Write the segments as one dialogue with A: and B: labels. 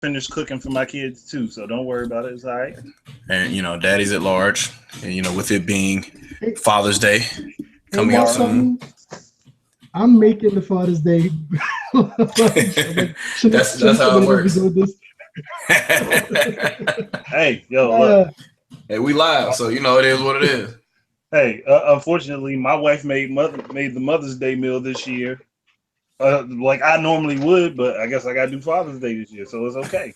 A: finished cooking for my kids too, so don't worry about it. It's all right.
B: And daddy's at large, and with it being
C: Hey,
B: Father's Day
C: hey,
B: coming
C: know
B: up soon.
C: something? I'm making the Father's Day.
B: That's how it works.
C: This?
A: Hey, yo, look.
B: Hey, we live, so it is what it is.
A: Hey, unfortunately, my wife made the Mother's Day meal this year. Like I normally would, but I guess I gotta do Father's Day this year, so it's okay.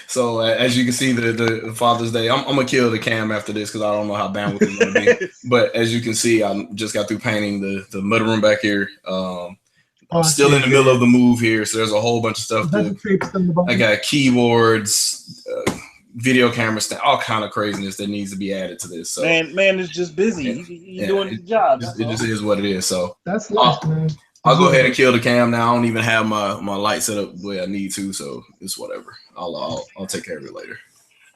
B: So as you can see, the Father's Day, I'm gonna kill the cam after this because I don't know how bandwidth is gonna be. But as you can see, I just got through painting the mudroom back here. I'm still in the middle of the move here, so there's a whole bunch of stuff. I got keyboards, video camera stand, all kind of craziness that needs to be added to this. So
A: man is just busy. He's doing his job.
B: It just is what it is. So
C: that's nice, man.
B: I'll go ahead and kill the cam now. I don't even have my light set up the way I need to, so it's whatever. I'll take care of it later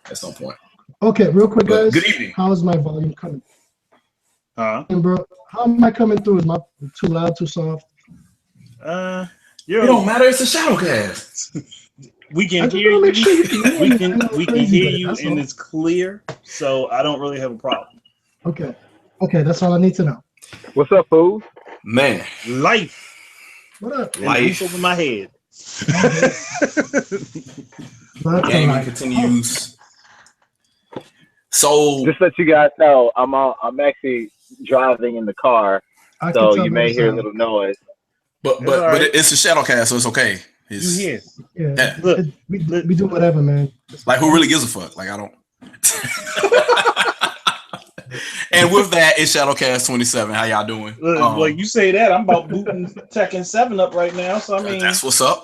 B: at some point.
C: Okay, real quick, guys.
B: Good evening.
C: How's my volume coming?
A: And
C: bro, how am I coming through? Is my too loud, too soft?
B: It don't matter. It's a ShadowCast.
A: We can hear you. We can hear you, and it's clear. So I don't really have a problem.
C: Okay, that's all I need to know.
D: What's up, fools?
B: Man,
A: life.
C: What up?
B: Life
A: over my head.
B: Game continues. So
D: just to let you guys know, I'm actually driving in the car, so you may hear a little noise.
B: But it's a ShadowCast, so it's okay.
A: You hear?
C: Yeah. Look, we do whatever, man.
B: Like, who really gives a fuck? Like, I don't. And with that, it's ShadowCast 27. How y'all doing?
A: Well, you say that, I'm about booting Tekken 7 up right now. So I mean,
B: that's what's up.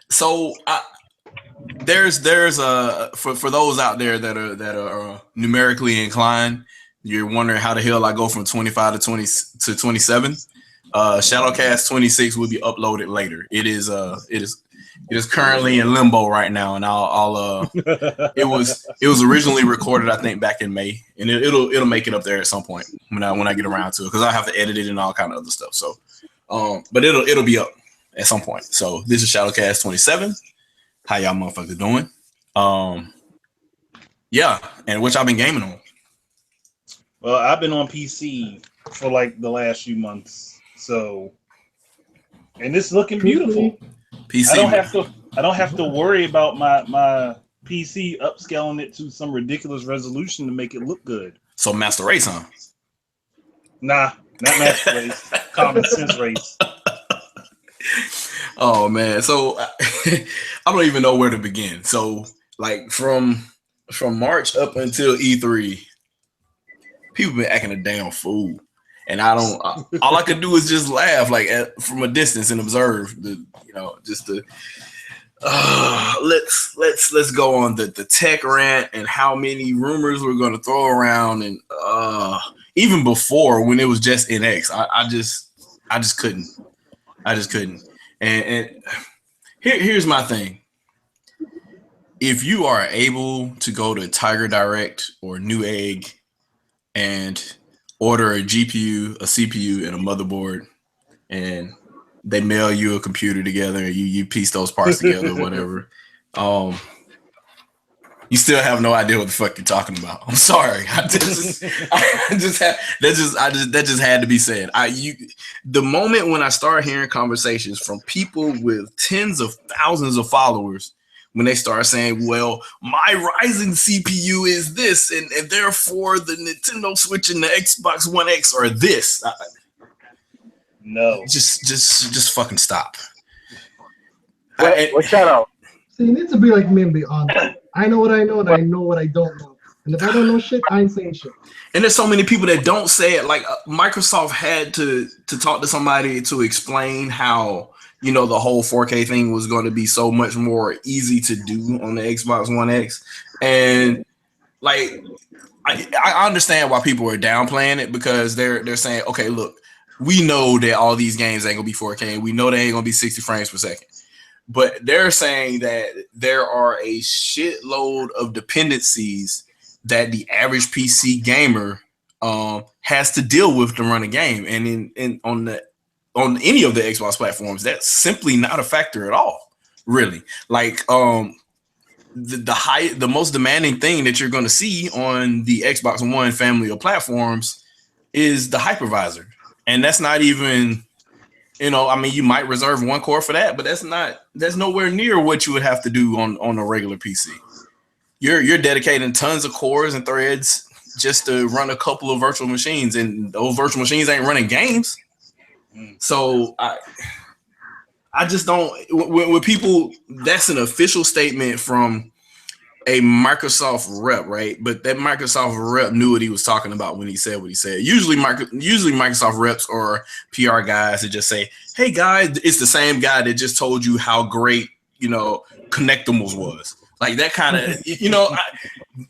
B: So there's for those out there that are numerically inclined, you're wondering how the hell I go from 25 to 27. ShadowCast 26 will be uploaded later. It is currently in limbo right now, and I'll it was originally recorded, I think, back in May, and it'll make it up there at some point when I get around to it, because I have to edit it and all kind of other stuff. So but it'll be up at some point. So this is ShadowCast 27. How y'all motherfuckers doing? Yeah, and which I've been gaming on.
A: Well, I've been on PC for like the last few months. So, and it's looking beautiful.
B: PC.
A: I don't have to worry about my PC upscaling it to some ridiculous resolution to make it look good.
B: So Master Race, huh?
A: Nah, not Master Race. Common Sense Race.
B: Oh man, so I don't even know where to begin. So like from March up until E3, people been acting a damn fool. And all I could do is just laugh, like from a distance, and observe let's go on the tech rant and how many rumors we're going to throw around, and even before when it was just NX, I just couldn't, and here's my thing. If you are able to go to Tiger Direct or Newegg and order a GPU, a CPU, and a motherboard, and they mail you a computer together, and you piece those parts together, whatever. You still have no idea what the fuck you're talking about. I'm sorry. That just had to be said. The moment when I start hearing conversations from people with tens of thousands of followers, when they start saying, well, my Ryzen CPU is this, and therefore the Nintendo Switch and the Xbox One X are this.
A: No.
B: Just fucking stop.
D: What shout out?
C: So you need to be like me and be honest. I know what I know, and I know what I don't know. And if I don't know shit, I ain't saying shit.
B: And there's so many people that don't say it. Like Microsoft had to talk to somebody to explain how the whole 4K thing was going to be so much more easy to do on the Xbox One X. And like, I understand why people are downplaying it, because they're saying, okay, look, we know that all these games ain't gonna be 4K. We know they ain't gonna be 60 frames per second. But they're saying that there are a shitload of dependencies that the average PC gamer has to deal with to run a game. And on any of the Xbox platforms, that's simply not a factor at all, really. Like, the most demanding thing that you're going to see on the Xbox One family of platforms is the hypervisor, and that's not even, I mean, you might reserve one core for that, but that's nowhere near what you would have to do on a regular PC. You're dedicating tons of cores and threads just to run a couple of virtual machines, and those virtual machines ain't running games. So I just don't. When people, that's an official statement from a Microsoft rep, right? But that Microsoft rep knew what he was talking about when he said what he said. Usually Microsoft reps or PR guys that just say, "Hey guys," it's the same guy that just told you how great Connectimals was. Like that kind of,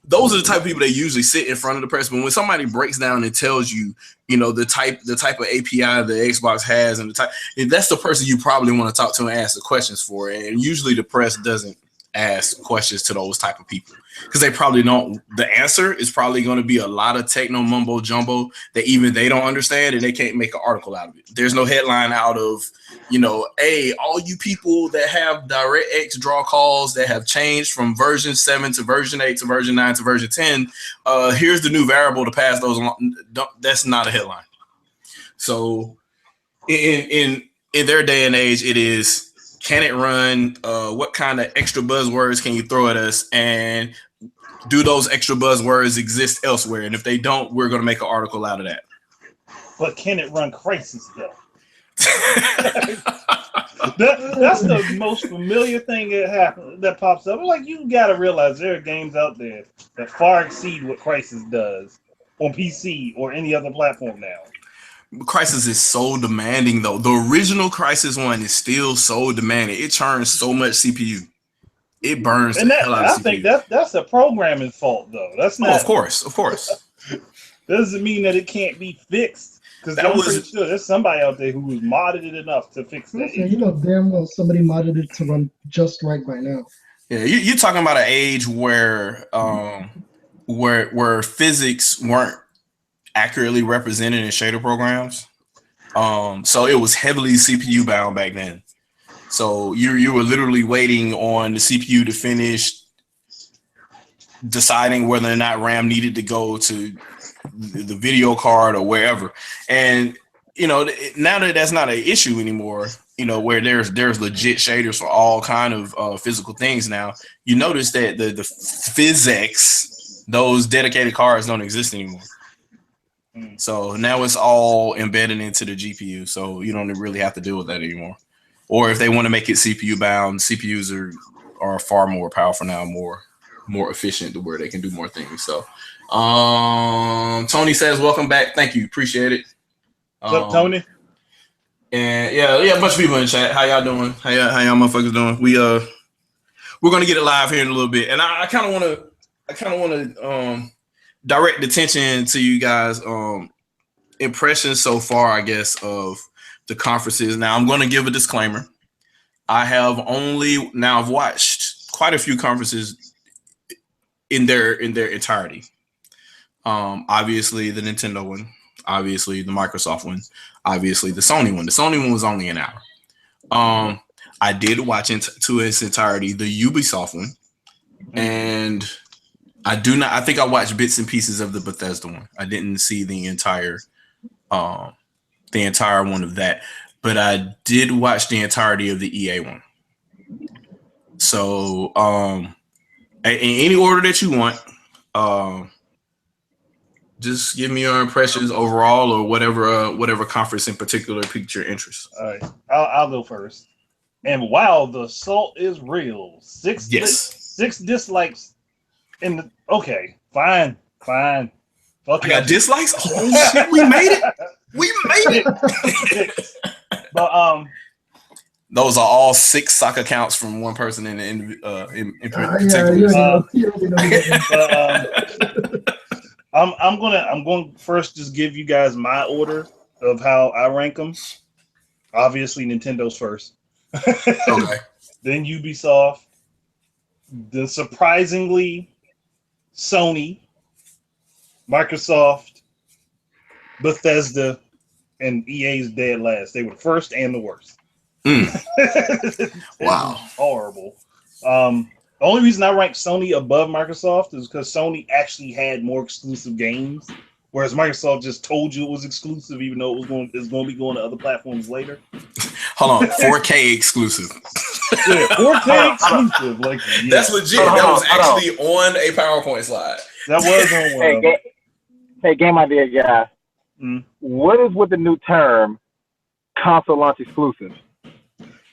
B: those are the type of people that usually sit in front of the press. But when somebody breaks down and tells you, the type of API the Xbox has, and that's the person you probably want to talk to and ask the questions for. And usually the press doesn't ask questions to those type of people because they probably don't. The answer is probably going to be a lot of techno mumbo jumbo that even they don't understand, and they can't make an article out of it. There's no headline out of, hey, all you people that have DirectX draw calls that have changed from version 7 to version 8 to version 9 to version 10, here's the new variable to pass those along. That's not a headline. So in their day and age, it is, can it run? What kind of extra buzzwords can you throw at us? And do those extra buzzwords exist elsewhere? And if they don't, we're going to make an article out of that.
A: But can it run Crisis though? That's the most familiar thing that pops up. Like, you got to realize there are games out there that far exceed what Crisis does on PC or any other platform now.
B: Crisis is so demanding, though. The original Crisis 1 is still so demanding. It churns so much CPU. It burns the hell out of CPU.
A: I think that's a programming fault, though. That's not.
B: Oh, of course.
A: Doesn't mean that it can't be fixed. Because I'm pretty sure there's somebody out there who's modded it enough to fix that.
C: Damn well somebody modded it to run just right by now.
B: Yeah, you're talking about an age where physics weren't accurately represented in shader programs. So it was heavily CPU bound back then. So you were literally waiting on the CPU to finish deciding whether or not RAM needed to go to the video card or wherever. And now that that's not an issue anymore, where there's legit shaders for all kind of physical things now, you notice that the physics, those dedicated cards don't exist anymore. So now it's all embedded into the GPU, so you don't really have to deal with that anymore. Or if they want to make it CPU bound, CPUs are far more powerful now, more efficient to where they can do more things. So Tony says, welcome back. Thank you. Appreciate it.
A: What's up, Tony?
B: And yeah, a bunch of people in the chat. How y'all doing? How y'all motherfuckers doing? We're gonna get it live here in a little bit. And I kind of wanna direct attention to you guys impressions so far, I guess, of the conferences. Now I'm gonna give a disclaimer. I've watched quite a few conferences in their entirety. Obviously the Nintendo one, obviously the Microsoft one, obviously the Sony one. The Sony one was only an hour. I did watch to its entirety the Ubisoft one, and I think I watched bits and pieces of the Bethesda one. I didn't see the entire one of that, but I did watch the entirety of the EA one. So in any order that you want, just give me your impressions overall, or whatever conference in particular piqued your interest.
A: All right, I'll go first. And wow, the assault is real. Six dislikes. Okay, fine. Fuck,
B: I got dislikes. Oh shit, we made it. We made it.
A: But
B: those are all 6 stock accounts from one person in particular.
A: I'm going first. Just give you guys my order of how I rank them. Obviously, Nintendo's first.
B: Okay.
A: Then Ubisoft. Then surprisingly, Sony, Microsoft, Bethesda, and EA's dead last. They were the first and the worst.
B: Wow.
A: Horrible. The only reason I rank Sony above Microsoft is because Sony actually had more exclusive games, whereas Microsoft just told you it was exclusive, even though it's going to be going to other platforms later.
B: Hold on, 4K exclusive.
A: Yeah, 4K exclusive. Like
B: that's legit. That was actually on a PowerPoint slide.
A: That was on one.
D: Hey, game idea guy. What is with the new term console launch exclusive?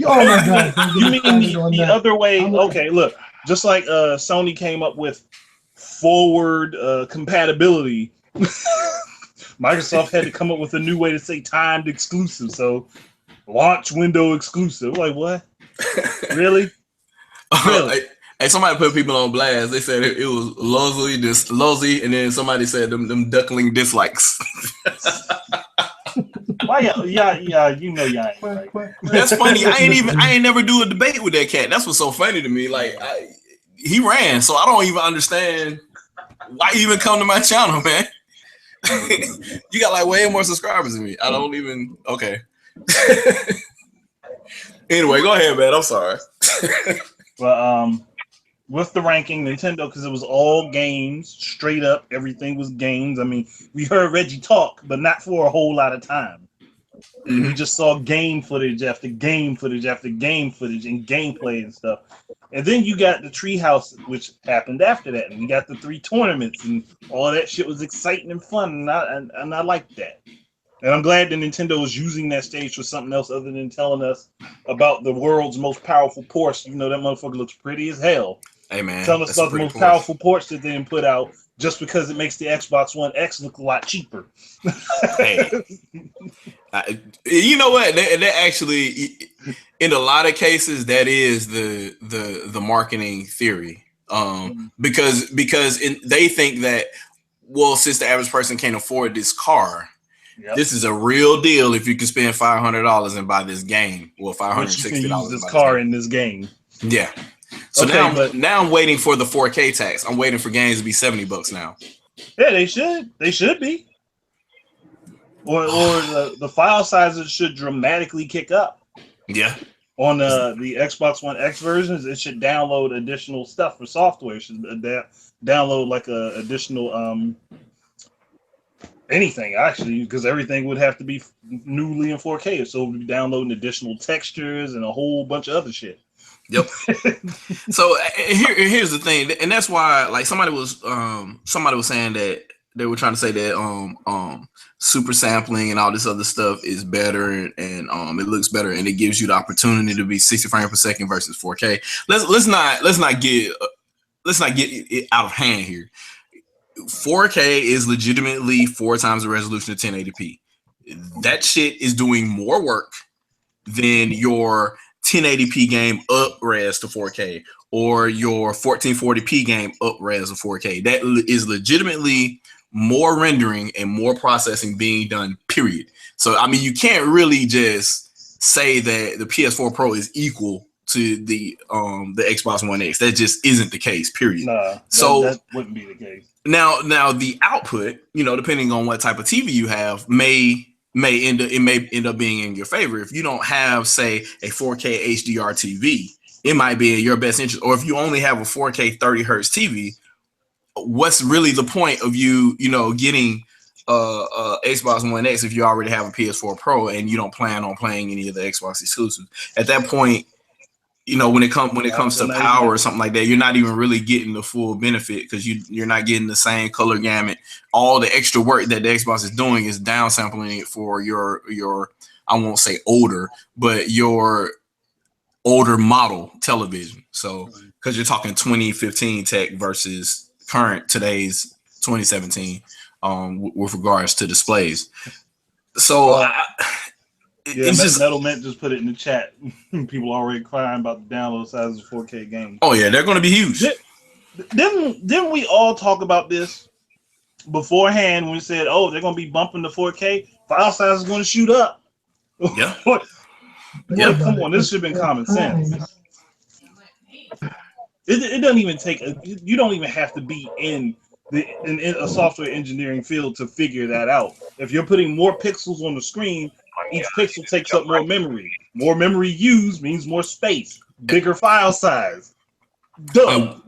C: Oh my god!
A: You mean the other way? Okay, look. Just like Sony came up with forward compatibility, Microsoft had to come up with a new way to say timed exclusive. So launch window exclusive. Like what? Really? Really?
B: Hey, somebody put people on blast. They said it was Lozzy, and then somebody said them duckling dislikes.
A: Why yeah, you know y'all ain't right.
B: That's funny. I ain't never do a debate with that cat. That's what's so funny to me. Like he ran, so I don't even understand why you even come to my channel, man. You got like way more subscribers than me. I don't even okay. Anyway, go ahead, man. I'm sorry.
A: But with the ranking, Nintendo, because it was all games, straight up, everything was games. I mean, we heard Reggie talk, but not for a whole lot of time. We just saw game footage after game footage after game footage and gameplay and stuff. And then you got the Treehouse, which happened after that, and we got the 3 tournaments, and all that shit was exciting and fun, and I liked that. And I'm glad that Nintendo is using that stage for something else other than telling us about the world's most powerful ports. You know, that motherfucker looks pretty as hell.
B: Hey, man.
A: Telling us about the most powerful ports that they didn't put out just because it makes the Xbox One X look a lot cheaper.
B: Hey. You know what? That actually, in a lot of cases, that is the marketing theory. Because they think that, well, since the average person can't afford this car, this is a real deal if you can spend $500 and buy this game. Well, $560
A: use this car in this game.
B: Yeah. So now I'm waiting for the 4K tax. I'm waiting for games to be $70 now.
A: Yeah, they should. They should be. Or the file sizes should dramatically kick up.
B: Yeah.
A: On the Xbox One X versions, it should download additional stuff for software. It should download like a additional anything actually, because everything would have to be newly in 4K. So we'd be downloading additional textures and a whole bunch of other shit.
B: Yep. So here's the thing, and that's why, like, somebody was saying that they were trying to say that super sampling and all this other stuff is better, and it looks better, and it gives you the opportunity to be 60 frames per second versus 4K. Let's not get it out of hand here. 4K is legitimately 4 times the resolution of 1080p. That shit is doing more work than your 1080p game up-res to 4K or your 1440p game up-res to 4K. That is legitimately more rendering and more processing being done, period. So, I mean, you can't really just say that the PS4 Pro is equal to the Xbox One X. That just isn't the case, period.
A: Nah, that wouldn't be the case.
B: Now the output, you know, depending on what type of TV you have, may end up being in your favor. If you don't have, say, a 4K HDR TV, it might be in your best interest. Or if you only have a 4K 30 hertz TV, what's really the point of you getting Xbox One X if you already have a PS4 Pro and you don't plan on playing any of the Xbox exclusives? At that point, you know, when it comes to power or something like that, you're not even really getting the full benefit because you're not getting the same color gamut. All the extra work that the Xbox is doing is downsampling it for your I won't say older, but your older model television. So because you're talking 2015 tech versus today's 2017 with regards to displays. So
A: Metal Mint just put it in the chat. People already crying about the download size of 4K games.
B: Oh yeah, they're going to be huge.
A: Didn't we all talk about this beforehand when we said, "Oh, they're going to be bumping the 4K file size is going to shoot up"?
B: Yeah.
A: Come on, this should have been common sense. It doesn't even take. You don't even have to be in a software engineering field to figure that out. If you're putting more pixels on the screen, each pixel takes up more memory. More memory used means more space, bigger file size.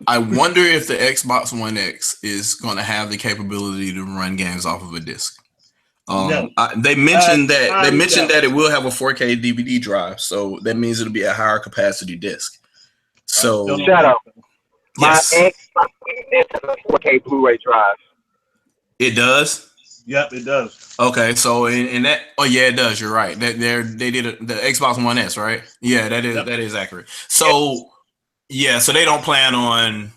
B: I wonder if the Xbox One X is going to have the capability to run games off of a disc.
A: No.
B: They mentioned
A: that
B: it will have a 4K DVD drive, so that means it'll be a higher capacity disc. So
D: shut up. My
B: yes,
D: Xbox has a 4K Blu-ray drive.
B: it does.
A: Yep, it does.
B: Okay, so in that, oh yeah, it does. You're right. They did the Xbox One S, right? Yeah, that is accurate. So yeah, so they don't plan on.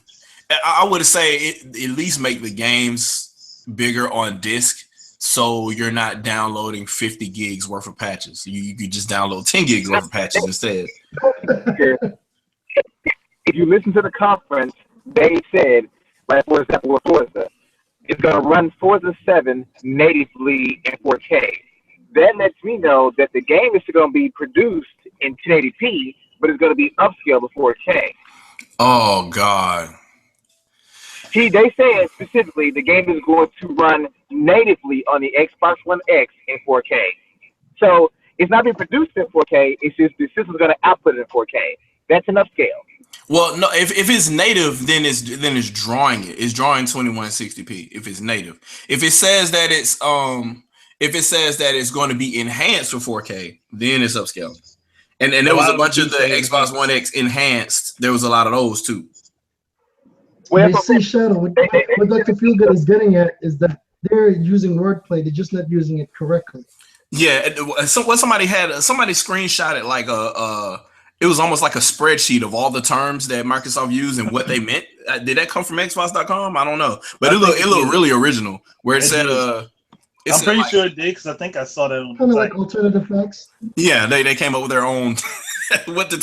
B: I would say at least make the games bigger on disc, so you're not downloading 50 gigs worth of patches. You could just download 10 gigs worth of patches instead.
D: If you listen to the conference, they said, like for example, with Forza, it's going to run Forza 7 natively in 4K. That lets me know that the game is going to be produced in 1080p, but it's going to be upscaled to 4K.
B: Oh God.
D: See, they said specifically the game is going to run natively on the Xbox One X in 4K. So it's not being produced in 4K. It's just the system's going to output it in 4K. That's an upscale.
B: Well, no, if it's native, then it's drawing it. It's drawing 2160p if it's native. If it says that it's going to be enhanced for 4K, then it's upscaling. And there was a bunch of the Xbox One X enhanced. There was a lot of those too.
C: Well, they see Shadow. What Dr. Feelgood is getting at is that they're using wordplay. They're just not using it correctly.
B: Yeah. So what somebody screenshot it like it was almost like a spreadsheet of all the terms that Microsoft used and what they meant. Did that come from Xbox.com? I don't know, but it looked really original. Where it said, "I'm
A: pretty sure it did because I think I saw that on
C: kind of like alternative facts."
B: Yeah, they came up with their own what the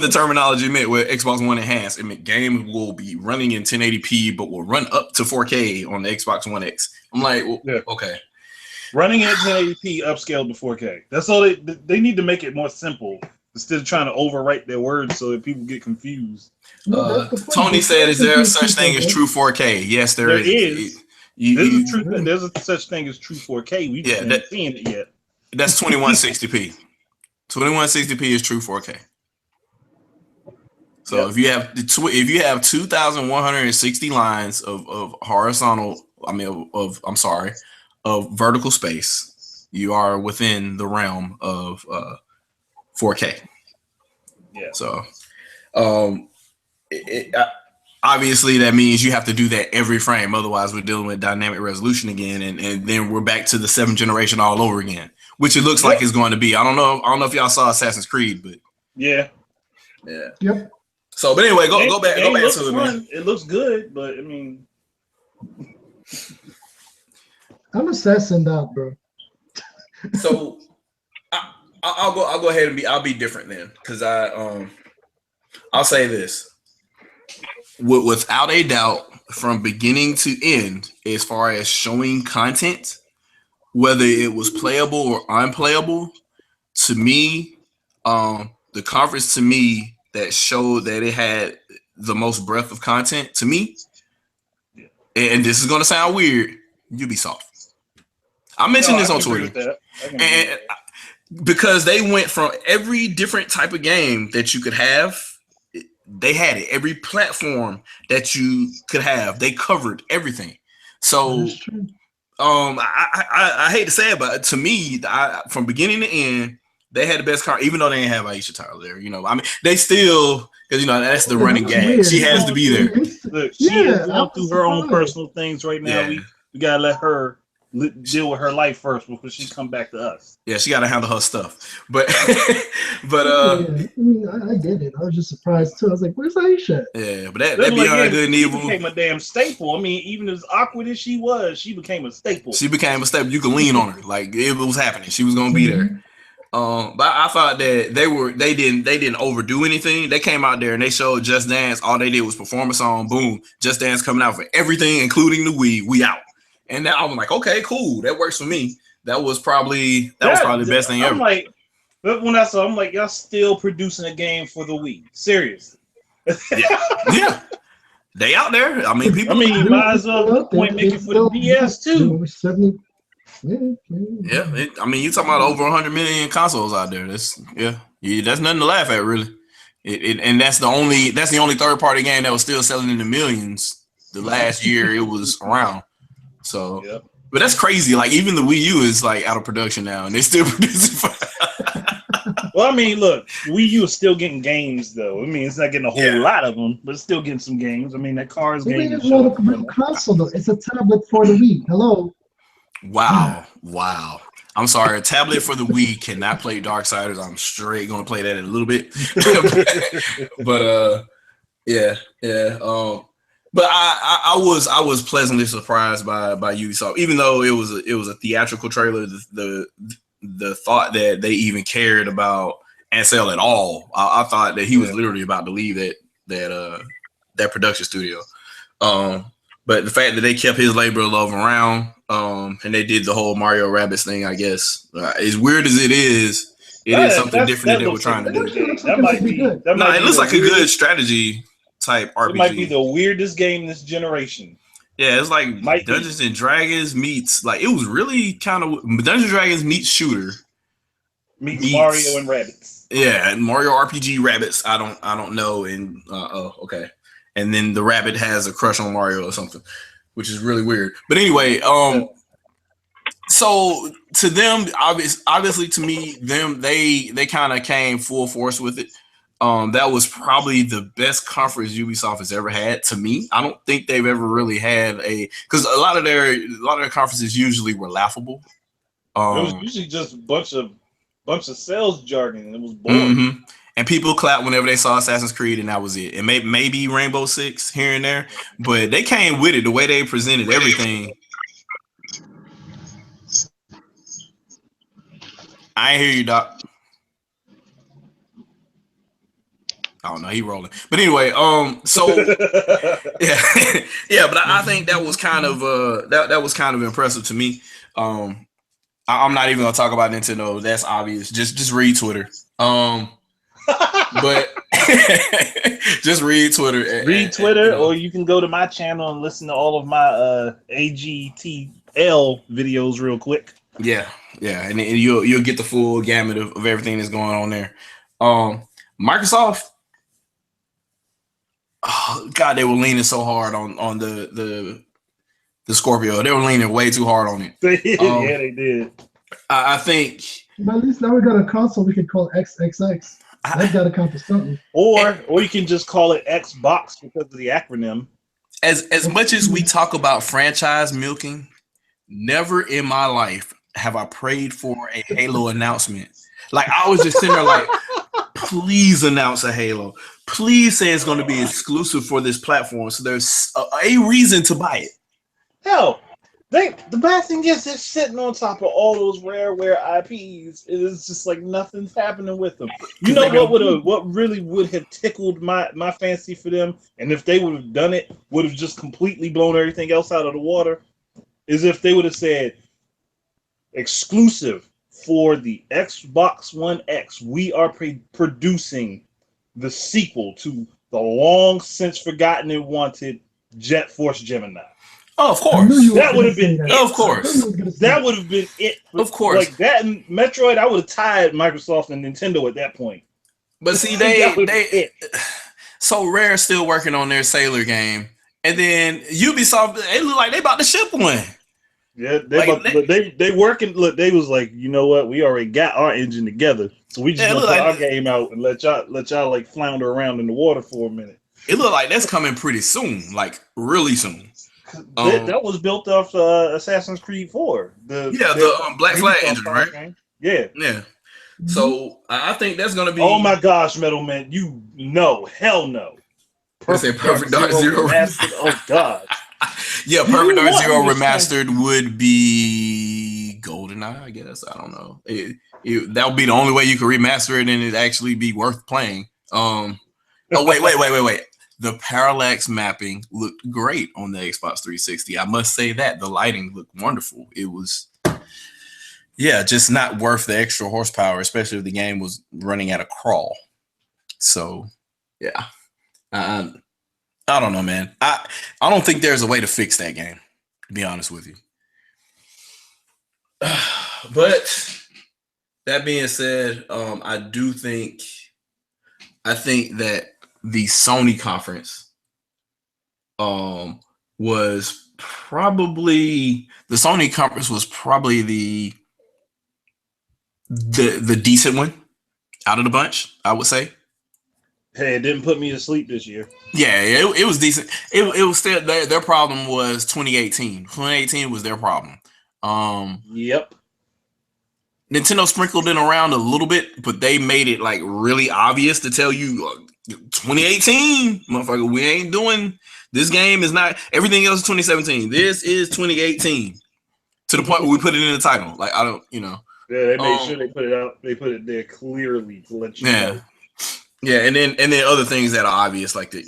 B: terminology meant with Xbox One Enhanced. It meant game will be running in 1080p, but will run up to 4K on the Xbox One X. I'm like, well, yeah. Okay,
A: running at 1080p upscaled to 4K. That's all they need to make it more simple. Instead of trying to overwrite their words so that people get confused.
B: Tony said, "Is there a such thing as true 4K?" Yes, there is.
A: There's a such thing as true 4K. We just haven't seen it yet.
B: That's 2160p. 2160p is true 4K. So if you have 2,160 lines of horizontal, of vertical space, you are within the realm of 4K.
A: Yeah.
B: So, obviously that means you have to do that every frame. Otherwise, we're dealing with dynamic resolution again, and then we're back to the 7th generation all over again, which it looks like it's going to be. I don't know if y'all saw Assassin's Creed, but
A: yeah.
C: Yep.
B: So, but anyway, go back to it, man.
A: It looks good, but I mean,
C: I'm assessing that, bro.
B: So. I'll go ahead and I'll be different then, because I'll say this without a doubt, from beginning to end, as far as showing content, whether it was playable or unplayable, to me, the conference to me that showed that it had the most breadth of content to me, and this is gonna sound weird, Ubisoft. I mentioned this on Twitter, and because they went from every different type of game that you could have, they had it. Every platform that you could have, they covered everything. So, I hate to say it, but to me, from beginning to end, they had the best car. Even though they didn't have Aisha Tyler there, I mean, they still, because that's the running gag. She has to be there.
A: Look, she is going through her own personal things right now. Yeah. We gotta let her deal with her life first before she come back to us.
B: Yeah, she got to handle her stuff. But
C: I did it. I was just surprised too. I was like, "Where's Aisha?"
B: Yeah, but that Beyond Good and Evil
A: became a damn staple. I mean, even as awkward as she was, she became a staple.
B: You could lean on her, like it was happening. She was gonna be there. But I thought that they didn't overdo anything. They came out there and they showed Just Dance. All they did was perform a song. Boom, Just Dance coming out for everything, including the Wii. We out. And now I'm like, okay, cool. That works for me. That was probably the best thing ever.
A: When I saw, I'm like, y'all still producing a game for the Wii? Seriously?
B: Yeah. They out there. I mean, people.
A: Might as well at the point make it for the PS too.
B: Yeah. You talking about over 100 million consoles out there? That's nothing to laugh at, really. And that's the only third party game that was still selling in the millions the last year it was around. So,
A: Yep.
B: But that's crazy. Like even the Wii U is like out of production now, and they still producing.
A: Well, I mean, look, Wii U is still getting games though. I mean, it's not getting a whole lot of them, but it's still getting some games. I mean, that Cars game.
C: It's not a real console though. It's a tablet for the Wii. Hello.
B: Wow. I'm sorry, a tablet for the Wii cannot play Darksiders. I'm straight gonna play that in a little bit. But yeah. But I was pleasantly surprised by Ubisoft, even though it was a theatrical trailer. The thought that they even cared about Ansel at all, I thought that he was literally about to leave that production studio. But the fact that they kept his labor of love around, and they did the whole Mario Rabbids thing, I guess, as weird as it is something different that they were trying to do.
A: That might be.
B: It looks like a good strategy type RPG.
A: It might be the weirdest game this generation.
B: Yeah, it's like Dungeons and Dragons meets, like, it was really kind of Dungeons and Dragons meets shooter
A: meets Mario and Rabbids.
B: Yeah, and Mario RPG Rabbids. I don't know. And okay. And then the rabbit has a crush on Mario or something, which is really weird. But anyway, so to them, obviously to me, they kind of came full force with it. That was probably the best conference Ubisoft has ever had. To me, I don't think they've ever really had because a lot of their conferences usually were laughable.
A: It was usually just a bunch of sales jargon, and it was boring.
B: Mm-hmm. And people clapped whenever they saw Assassin's Creed, and that was it. And maybe Rainbow Six here and there, but they came with it the way they presented everything. I ain't hear you, Doc. Oh no, he rolling. But anyway, so yeah, but I think that was kind of that was kind of impressive to me. I'm not even gonna talk about Nintendo. That's obvious. Just read Twitter. But just read Twitter.
A: Read Twitter, or you can go to my channel and listen to all of my AGTL videos real quick.
B: Yeah, and you'll get the full gamut of everything that's going on there. Microsoft, oh God, they were leaning so hard on the Scorpio. They were leaning way too hard on it.
A: Yeah, they did.
B: I think.
C: But at least now we got a console we could call XXX. That got to count for something.
A: Or you can just call it Xbox because of the acronym.
B: As much as we talk about franchise milking, never in my life have I prayed for a Halo announcement. Like, I was just sitting there like, please announce a Halo. Please say it's going to be exclusive for this platform, so there's a reason to buy it.
A: Hell, the bad thing is they're sitting on top of all those rare IPs. It is just like nothing's happening with them. You know what really would have tickled my fancy for them, and if they would have done it, would have just completely blown everything else out of the water, is if they would have said exclusive for the Xbox One X. We are producing the sequel to the long since forgotten and wanted Jet Force Gemini.
B: Oh, of course.
A: That would have been it.
B: Of course.
A: That would have been it.
B: Of course.
A: Like that and Metroid, I would have tied Microsoft and Nintendo at that point.
B: But see, they so Rare still working on their Sailor game. And then Ubisoft, it look like they about to ship one.
A: Yeah, they working. Look, they was like, you know what? We already got our engine together, so we just gonna put our game out and let y'all like flounder around in the water for a minute.
B: It looked like that's coming pretty soon, like really soon.
A: That was built off Assassin's Creed 4.
B: The Black Flag engine, right?
A: Game. Yeah.
B: So I think that's gonna be.
A: Oh my gosh, Metal Man! Hell no.
B: Perfect Dark Zero
A: remastered. Oh god.
B: Yeah, Perfect Dark Zero remastered would be GoldenEye, I guess. I don't know. That would be the only way you could remaster it and it actually be worth playing. Oh wait. The parallax mapping looked great on the Xbox 360. I must say that the lighting looked wonderful. It was, just not worth the extra horsepower, especially if the game was running at a crawl. So, yeah, I don't know, man. I don't think there's a way to fix that game, to be honest with you. But that being said, I do think I think that the Sony conference was probably the decent one out of the bunch, I would say.
A: Hey, it didn't put me to sleep this year.
B: Yeah, it was decent. It was still their problem was 2018. 2018 was their problem.
A: Yep.
B: Nintendo sprinkled it around a little bit, but they made it like really obvious to tell you 2018, motherfucker, we ain't doing this game is not everything else is 2017. This is 2018. To the point where we put it in the title. Like I don't,
A: Yeah, they made sure they put it out. They put it there clearly to let you know.
B: Yeah, and then other things that are obvious, like the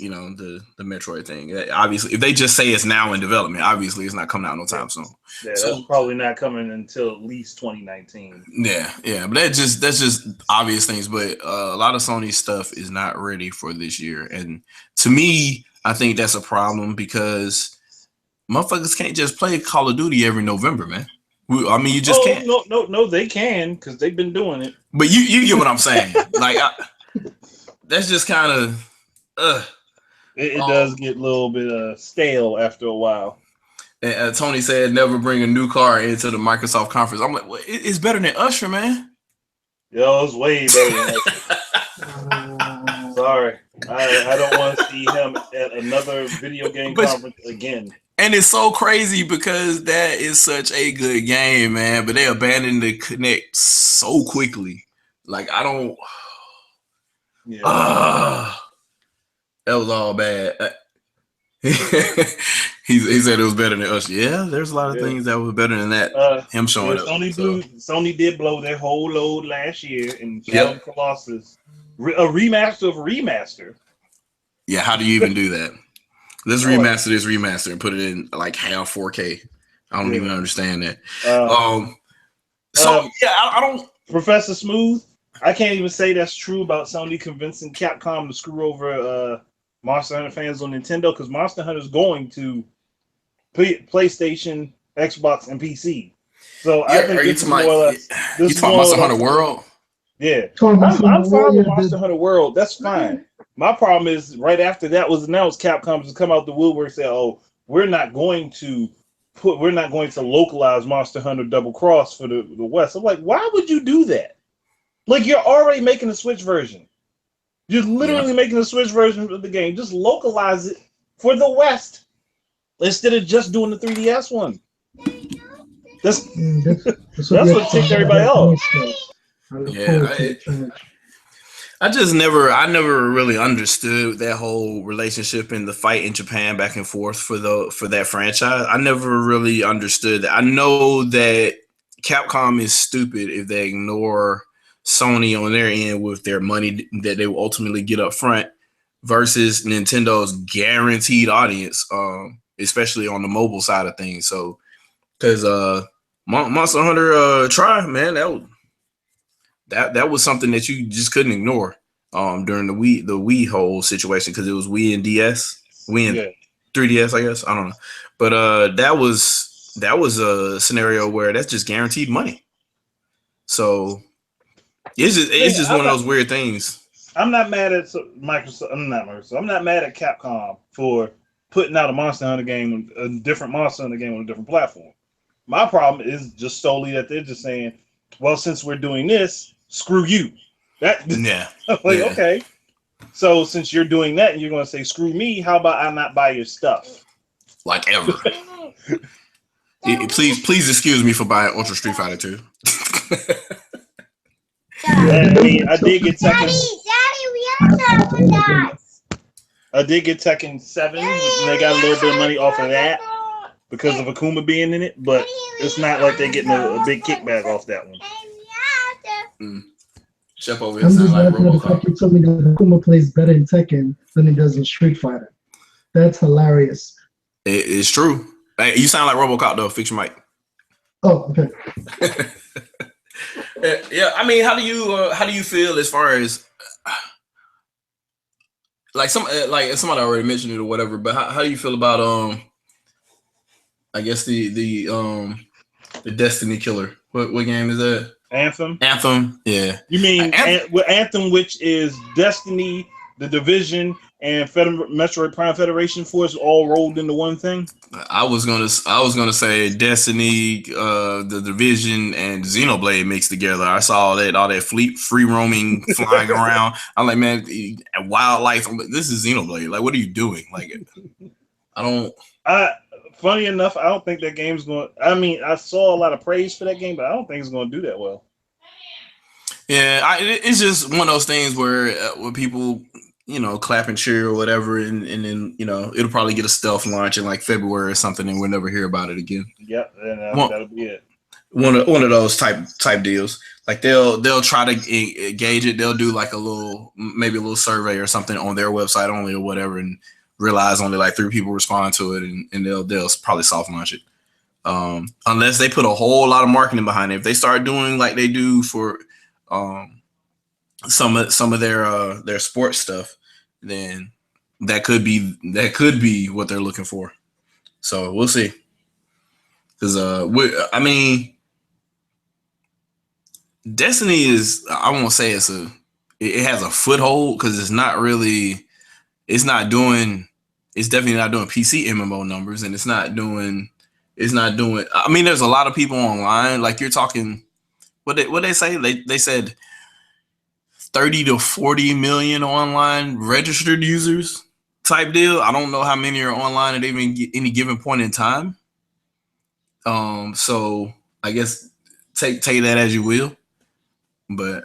B: Metroid thing. Obviously, if they just say it's now in development, obviously it's not coming out no time soon.
A: Yeah, that's probably not coming until at least 2019.
B: Yeah, but that's just obvious things. But a lot of Sony stuff is not ready for this year, and to me, I think that's a problem because motherfuckers can't just play Call of Duty every November, man. I mean, you just can't.
A: No, they can because they've been doing it.
B: But you get what I'm saying, like. That's just kind of
A: it does get a little bit stale after a while.
B: And Tony said never bring a new car into the Microsoft conference. I'm like, well, it's better than Usher, man.
A: Yo, it's way better than Usher. Sorry, I don't want to see him at another video game conference again.
B: And it's so crazy because that is such a good game, man. But they abandoned the Kinect so quickly. Like I don't. Yeah. That was all bad. he said it was better than us. Yeah, there's a lot of things that was better than that. Him showing up.
A: Sony did blow their whole load last year in Shadow of the Colossus, a remaster of a remaster.
B: Yeah, how do you even do that? Let's remaster this remaster and put it in like half 4K. I don't even understand that. I don't.
A: Professor Smooth. I can't even say that's true about Sony convincing Capcom to screw over Monster Hunter fans on Nintendo because Monster Hunter is going to PlayStation, Xbox, and PC. So I think this is more or less.
B: You talking Monster Hunter World?
A: Yeah, I'm fine with Monster Hunter World. That's fine. My problem is right after that was announced, Capcom has come out the woodwork and say, "Oh, we're not going to localize Monster Hunter Double Cross for the West." I'm like, why would you do that? Like, you're already making a Switch version. You're literally making a Switch version of the game. Just localize it for the West instead of just doing the 3DS one. That's what ticked everybody off.
B: Yeah, I never really understood that whole relationship and the fight in Japan back and forth for that franchise. I never really understood that. I know that Capcom is stupid if they ignore Sony on their end with their money that they will ultimately get up front versus Nintendo's guaranteed audience, especially on the mobile side of things. So, because Monster Hunter Tri, man, that was something that you just couldn't ignore during the Wii whole situation because it was Wii and DS, Wii and 3DS, I guess. I don't know, but that was a scenario where that's just guaranteed money. So. It's just one of those weird things.
A: I'm not mad at Microsoft. I'm not mad at Capcom for putting out a Monster Hunter game, a different Monster Hunter game on a different platform. My problem is just solely that they're just saying, "Well, since we're doing this, screw you." Okay. So since you're doing that and you're going to say screw me, how about I not buy your stuff?
B: Like ever. Please excuse me for buying Ultra Street Fighter 2.
A: I did get Tekken. Daddy, we have that. I did get Tekken 7, and they got a little bit of money off of that because of Akuma being in it, but it's not like they're getting a big kickback off that one.
B: Chef over here sound like
C: RoboCop. The fact you told me that Akuma plays better in Tekken than he does in Street Fighter. That's hilarious.
B: It's true. Hey, you sound like RoboCop though. Fix your mic.
C: Oh, okay.
B: Yeah, I mean, how do you feel as far as like somebody already mentioned it or whatever, but how do you feel about I guess the Destiny Killer? What game is that?
A: Anthem.
B: Yeah.
A: You mean Anthem, which is Destiny, the Division, and Metroid Prime Federation Force all rolled into one thing?
B: I was gonna say Destiny, the Division, and Xenoblade mixed together. I saw all that free roaming flying around. I'm like, man, wildlife. This is Xenoblade. Like, what are you doing? Like, I don't.
A: Funny enough, I don't think that game's going. I mean, I saw a lot of praise for that game, but I don't think it's going to do that well.
B: Yeah, it's just one of those things where people, clap and cheer or whatever, and then it'll probably get a stealth launch in like February or something, and we'll never hear about it again.
A: Yep, and that'll be it.
B: One of those type deals. Like they'll try to gauge it. They'll do like maybe a little survey or something on their website only or whatever, and realize only like 3 people respond to it, and they'll probably soft launch it. Unless they put a whole lot of marketing behind it. If they start doing like they do for some of their sports stuff, then that could be what they're looking for. So we'll see. Because Destiny is, I won't say it has a foothold, because it's definitely not doing PC MMO numbers, and it's not doing. I mean, there's a lot of people online. Like, you're talking, what they say? They said 30 to 40 million online registered users type deal. I don't know how many are online at any given point in time. So I guess take that as you will, but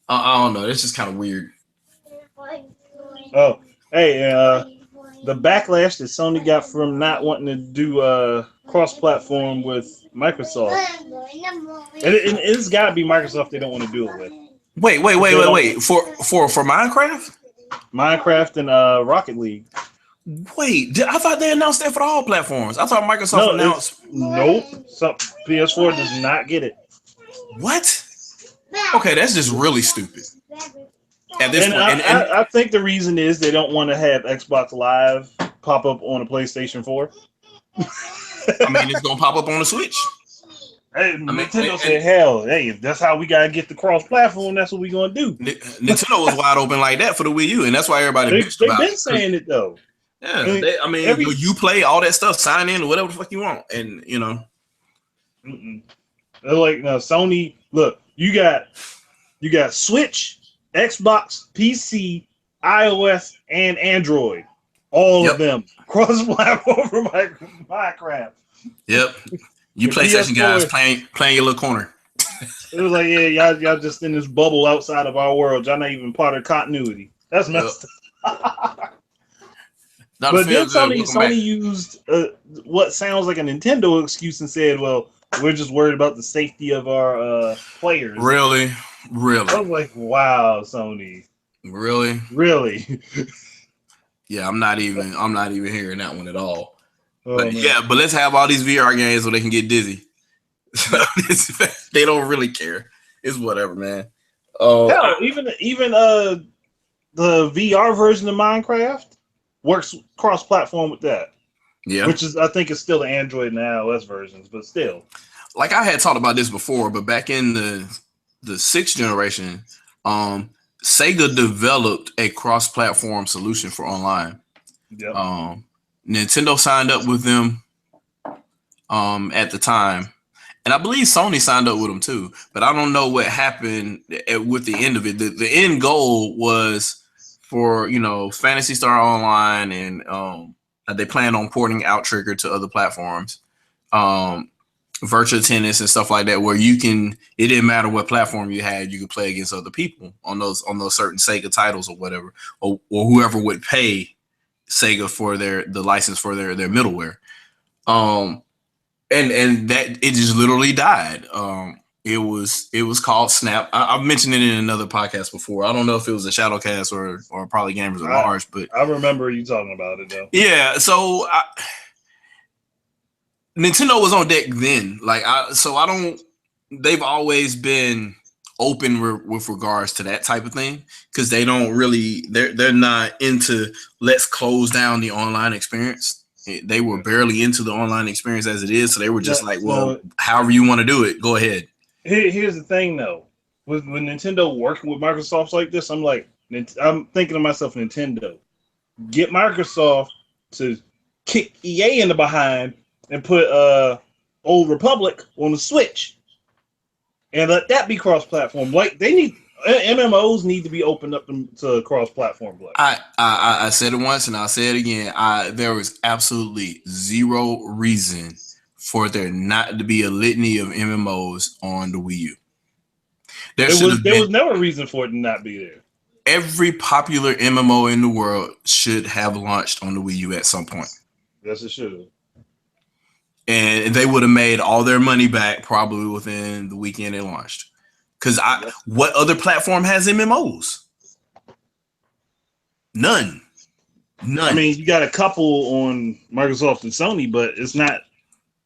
B: I don't know. It's just kind of weird.
A: Oh, hey, the backlash that Sony got from not wanting to do cross-platform with Microsoft, and it's got to be Microsoft they don't want to do it with.
B: Wait. For Minecraft
A: and Rocket League.
B: Wait, I thought they announced that for all platforms. I thought Microsoft announced.
A: Nope. PS4 does not get it.
B: What? Okay, that's just really stupid. At this point,
A: I think the reason is they don't want to have Xbox Live pop up on a PlayStation 4.
B: I mean, it's gonna pop up on the Switch.
A: Hey, Nintendo said, "Hell, hey, if that's how we gotta get the cross-platform, that's what we gonna do."
B: Nintendo was wide open like that for the Wii U, and that's why everybody bitched about it.
A: They've been saying it though.
B: Yeah, you play all that stuff, sign in or whatever the fuck you want, and
A: They're like, no, Sony. Look, you got Switch, Xbox, PC, iOS, and Android. All of them cross-platform for Minecraft.
B: Yep. You PlayStation guys playing your little corner.
A: It was like, yeah, y'all just in this bubble outside of our world. Y'all not even part of continuity. That's messed up. But then Sony used what sounds like a Nintendo excuse and said, "Well, we're just worried about the safety of our players."
B: Really?
A: I was like, "Wow, Sony." Really?
B: Yeah, I'm not even hearing that one at all. But let's have all these VR games so they can get dizzy. They don't really care. It's whatever, man.
A: Hell, even the VR version of Minecraft works cross-platform with that. Yeah, which is, I think, is still the Android and the iOS versions, but still.
B: Like, I had talked about this before, but back in the 6th generation, Sega developed a cross-platform solution for online. Yep. Nintendo signed up with them at the time, and I believe Sony signed up with them too. But I don't know what happened with the end of it. The end goal was for Phantasy Star Online, and they plan on porting Out Trigger to other platforms, Virtua Tennis and stuff like that, where you can. It didn't matter what platform you had, you could play against other people on those certain Sega titles or whatever, or whoever would pay Sega for the license for their middleware. And that it just literally died. It was called Snap. I've mentioned it in another podcast before. I don't know if it was a ShadowCast or probably Gamers at Large, but
A: I remember you talking about it though.
B: Yeah, so Nintendo was on deck then. They've always been open with regards to that type of thing, because they don't really, they're not into let's close down the online experience. They were barely into the online experience as it is, so they were just however you want to do it, go ahead.
A: Here's the thing though, with Nintendo working with Microsoft like this, I'm thinking to myself, Nintendo, get Microsoft to kick EA in the behind and put Old Republic on the Switch, and let that be cross-platform. Like they need MMOs need to be opened up to cross-platform play.
B: I said it once and I'll say it again. There was absolutely zero reason for there not to be a litany of MMOs on the Wii U. There was
A: never a reason for it to not be there.
B: Every popular MMO in the world should have launched on the Wii U at some point.
A: Yes, it should have.
B: And they would have made all their money back probably within the weekend it launched. Because what other platform has MMOs? None.
A: I mean, you got a couple on Microsoft and Sony, but it's not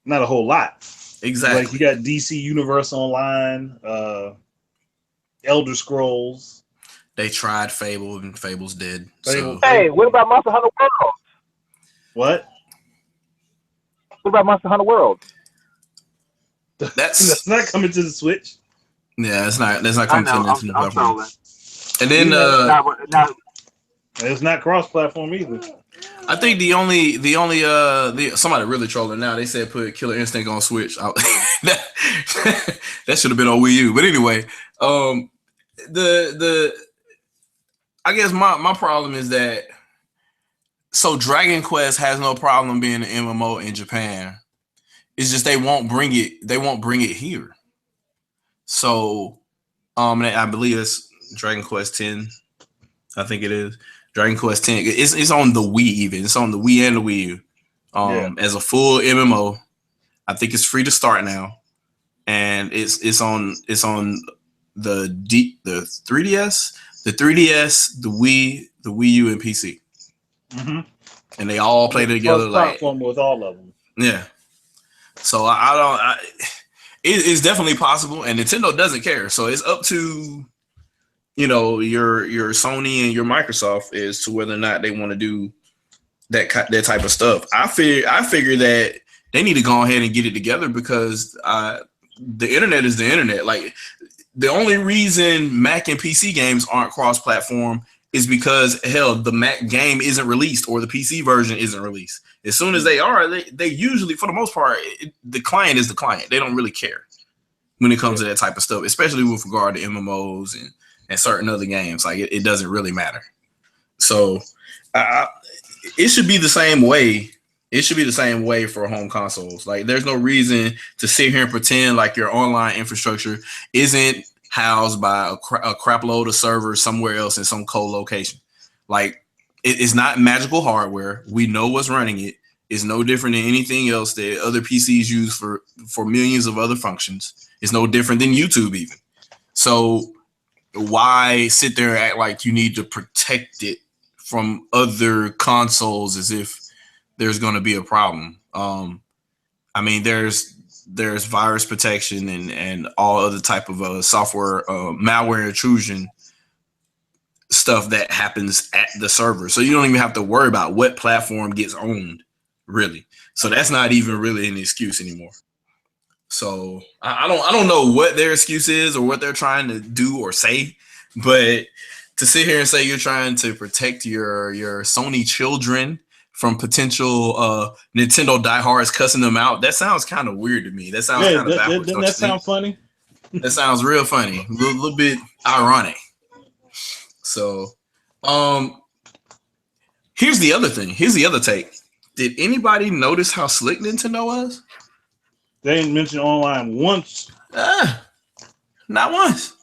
A: a whole lot.
B: Exactly.
A: Like you got DC Universe Online, Elder Scrolls.
B: They tried Fable and Fable's dead. So.
D: Hey, what about Monster Hunter World?
A: What?
D: What about Monster Hunter World?
B: That's
A: not coming to the Switch.
B: Yeah, that's not coming to the Nintendo platform. And then
A: it's not cross-platform either.
B: I think the only somebody really trolling now. They said put Killer Instinct on Switch. that should have been on Wii U. But anyway, I guess my problem is that Dragon Quest has no problem being an MMO in Japan. It's just they won't bring it. They won't bring it here. So, I believe it's Dragon Quest X. I think it is Dragon Quest X. It's on the Wii even. It's on the Wii and the Wii U. As a full MMO. I think it's free to start now, and it's on the 3DS, the Wii, the Wii U, and PC.
A: Mm-hmm.
B: And they all play together
A: platform with all of them.
B: Yeah. So it's definitely possible, and Nintendo doesn't care. So it's up to your Sony and your Microsoft as to whether or not they want to do that type of stuff. I figure that they need to go ahead and get it together because the internet is the internet. Like the only reason Mac and PC games aren't cross-platform is because the Mac game isn't released or the PC version isn't released. As soon as they are, they usually, for the most part, the client is the client. They don't really care when it comes to that type of stuff, especially with regard to MMOs and certain other games. Like it doesn't really matter. So it should be the same way. It should be the same way for home consoles. Like there's no reason to sit here and pretend like your online infrastructure isn't housed by a crap load of servers somewhere else in some co-location. Like it's not magical hardware. We know what's running it. It's no different than anything else that other PCs use for millions of other functions. It's no different than YouTube even. So why sit there and act like you need to protect it from other consoles as if there's going to be a problem? I mean, there's virus protection and all other type of software, malware intrusion stuff that happens at the server. So you don't even have to worry about what platform gets owned, really. So that's not even really an excuse anymore. So I don't know what their excuse is or what they're trying to do or say, but to sit here and say you're trying to protect your Sony children from potential Nintendo diehards cussing them out, that sounds kind of weird to me. That sounds kind of backwards.
A: Doesn't that sound funny?
B: That sounds real funny. A little bit ironic. So, here's the other thing. Here's the other take. Did anybody notice how slick Nintendo was?
A: They didn't mention online once.
B: Not once.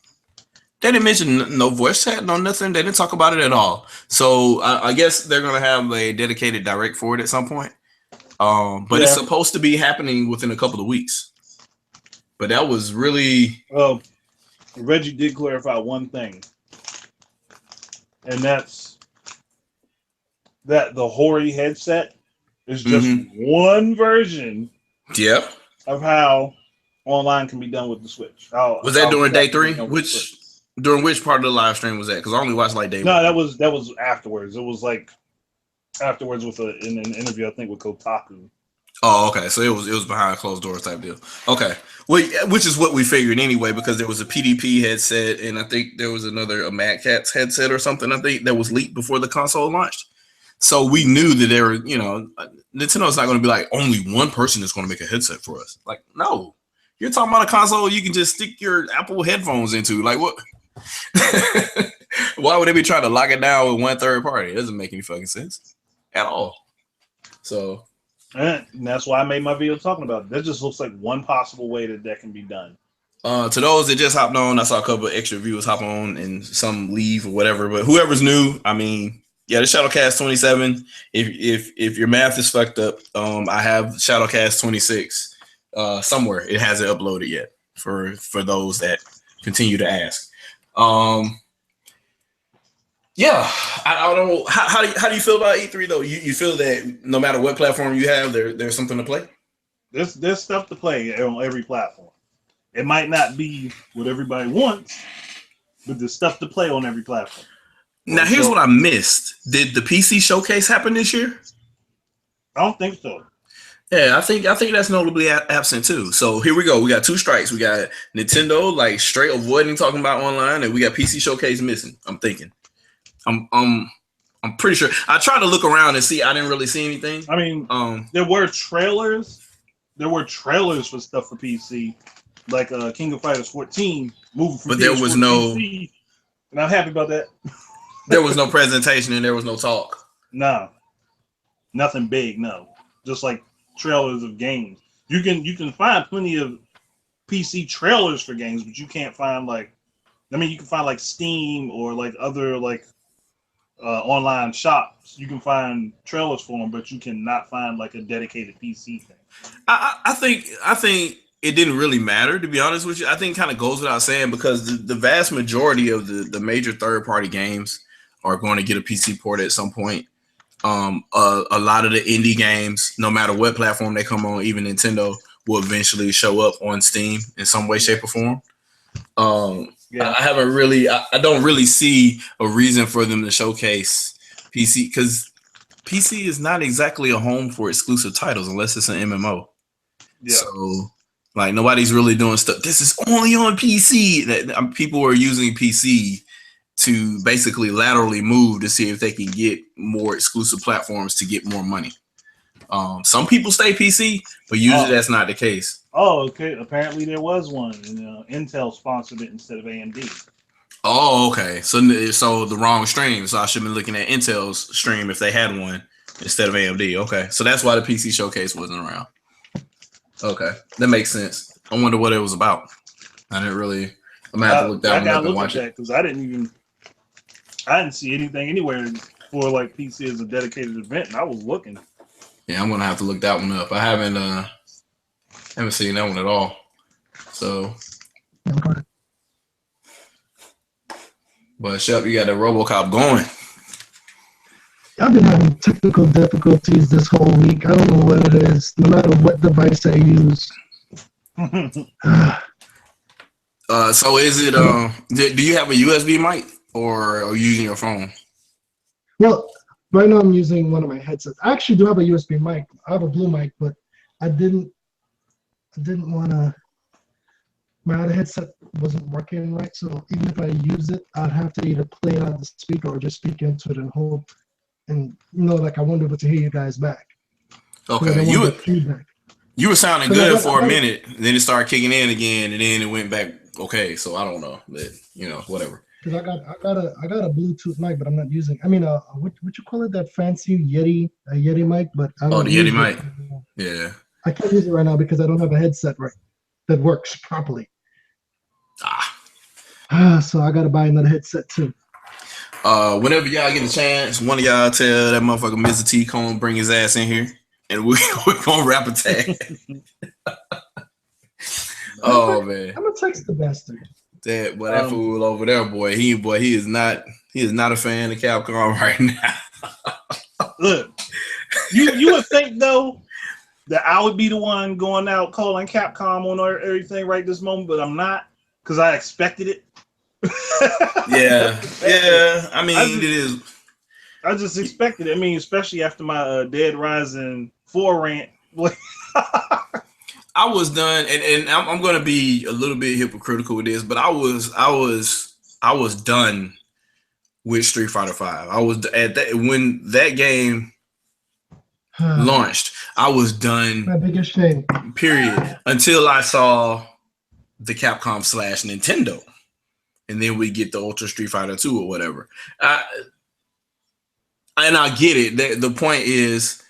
B: They didn't mention no voice chat, no nothing. They didn't talk about it at all. So I guess they're gonna have a dedicated direct for it at some point. But it's supposed to be happening within a couple of weeks. But that was really
A: Reggie did clarify one thing, and that's that the Hori headset is just one version.
B: Yep.
A: Of how online can be done with the Switch.
B: Was that during day 3? During which part of the live stream was that? Because I only watched like day 1.
A: No, that was afterwards. It was like afterwards with in an interview, I think, with Kotaku.
B: Oh, okay. So it was behind closed doors type deal. Okay. Well, which is what we figured anyway, because there was a PDP headset, and I think there was a Mad Catz headset or something. I think that was leaked before the console launched. So we knew that there were, Nintendo's not going to be like only one person is going to make a headset for us. Like, no, you're talking about a console you can just stick your Apple headphones into. Like, what? Why would they be trying to lock it down with one third party? It doesn't make any fucking sense at all. So.
A: And that's why I made my video talking about it. That just looks like one possible way that can be done.
B: To those that just hopped on, I saw a couple of extra viewers hop on and some leave or whatever. But whoever's new, I mean, yeah, the ShadowCast 27. If your math is fucked up, I have ShadowCast 26 somewhere. It hasn't uploaded yet for those that continue to ask. Yeah, I don't know. How do you feel about E3 though? You feel that no matter what platform you have, there's something to play?
A: There's stuff to play on every platform. It might not be what everybody wants, but there's stuff to play on every platform.
B: Now, here's what I missed. Did the PC showcase happen this year?
A: I don't think so.
B: Yeah, I think that's notably absent too. So here we go. We got two strikes. We got Nintendo like straight avoiding talking about online, and we got PC showcase missing. I'm thinking. I'm pretty sure. I tried to look around and see. I didn't really see anything.
A: I mean, there were trailers. There were trailers for stuff for PC, like King of Fighters 14 moving from.
B: But there was no.
A: PC, and I'm happy about that.
B: There was no presentation and there was no talk.
A: No, nothing big. No, just like trailers of games. You can find plenty of PC trailers for games, but you can't find you can find like Steam or like other online shops. You can find trailers for them, but you cannot find like a dedicated PC thing.
B: I think it didn't really matter, to be honest with you. I think it kind of goes without saying, because the vast majority of the major third-party games are going to get a PC port at some point. A lot of the indie games, no matter what platform they come on, even Nintendo, will eventually show up on Steam in some way, shape, or form. Yeah. I don't really see a reason for them to showcase PC, because PC is not exactly a home for exclusive titles unless it's an MMO. Yeah. So like nobody's really doing stuff. This is only on PC. People are using PC to basically laterally move to see if they can get more exclusive platforms to get more money. Some people stay PC, but usually that's not the case.
A: Oh, okay. Apparently there was one, and Intel sponsored it instead of AMD.
B: Oh, okay. So the wrong stream. So I should have been looking at Intel's stream if they had one instead of AMD. Okay, so that's why the PC showcase wasn't around. Okay, that makes sense. I wonder what it was about. I didn't really. I'm gonna have to look that one up and watch it,
A: because I didn't see anything anywhere for like PC as a dedicated event, and I was looking.
B: Yeah, I'm gonna have to look that one up. I haven't seen that one at all. So, but Shep, you got the RoboCop going.
C: I've been having technical difficulties this whole week. I don't know what it is, no matter what device I use.
B: So is it do you have a USB mic or are you using your phone?
C: Well, right now I'm using one of my headsets. I actually do have a USB mic. I have a blue mic, but I didn't want to. My other headset wasn't working right, so even if I use it, I'd have to either play it out the speaker or just speak into it and hope. And I won't be able to hear you guys back.
B: Okay, you were sounding good for a minute, then it started kicking in again, and then it went back. Okay, so I don't know, but whatever.
C: Because I got a Bluetooth mic, but I'm not using. I mean, what you call it? That fancy Yeti mic, but I don't.
B: Oh, the Yeti mic. Yeah.
C: I can't use it right now because I don't have a headset that works properly. So I gotta buy another headset too.
B: Whenever y'all get a chance, one of y'all tell that motherfucker Mr. T Cone bring his ass in here, and we're gonna rap a tag. Oh man,
C: I'm gonna text the bastard.
B: That fool over there, he is not a fan of Capcom right now.
A: Look, you would think though that I would be the one going out calling Capcom on everything right this moment, but I'm not, because I expected it.
B: yeah. I mean, it is.
A: I just expected it. I mean, especially after my Dead Rising 4 rant
B: I was done, and I'm going to be a little bit hypocritical with this, but I was done with Street Fighter V. I was at that when that game launched. I was done.
C: My biggest shame.
B: Period. Until I saw the Capcom / Nintendo, and then we get the Ultra Street Fighter 2 or whatever. And I get it. The point is,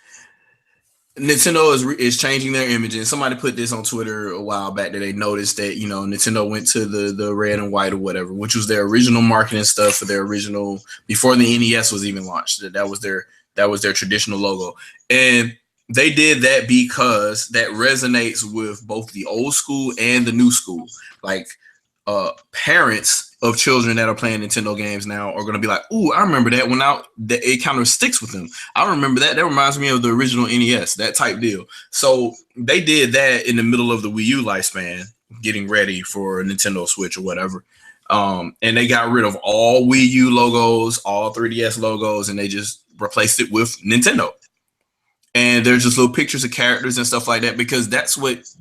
B: Nintendo is changing their image, and somebody put this on Twitter a while back that they noticed that Nintendo went to the red and white or whatever, which was their original marketing stuff for their original before the NES was even launched. That was their traditional logo, and they did that because that resonates with both the old school and the new school. Like parents of children that are playing Nintendo games now are going to be like, "Ooh, I remember that when it kind of sticks with them. I remember that. That reminds me of the original NES, that type deal." So they did that in the middle of the Wii U lifespan, getting ready for Nintendo Switch or whatever. And they got rid of all Wii U logos, all 3DS logos, and they just replaced it with Nintendo. And there's just little pictures of characters and stuff like that because that's what's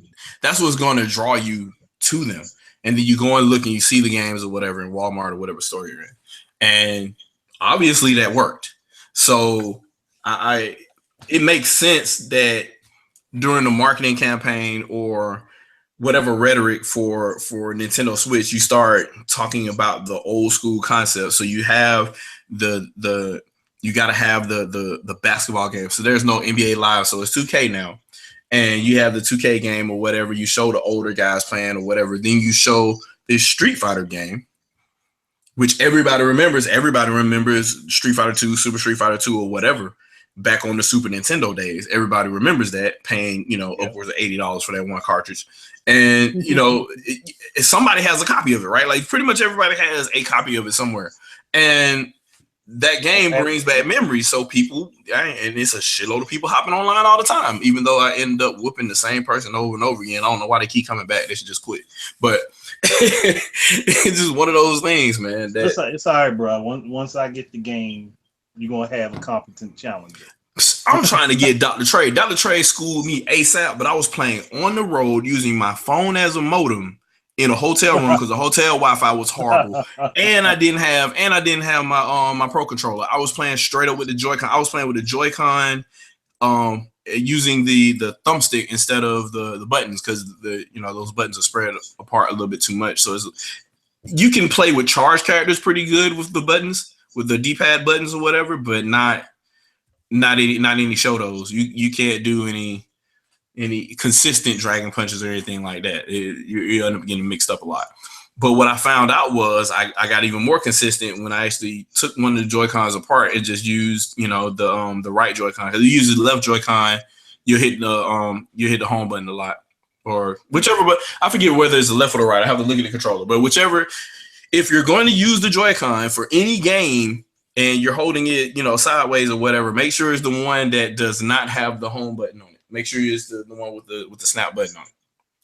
B: going to draw you to them. And then you go and look and you see the games or whatever in Walmart or whatever store you're in. And obviously that worked. So it makes sense that during the marketing campaign or whatever rhetoric for Nintendo Switch, you start talking about the old school concept. So you have you got to have the basketball game. So there's no NBA Live. So it's 2K now. And you have the 2K game or whatever, you show the older guys playing or whatever. Then you show this Street Fighter game, which everybody remembers. Everybody remembers Street Fighter 2, Super Street Fighter 2 or whatever back on the Super Nintendo days. Everybody remembers that, paying, upwards of $80 for that one cartridge. And, somebody has a copy of it, right? Like pretty much everybody has a copy of it somewhere. And that game brings back memories. So people, and it's a shitload of people hopping online all the time, even though I end up whooping the same person over and over again. I don't know why they keep coming back. They should just quit. But it's just one of those things, man.
A: It's all right, bro. Once I get the game, you're going to have a competent challenger.
B: I'm trying to get Dr. Trey. Dr. Trey schooled me ASAP, but I was playing on the road using my phone as a modem in a hotel room because the hotel Wi-Fi was horrible, and I didn't have my Pro controller. I was playing straight up with the Joy-Con. I was playing with the Joy-Con, using the thumbstick instead of the buttons because those buttons are spread apart a little bit too much. So you can play with charged characters pretty good with the buttons, with the D-pad buttons or whatever, but not any Shotos. You can't do any consistent dragon punches or anything like that. You end up getting mixed up a lot. But what I found out was I got even more consistent when I actually took one of the Joy-Cons apart and just used the right Joy-Con. Because you use the left Joy-Con, you hit the home button a lot, or whichever. But I forget whether it's the left or the right. I have to look at the controller. But whichever, if you're going to use the Joy-Con for any game and you're holding it sideways or whatever, make sure it's the one that does not have the home button on it. Make sure it's the one with the snap button on it,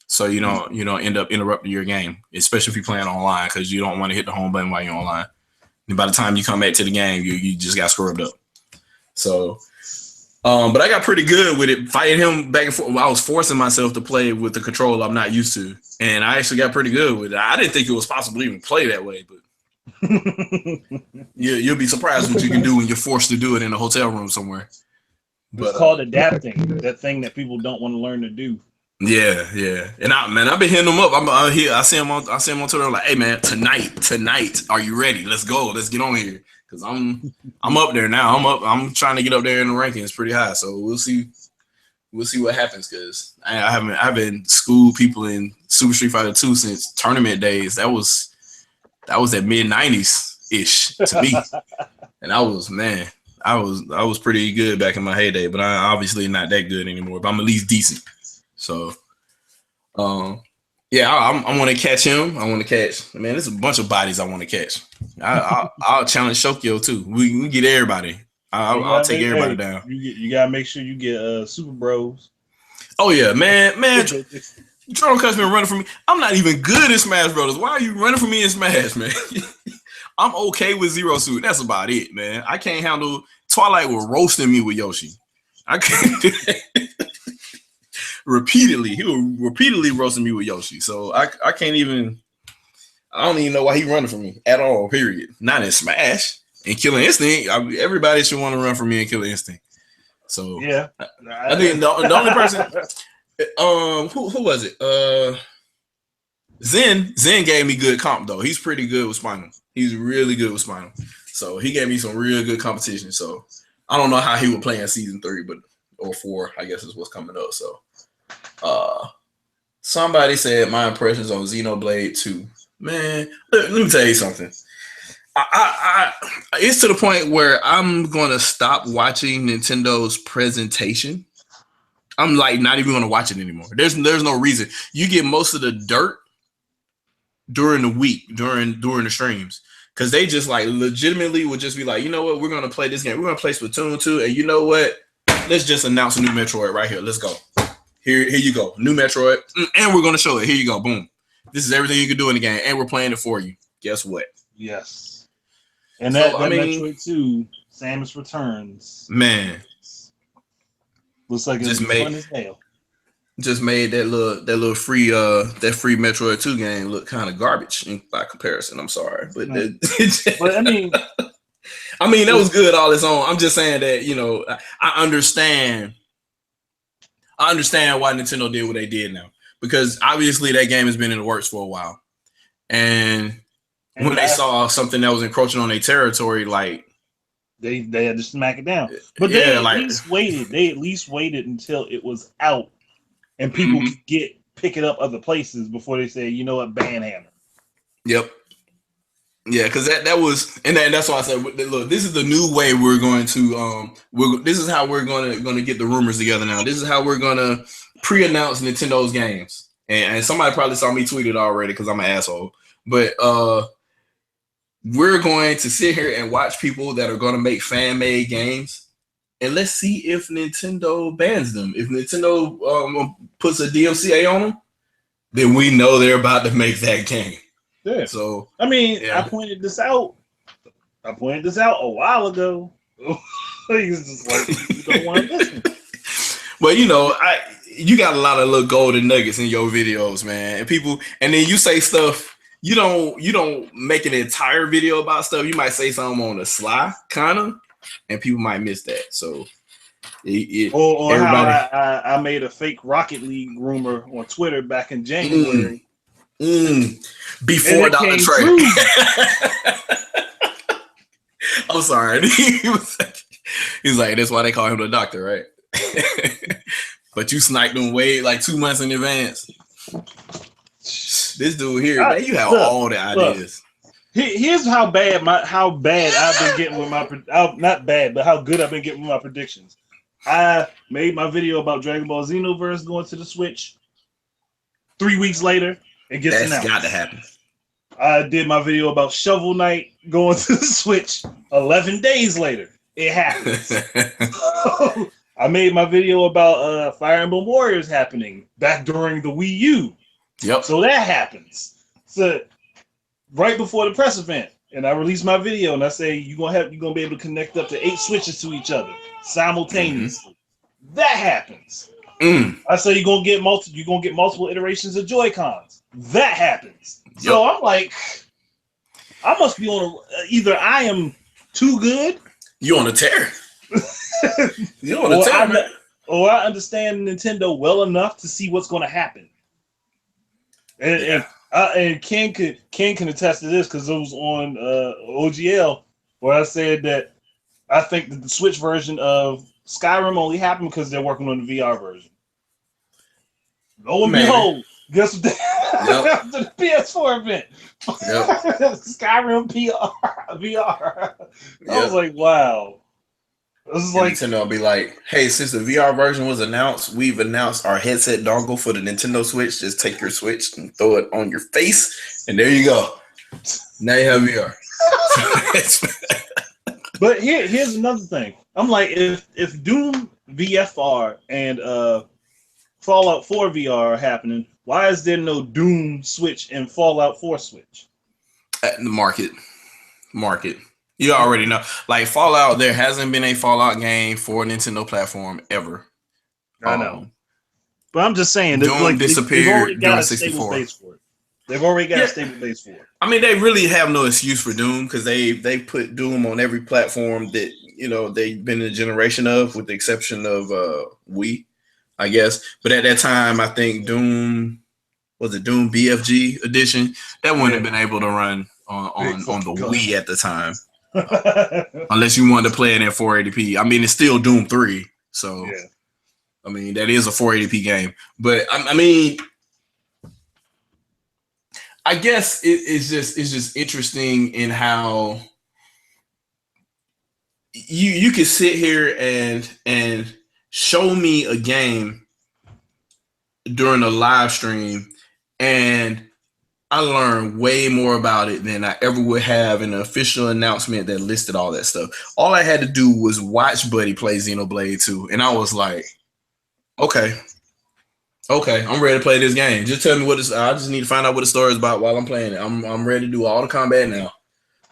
B: so you don't end up interrupting your game, especially if you're playing online, because you don't want to hit the home button while you're online. And by the time you come back to the game, you just got scrubbed up. So, but I got pretty good with it, fighting him back and forth. I was forcing myself to play with the controller I'm not used to, and I actually got pretty good with it. I didn't think it was possible to even play that way, but you'll be surprised what you can do when you're forced to do it in a hotel room somewhere.
A: It's called adapting. That thing that people don't want to learn to do.
B: Yeah. And I've been hitting them up. I'm here. I see him on Twitter. I'm like, hey man, tonight, are you ready? Let's go. Let's get on here. Cause I'm up there now. I'm trying to get up there in the rankings pretty high. So we'll see what happens. Cause I haven't schooled people in Super Street Fighter 2 since tournament days. That was at mid 90s ish to me. And I was pretty good back in my heyday, but I'm obviously not that good anymore. But I'm at least decent. So, I want to catch him. I want to catch. Man, there's a bunch of bodies I want to catch. I'll challenge Shokyo too. We can get everybody. I'll take everybody down.
A: You gotta make sure you get Super Bros.
B: Oh yeah, man. Jordan Cutt's been running from me. I'm not even good at Smash Brothers. Why are you running from me in Smash, man? I'm okay with Zero Suit. That's about it, man. I can't handle Twilight was roasting me with Yoshi. I can't do that. repeatedly. He was repeatedly roasting me with Yoshi. So I can't even. I don't even know why he running from me at all. Period. Not in Smash and Killer Instinct. Everybody should want to run from me in Killer Instinct. So
A: yeah,
B: I think the only person. Who was it? Zen gave me good comp though. He's pretty good with Spinal. He's really good with Spinal. So he gave me some real good competition. So I don't know how he would play in season 3, or 4, I guess is what's coming up. So somebody said my impressions on Xenoblade 2. Man, let me tell you something. It's to the point where I'm gonna stop watching Nintendo's presentation. I'm like not even gonna watch it anymore. There's no reason. You get most of the dirt during the week, during the streams, because they just like legitimately would just be like, you know what, we're gonna play this game. We're gonna play Splatoon 2, and you know what? Let's just announce a new Metroid right here. Let's go. Here you go, new Metroid, and we're gonna show it. Here you go, boom. This is everything you can do in the game, and we're playing it for you. Guess what?
A: Yes. And that Metroid 2, Samus Returns.
B: Man,
A: looks like it's fun as hell.
B: Just made that little free Metroid 2 game look kind of garbage by comparison. I'm sorry, but
A: but I mean,
B: that was good all its own. I'm just saying that, you know, I understand why Nintendo did what they did now, because obviously that game has been in the works for a while, and when they saw something that was encroaching on their territory, like
A: they had to smack it down. But they at least waited. They at least waited until it was out. And people could pick it up other places before they say, you know what, ban Hammer.
B: Yep. Yeah, because that was, and that's why I said, look, this is the new way we're going to, this is how we're going to get the rumors together now. This is how we're going to pre-announce Nintendo's games. And somebody probably saw me tweet it already because I'm an asshole. But we're going to sit here and watch people that are going to make fan-made games. And let's see if Nintendo bans them. If Nintendo puts a DMCA on them, then we know they're about to make that game.
A: Yeah.
B: So
A: I mean, yeah. I pointed this out a while ago. He's just like, you don't want to listen.
B: Well, you know, you got a lot of little golden nuggets in your videos, man. And then you say stuff. You don't make an entire video about stuff. You might say something on the sly, kind of. And people might miss that. So,
A: or how I made a fake Rocket League rumor on Twitter back in January.
B: Before Dr. Trey. I'm sorry. He's like, that's why they call him the doctor, right? But you sniped him way like 2 months in advance. This dude here, man, you have all the ideas.
A: Here's how bad I've been getting with my not bad, but how good I've been getting with my predictions. I made my video about Dragon Ball Xenoverse going to the Switch. 3 weeks later, it gets announced.
B: That's got to happen.
A: I did my video about Shovel Knight going to the Switch. 11 days later, it happens. I made my video about Fire Emblem Warriors happening back during the Wii U.
B: Yep.
A: So that happens. So right before the press event, and I released my video, and I say you're gonna be able to connect up to 8 switches to each other simultaneously. That happens. I say you're gonna get multiple iterations of Joy-Cons. That happens. Yep. So I'm like, I must be on either I am too good.
B: You on a tear. You on a tear, man.
A: Or I understand Nintendo well enough to see what's going to happen. And Ken can attest to this because it was on OGL where I said that I think that the Switch version of Skyrim only happened because they're working on the VR version. Lo and behold, guess what? After the PS4 event, Skyrim VR. I was like, wow. This is like
B: Nintendo will be like, hey, since the VR version was announced, we've announced our headset dongle for the Nintendo Switch. Just take your Switch and throw it on your face, and there you go. Now you have VR.
A: But here's another thing. I'm like, if Doom VFR and Fallout 4 VR are happening, why is there no Doom Switch and Fallout 4 Switch?
B: At the market. You already know. Like Fallout, there hasn't been a Fallout game for a Nintendo platform ever.
A: I know. But I'm just saying,
B: Doom
A: like they've already
B: disappeared
A: got
B: during
A: a stable
B: 64.
A: base for it. They've already got
B: Yeah.
A: a stable base for it.
B: I mean, they really have no excuse for Doom because they put Doom on every platform that they've been in a generation of, with the exception of Wii, I guess. But at that time, I think Doom BFG edition that wouldn't have been able to run on the Wii at the time, unless you wanted to play it in 480p. I mean, it's still Doom 3, so
A: Yeah.
B: I mean that is a 480p game. But I mean, I guess it's just interesting in how you could sit here and show me a game during a live stream, and I learned way more about it than I ever would have in an official announcement that listed all that stuff. All I had to do was watch Buddy play Xenoblade 2, and I was like, okay, I'm ready to play this game. Just tell me what it's. I just need to find out what the story is about while I'm playing it. I'm ready to do all the combat now.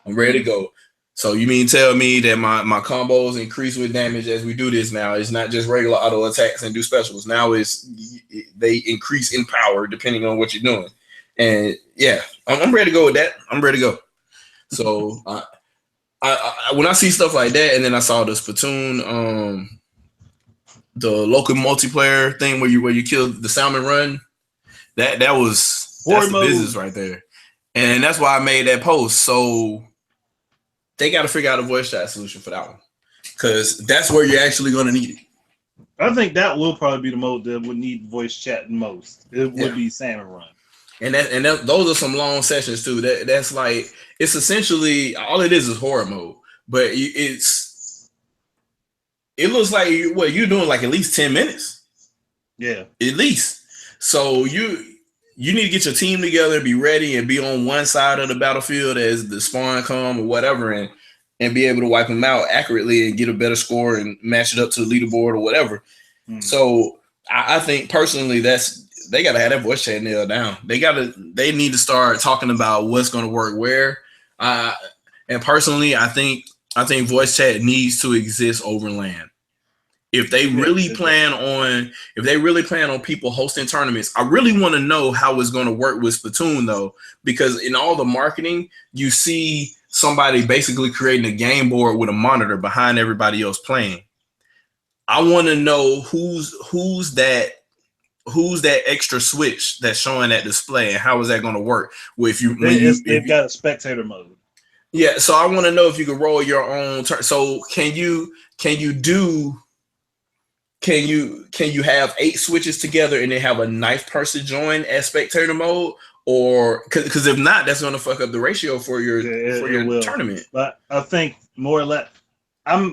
B: I'm ready to go. So you mean tell me that my combos increase with damage as we do this now? It's not just regular auto attacks and do specials. Now they increase in power depending on what you're doing. And yeah, I'm ready to go with that. I'm ready to go. So I when I see stuff like that, and then I saw the Splatoon, the local multiplayer thing where you kill the salmon run, that's the business right there. And that's why I made that post. So they got to figure out a voice chat solution for that one, because that's where you're actually going to need it.
A: I think that will probably be the mode that would need voice chat most. It would be salmon run. And
B: those are some long sessions too. That's like, it's essentially all it is horror mode, but it looks like you're doing like at least 10 minutes.
A: Yeah,
B: at least. So you need to get your team together, be ready, and be on one side of the battlefield as the spawn come or whatever, and be able to wipe them out accurately and get a better score and match it up to the leaderboard or whatever. So I think personally they got to have that voice chat nailed down. They need to start talking about what's going to work where. And personally, I think voice chat needs to exist over LAN. If they really plan on people hosting tournaments, I really want to know how it's going to work with Splatoon though, because in all the marketing, you see somebody basically creating a game board with a monitor behind everybody else playing. I want to know who's that extra switch that's showing that display, and how is that going to work? Well, they've got
A: a spectator mode.
B: Yeah, so I want to know if you can roll your own turn. So can you have 8 switches together and then have a 9th person join as spectator mode? Or because if not, that's going to fuck up the ratio for your tournament.
A: But I think more or less,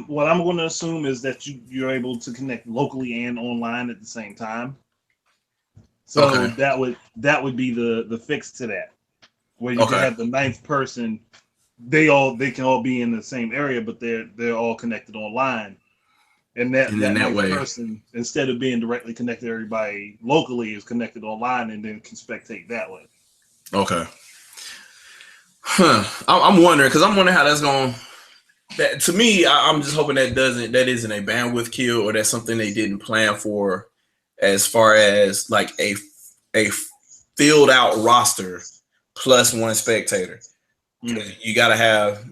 A: what I'm going to assume is that you're able to connect locally and online at the same time. So that would be the fix to that, where you can have the 9th person. They can all be in the same area, but they're all connected online. And that way, person, instead of being directly connected to everybody locally, is connected online and then can spectate that way.
B: Okay. I'm wondering how that's going. That to me, I'm just hoping that isn't a bandwidth kill, or that's something they didn't plan for, as far as like a filled out roster plus 1 spectator. You gotta have,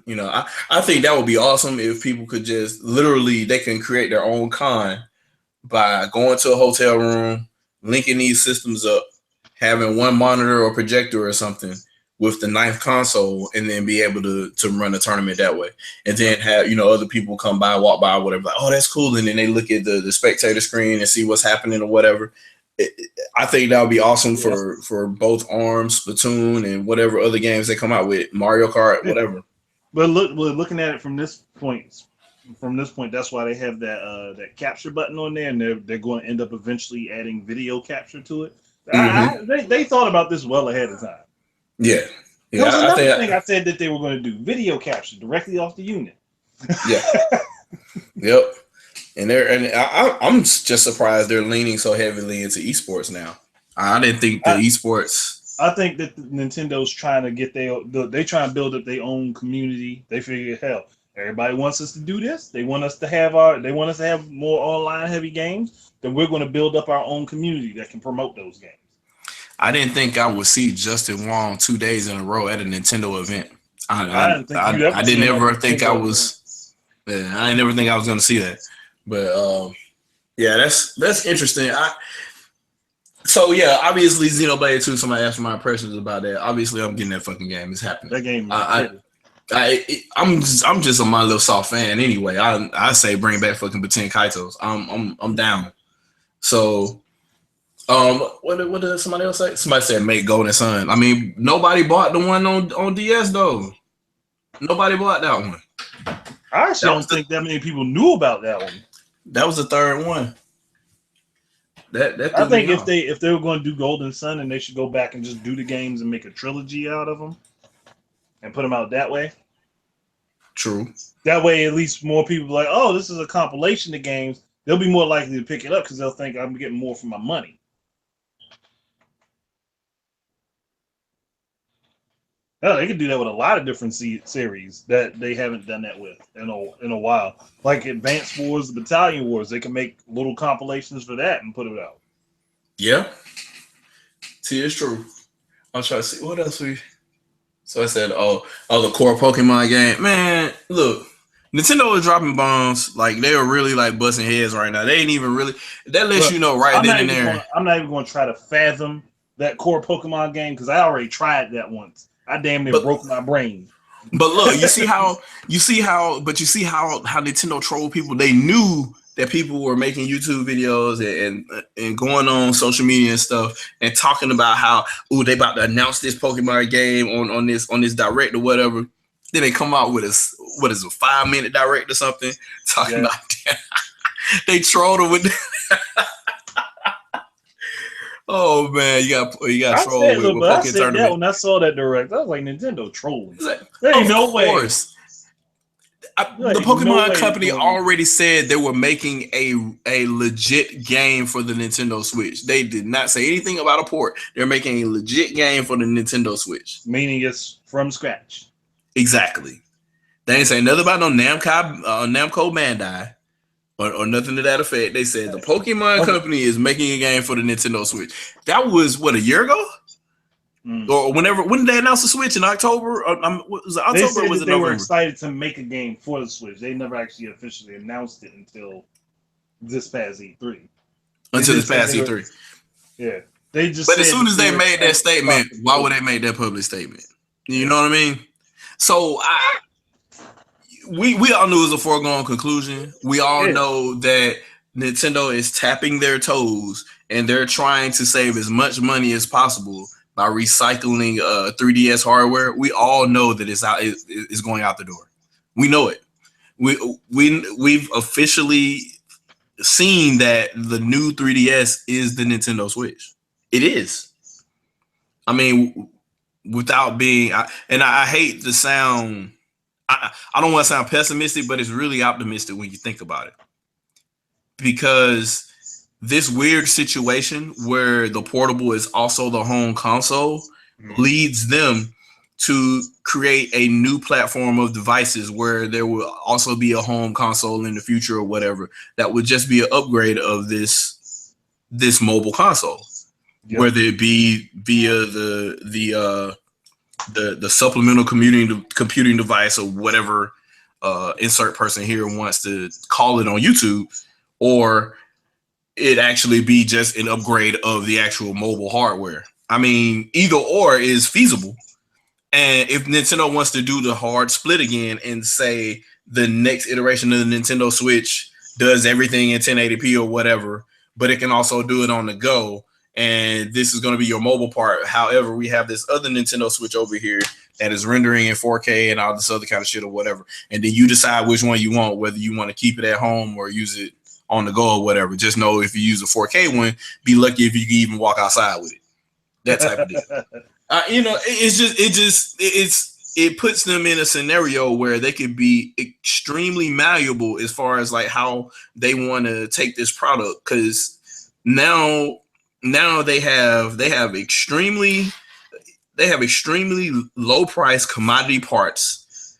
B: I think that would be awesome if people could just literally, they can create their own con by going to a hotel room, linking these systems up, having 1 monitor or projector or something with the 9th console, and then be able to run a tournament that way. And then have, other people come by, walk by, whatever, like, oh, that's cool. And then they look at the spectator screen and see what's happening or whatever. I think that would be awesome for both ARMS, Splatoon, and whatever other games they come out with, Mario Kart, whatever.
A: But looking at it from this point, that's why they have that capture button on there, and they're going to end up eventually adding video capture to it. They thought about this well ahead of time.
B: Yeah.
A: That was another thing I said that they were going to do: video capture directly off the unit.
B: Yeah. Yep. And I'm just surprised they're leaning so heavily into esports now. I didn't think esports.
A: I think that Nintendo's trying to get they try and build up their own community. They figure, hell, Everybody wants us to do this. They want us to have more online heavy games. Then we're going to build up our own community that can promote those games.
B: I didn't think I would see Justin Wong 2 days in a row at a Nintendo event.
A: I didn't think you'd ever
B: I
A: see
B: didn't
A: him
B: ever
A: at a
B: think I
A: Nintendo
B: was. Yeah, I didn't ever think I was going to see that. But yeah, that's interesting. So yeah, obviously Xenoblade 2. Somebody asked my impressions about that. Obviously, I'm getting that fucking game. It's happening.
A: That game.
B: I'm just a My Little Soft fan anyway. I say bring back fucking Baten Kaitos. I'm down. So what did somebody else say? Somebody said make Golden Sun. I mean, nobody bought the one on DS though. Nobody bought that one.
A: I actually don't think that many people knew about that one.
B: That was the third one.
A: I think if they were going to do Golden Sun, and they should go back and just do the games and make a trilogy out of them and put them out that way.
B: True.
A: That way, at least more people are like, oh, this is a compilation of games. They'll be more likely to pick it up because they'll think I'm getting more for my money. Oh, they could do that with a lot of different series that they haven't done that with in a while. Like Advanced Wars, the Battalion Wars, they can make little compilations for that and put it out.
B: Yeah. See, it's true. I'm trying to see what else we. So I said, the core Pokemon game. Man, look, Nintendo is dropping bombs. Like they are really like busting heads right now. They ain't even really. That lets you know right then and there.
A: I'm not even going to try to fathom that core Pokemon game because I already tried that once. I damn near broke my brain.
B: But look, you see how Nintendo troll people. They knew that people were making YouTube videos and going on social media and stuff and talking about how they about to announce this Pokemon game on this direct or whatever. Then they come out with a 5-minute direct or something talking about that. They trolled them with. Oh man, you got troll with fucking tournament.
A: That when I saw that direct, I was like, Nintendo trolling. There ain't no way.
B: The Pokemon company already said they were making a legit game for the Nintendo Switch. They did not say anything about a port. They're making a legit game for the Nintendo Switch.
A: Meaning it's from scratch.
B: Exactly. They ain't say nothing about no Namco Bandai. Or nothing to that effect. They said the Pokemon company is making a game for the Nintendo Switch. That was a year ago, or when did they announce the Switch in October? Was it October?
A: They said
B: or was it November?
A: They were excited to make a game for the Switch. They never actually officially announced it until this past E3. Yeah, they just.
B: But as soon as they made that statement, why would they make that public statement? You know what I mean? So We all knew it was a foregone conclusion. We all know that Nintendo is tapping their toes and they're trying to save as much money as possible by recycling 3DS hardware. We all know that it's going out the door. We know it. We've officially seen that the new 3DS is the Nintendo Switch. It is. I mean, without being, I hate the sound. I don't want to sound pessimistic, but it's really optimistic when you think about it. Because this weird situation where the portable is also the home console leads them to create a new platform of devices where there will also be a home console in the future or whatever that would just be an upgrade of this mobile console, whether it be via the supplemental computing device or whatever insert person here wants to call it on YouTube, or it actually be just an upgrade of the actual mobile hardware. I mean, either or is feasible. And if Nintendo wants to do the hard split again and say the next iteration of the Nintendo Switch does everything in 1080p or whatever, but it can also do it on the go, and this is going to be your mobile part. However, we have this other Nintendo Switch over here that is rendering in 4K and all this other kind of shit or whatever. And then you decide which one you want, whether you want to keep it at home or use it on the go or whatever. Just know if you use a 4K one, be lucky if you can even walk outside with it. That type of deal. It puts them in a scenario where they could be extremely malleable as far as like how they want to take this product, because now they have extremely low price commodity parts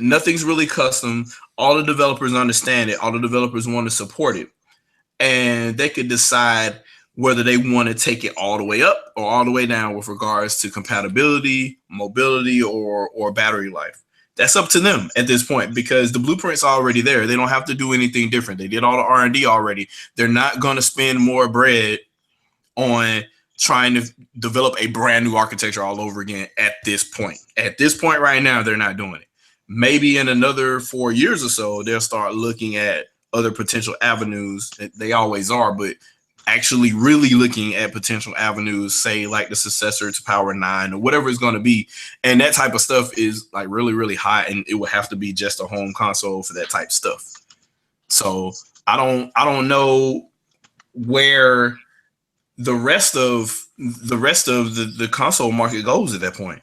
B: nothing's really custom. All the developers understand it. All the developers want to support it, and they could decide whether they want to take it all the way up or all the way down with regards to compatibility, mobility, or battery life. That's up to them at this point because the blueprint's already there. They don't have to do anything different. They did all the R&D already. They're not going to spend more bread on trying to develop a brand new architecture all over again at this point. At this point right now, they're not doing it. Maybe in another 4 years or so, they'll start looking at other potential avenues. They always are, but actually really looking at potential avenues, say like the successor to Power 9 or whatever it's going to be. And that type of stuff is like really, really hot, and it would have to be just a home console for that type of stuff. So I don't know where the rest of the console market goes at that point.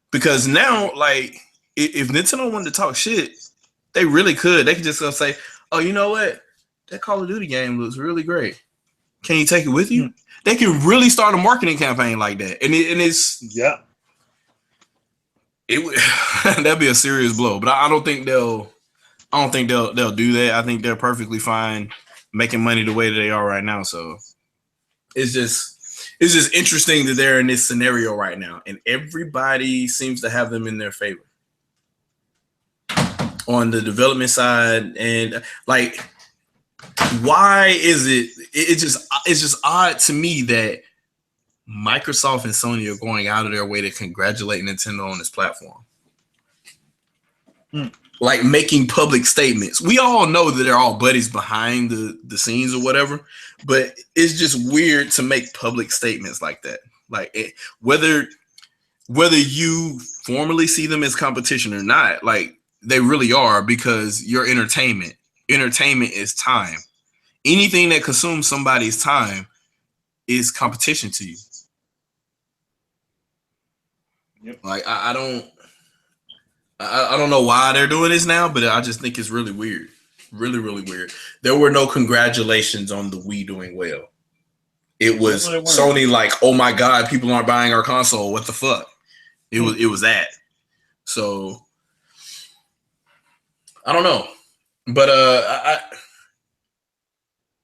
B: Because now, like, if Nintendo wanted to talk shit, they really could. They could just go say, oh, you know what? That Call of Duty game looks really great. Can you take it with you? They can really start a marketing campaign like that, and it's it would that'd be a serious blow. But I don't think they'll do that. I think they're perfectly fine making money the way that they are right now. So it's just interesting that they're in this scenario right now, and everybody seems to have them in their favor on the development side, and like. Why is it's just odd to me that Microsoft and Sony are going out of their way to congratulate Nintendo on this platform? Like making public statements. We all know that they're all buddies behind the scenes or whatever, but it's just weird to make public statements like that. Like whether you formally see them as competition or not, like they really are, because your entertainment is time. Anything that consumes somebody's time is competition to you.
A: Yep.
B: Like I don't know why they're doing this now, but I just think it's really weird. Really, really weird. There were no congratulations on the Wii doing well. It was Sony like, oh my God, people aren't buying our console. What the fuck? It was that. So I don't know. But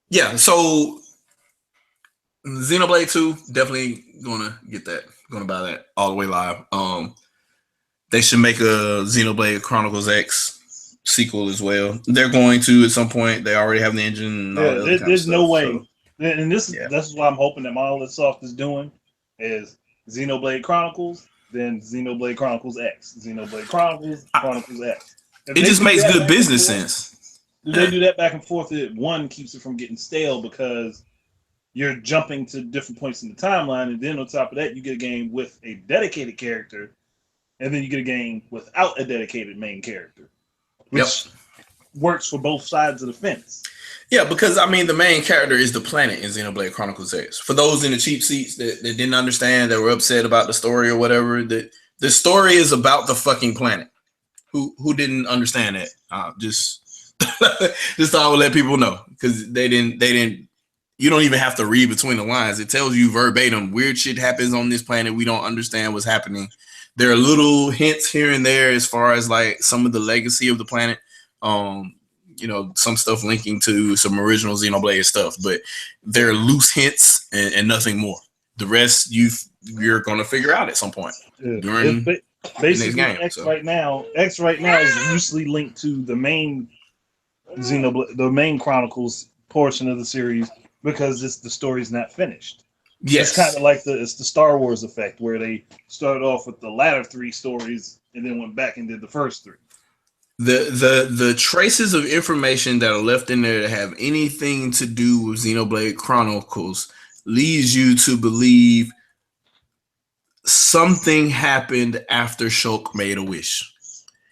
B: yeah, so Xenoblade 2, definitely gonna get that. Gonna buy that all the way live. They should make a Xenoblade Chronicles X sequel as well. They're going to at some point. They already have the engine. And
A: there's no way. So. And this is what I'm hoping that Monolith Soft is doing is Xenoblade Chronicles, then Xenoblade Chronicles X, Xenoblade Chronicles X.
B: It just makes good business sense.
A: They do that back and forth. One keeps it from getting stale because you're jumping to different points in the timeline, and then on top of that, you get a game with a dedicated character, and then you get a game without a dedicated main character, which works for both sides of the fence.
B: Yeah, because I mean, the main character is the planet in Xenoblade Chronicles X. For those in the cheap seats that didn't understand, that were upset about the story or whatever, the story is about the fucking planet. Who didn't understand that? Just thought I would let people know, because they didn't. You don't even have to read between the lines. It tells you verbatim, weird shit happens on this planet. We don't understand what's happening. There are little hints here and there as far as like some of the legacy of the planet. You know, some stuff linking to some original Xenoblade stuff, but they're loose hints and nothing more. The rest you're going to figure out at some point during
A: basically
B: the next game.
A: X right now is loosely linked to the main Xenoblade, the main Chronicles portion of the series, because the story's not finished.
B: Yes,
A: it's kind of like the Star Wars effect, where they started off with the latter three stories and then went back and did the first three.
B: The traces of information that are left in there that have anything to do with Xenoblade Chronicles leads you to believe something happened after Shulk made a wish.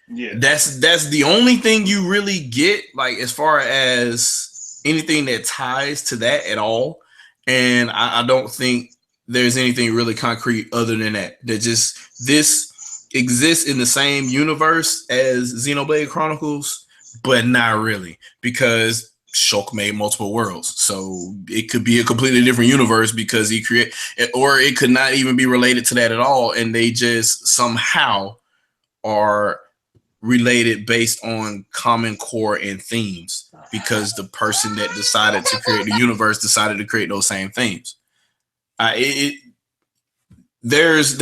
A: Yeah,
B: that's the only thing you really get, like, as far as anything that ties to that at all. And I don't think there's anything really concrete other than that. That just this exists in the same universe as Xenoblade Chronicles, but not really, because Shulk made multiple worlds. So it could be a completely different universe because he created, or it could not even be related to that at all. And they just somehow are related based on common core and themes, because the person that decided to create the universe decided to create those same themes. There's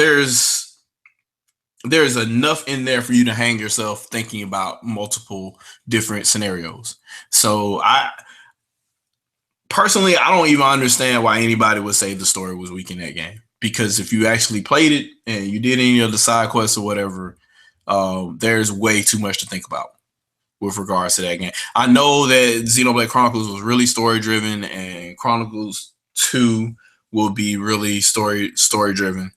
B: enough in there for you to hang yourself thinking about multiple different scenarios. So personally, I don't even understand why anybody would say the story was weak in that game, because if you actually played it and you did any of the side quests or whatever, there's way too much to think about with regards to that game. I know that Xenoblade Chronicles was really story driven, and Chronicles 2 will be really story driven,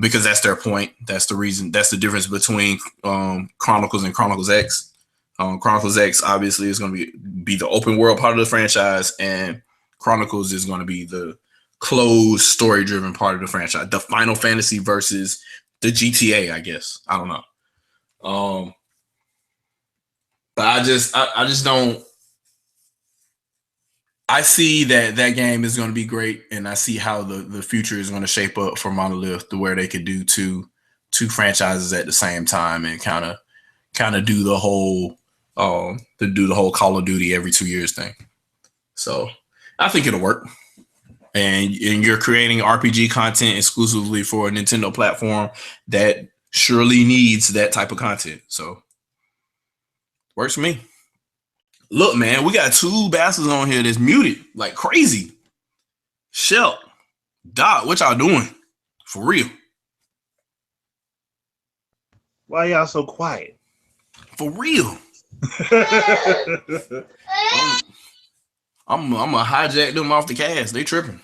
B: because that's their point. That's the reason. That's the difference between Chronicles and Chronicles X. Chronicles X obviously is going to be the open world part of the franchise, and Chronicles is going to be the closed story driven part of the franchise. The Final Fantasy versus the GTA, I guess. I don't know. But I just don't. I see that game is going to be great, and I see how the future is going to shape up for Monolith, to where they could do two franchises at the same time and kind of do the whole Call of Duty every 2 years thing. So I think it'll work. And you're creating RPG content exclusively for a Nintendo platform that surely needs that type of content. So works for me. Look, man, we got 2 bastards on here that's muted like crazy. Shell, Doc, what y'all doing? For real.
A: Why y'all so quiet?
B: For real. I'm gonna hijack them off the cast. They tripping.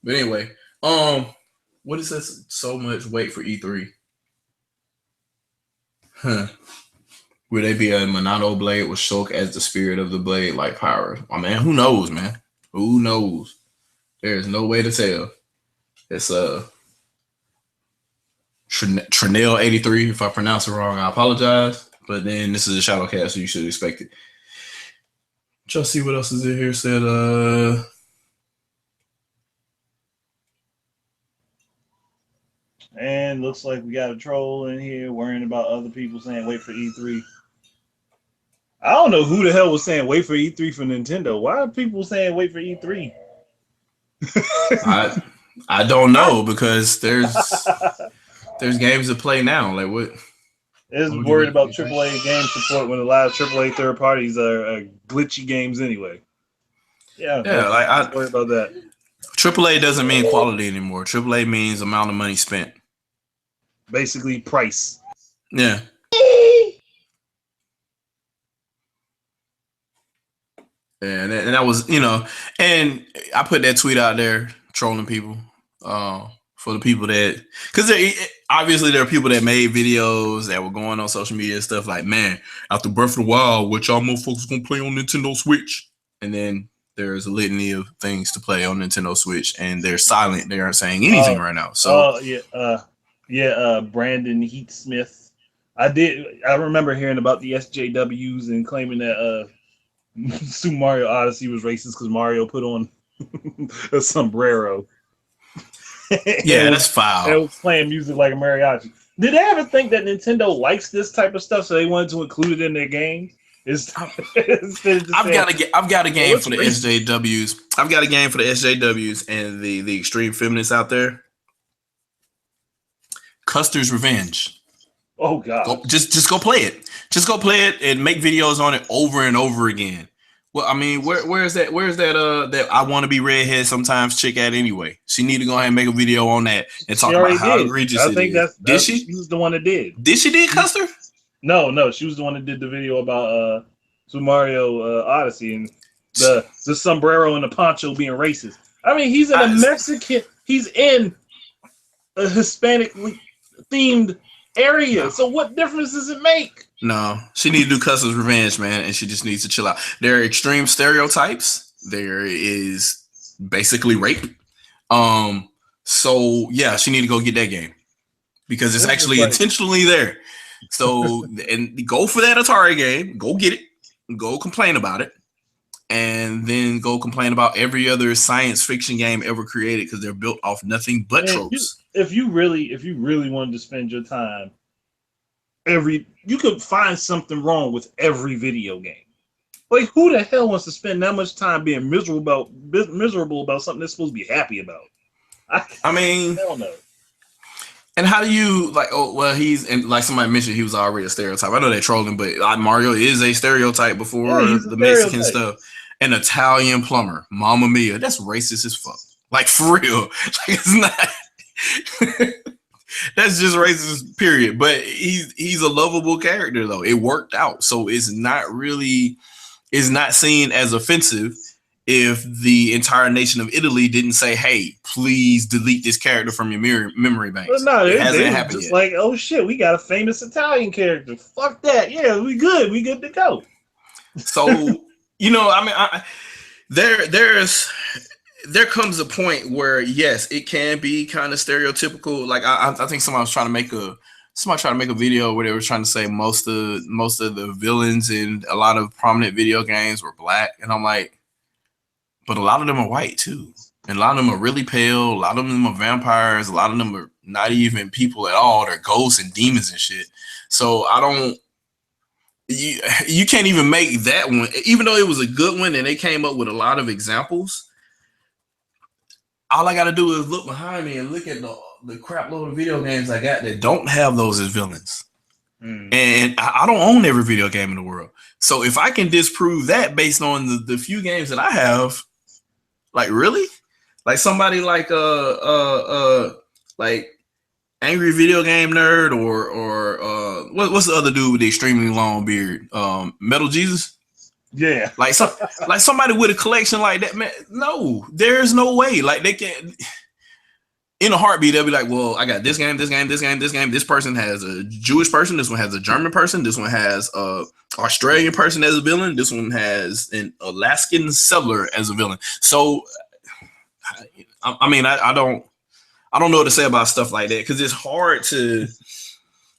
B: But anyway, what is this? So much wait for E3. Huh. Will they be a Monado blade with Shulk as the spirit of the blade like Pyra? Oh man, who knows, man? Who knows? There's no way to tell. It's Trinell 83. If I pronounce it wrong, I apologize. But then this is a ShadowCast, so you should expect it. Just see what else is in here. Said
A: and looks like we got a troll in here worrying about other people saying wait for E3. I don't know who the hell was saying wait for E3 for Nintendo. Why are people saying wait for E3?
B: I don't know, because there's games to play now. Like what?
A: Is worried about AAA game support when a lot of AAA third parties are glitchy games anyway. Yeah,
B: like
A: I'm worried about that.
B: AAA doesn't mean quality anymore. AAA means amount of money spent.
A: Basically, price.
B: Yeah. And that was, and I put that tweet out there trolling people, for the people that, because obviously there are people that made videos that were going on social media and stuff like, man, after Breath of the Wild, what y'all motherfuckers gonna play on Nintendo Switch? And then there's a litany of things to play on Nintendo Switch, and they're silent. They aren't saying anything right now. So
A: Brandon Heath Smith. I remember hearing about the SJWs and claiming that Super Mario Odyssey was racist because Mario put on a sombrero.
B: Yeah, that's foul.
A: It was playing music like a mariachi. Did they ever think that Nintendo likes this type of stuff, so they wanted to include it in their game?
B: I've got a game for the SJWs. I've got a game for the SJWs and the extreme feminists out there. Custer's Revenge.
A: Oh God!
B: Just go play it. Just go play it and make videos on it over and over again. Well, I mean, where's that that I want to be redhead sometimes chick at anyway? She need to go ahead and make a video on that and talk about how egregious it is. I think did she?
A: She was the one that did.
B: Did she did Custer?
A: No, she was the one that did the video about Super Mario Odyssey and the sombrero and the poncho being racist. I mean, he's in a Mexican. He's in a Hispanic themed area. No. So what difference does it make?
B: No, she needs to do Custer's Revenge, man, and she just needs to chill out. There are extreme stereotypes. There is basically rape. So yeah, she need to go get that game because it's actually intentionally there. So and go for that Atari game. Go get it. Go complain about it, and then go complain about every other science fiction game ever created because they're built off nothing but tropes.
A: If you really wanted to spend your time you could find something wrong with every video game. Like, who the hell wants to spend that much time being miserable about something they're supposed to be happy about?
B: I mean,
A: hell no.
B: And how do you like? Oh well, he's and like somebody mentioned, he was already a stereotype. I know they're trolling, but Mario is a stereotype before the Mexican stuff. An Italian plumber, Mamma Mia, that's racist as fuck. Like for real, like it's not. That's just racist, period. But he's a lovable character though. It worked out, so it's not seen as offensive if the entire nation of Italy didn't say, "Hey, please delete this character from your memory banks."
A: Well, no,
B: it hasn't happened
A: just
B: yet.
A: Like, oh shit, we got a famous Italian character. Fuck that. Yeah, we good to go.
B: So I mean, there comes a point where yes, it can be kind of stereotypical. Like I think somebody tried to make a video where they were trying to say most of the villains in a lot of prominent video games were black, and I'm like, but a lot of them are white too, and a lot of them are really pale. A lot of them are vampires. A lot of them are not even people at all. They're ghosts and demons and shit. So I don't. You can't even make that one, even though it was a good one and they came up with a lot of examples. All I got to do is look behind me and look at the crap load of video games I got that don't have those as villains. And I don't own every video game in the world. So if I can disprove that based on the few games that I have, like really? Like somebody like Angry Video Game Nerd or what's the other dude with the extremely long beard? Metal Jesus?
A: Yeah.
B: Like somebody with a collection like that, man. No, there's no way. Like they can't. In a heartbeat, they'll be like, well, I got this game, this game, this game, this game. This person has a Jewish person. This one has a German person. This one has a Australian person as a villain. This one has an Alaskan settler as a villain. So, I mean, I don't know what to say about stuff like that because it's hard to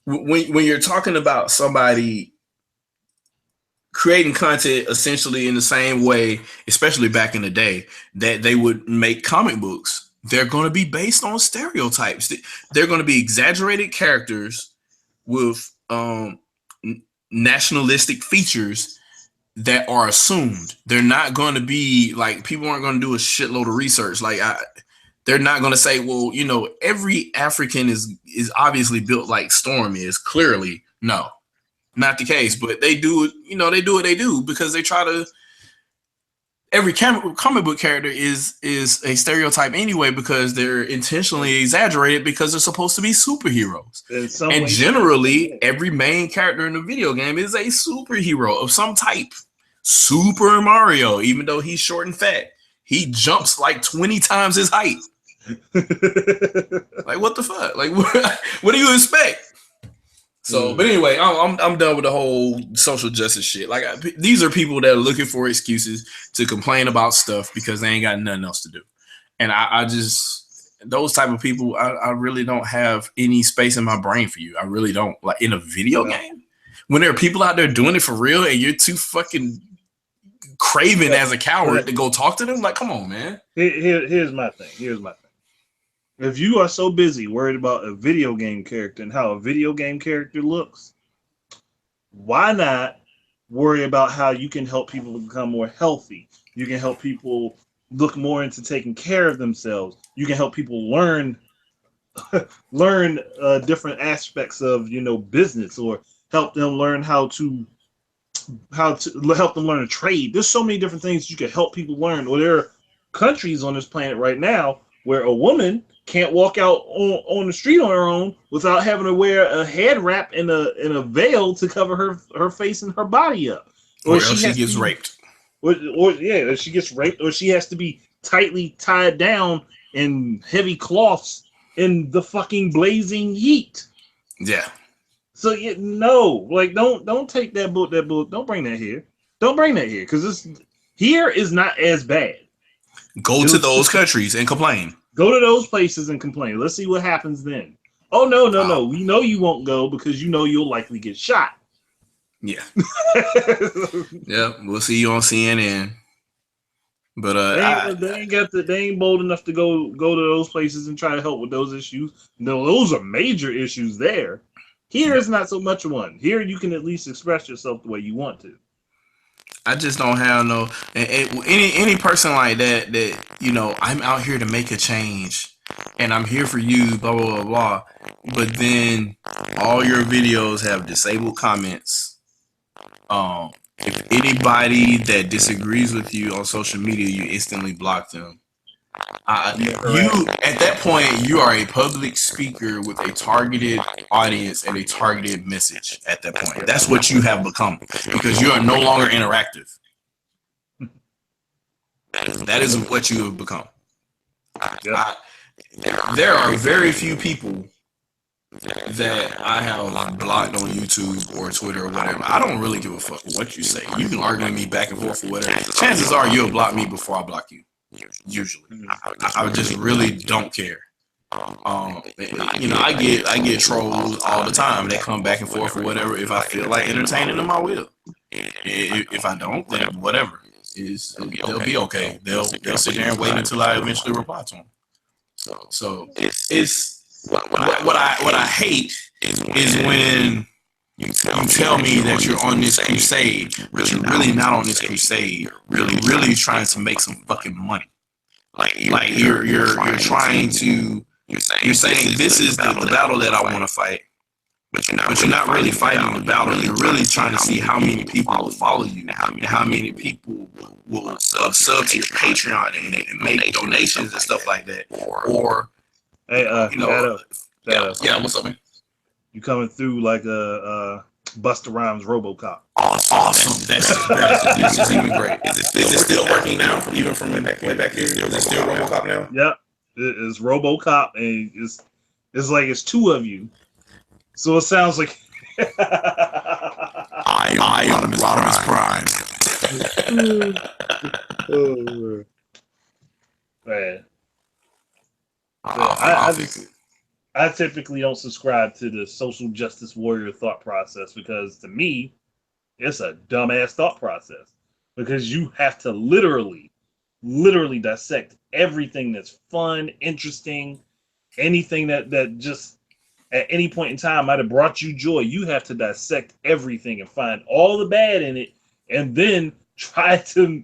B: when you're talking about somebody creating content essentially in the same way, especially back in the day, that they would make comic books. They're going to be based on stereotypes. They're going to be exaggerated characters with nationalistic features that are assumed. They're not going to be like, people aren't going to do a shitload of research. Like they're not going to say, well, every African is obviously built like Storm is. Clearly, no, not the case. But they do it. They do what they do because they try to. Every comic book character is a stereotype anyway because they're intentionally exaggerated because they're supposed to be superheroes. And generally, every main character in the video game is a superhero of some type. Super Mario, even though he's short and fat, he jumps like 20 times his height. Like, what the fuck? Like, what do you expect? So, but anyway, I'm done with the whole social justice shit. Like, these are people that are looking for excuses to complain about stuff because they ain't got nothing else to do. And I just, those type of people, I really don't have any space in my brain for you. I really don't. Like, in a video game, when there are people out there doing it for real and you're too fucking craven as a coward to go talk to them, like, come on, man.
A: Here's my thing. If you are so busy worried about a video game character and how a video game character looks, why not worry about how you can help people become more healthy? You can help people look more into taking care of themselves. You can help people learn different aspects of business, or help them learn how to help them learn a trade. There's so many different things you can help people learn. Or there are countries on this planet right now where a woman can't walk out on the street on her own without having to wear a head wrap and a veil to cover her face and her body up.
B: Or else she gets raped.
A: Or she gets raped, or she has to be tightly tied down in heavy cloths in the fucking blazing heat.
B: Yeah.
A: So don't take that book. Don't bring that here. Don't bring that here because here is not as bad.
B: Go to those countries and complain.
A: Go to those places and complain. Let's see what happens then. Oh, no. We know you won't go because you'll likely get shot.
B: Yeah. Yeah, we'll see you on CNN. But
A: they ain't bold enough to go to those places and try to help with those issues. No, those are major issues there. Here is not so much one. Here you can at least express yourself the way you want to.
B: I just don't have no any person like that you know, I'm out here to make a change and I'm here for you, blah blah blah blah. But then all your videos have disabled comments. If anybody that disagrees with you on social media, you instantly block them. You at that point, you are a public speaker with a targeted audience and a targeted message. At that point, that's what you have become because you are no longer interactive. That is what you have become. There are very few people that I have blocked on YouTube or Twitter or whatever. I don't really give a fuck what you say. You can argue with me back and forth or whatever. Chances are you'll block me before I block you. Usually, I just really don't care. You know, I get trolls all the time. They come back and forth or whatever. If I feel like entertaining them, I will. If I don't, then whatever. They'll be okay. They'll sit there and wait until I eventually reply to them. So it's what I hate is when you tell me that you're on this crusade, but you're really not on this crusade. Really trying to make some fucking money. Like you're trying to. You're saying this is the battle that I want to fight, but you're not really fighting the battle. You're really trying to see how many people will follow you, and how many people will sub to your Patreon and make donations and stuff like that. Or
A: hey,
B: you know,
A: yeah,
B: what's up, man?
A: You coming through like a Busta Rhymes RoboCop?
B: Awesome. This is even great. Is it still working now? Even from way back here? Is it still RoboCop now?
A: Yep. It's RoboCop, and it's like it's two of you. So it sounds like
B: I am Rodimus Prime.
A: Oh, man. I typically don't subscribe to the social justice warrior thought process because to me, it's a dumbass thought process because you have to literally dissect everything that's fun, interesting, anything that just at any point in time might have brought you joy. You have to dissect everything and find all the bad in it and then try to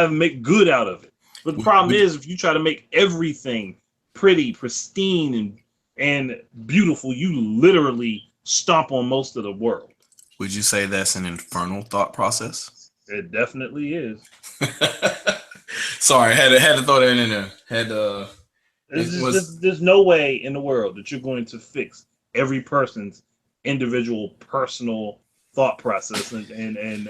A: make good out of it. But the problem is if you try to make everything pretty, pristine, and beautiful, you literally stomp on most of the world.
B: Would you say that's an infernal thought process?
A: It definitely is.
B: Sorry, had to throw that in there.
A: There's no way in the world that you're going to fix every person's individual personal thought process and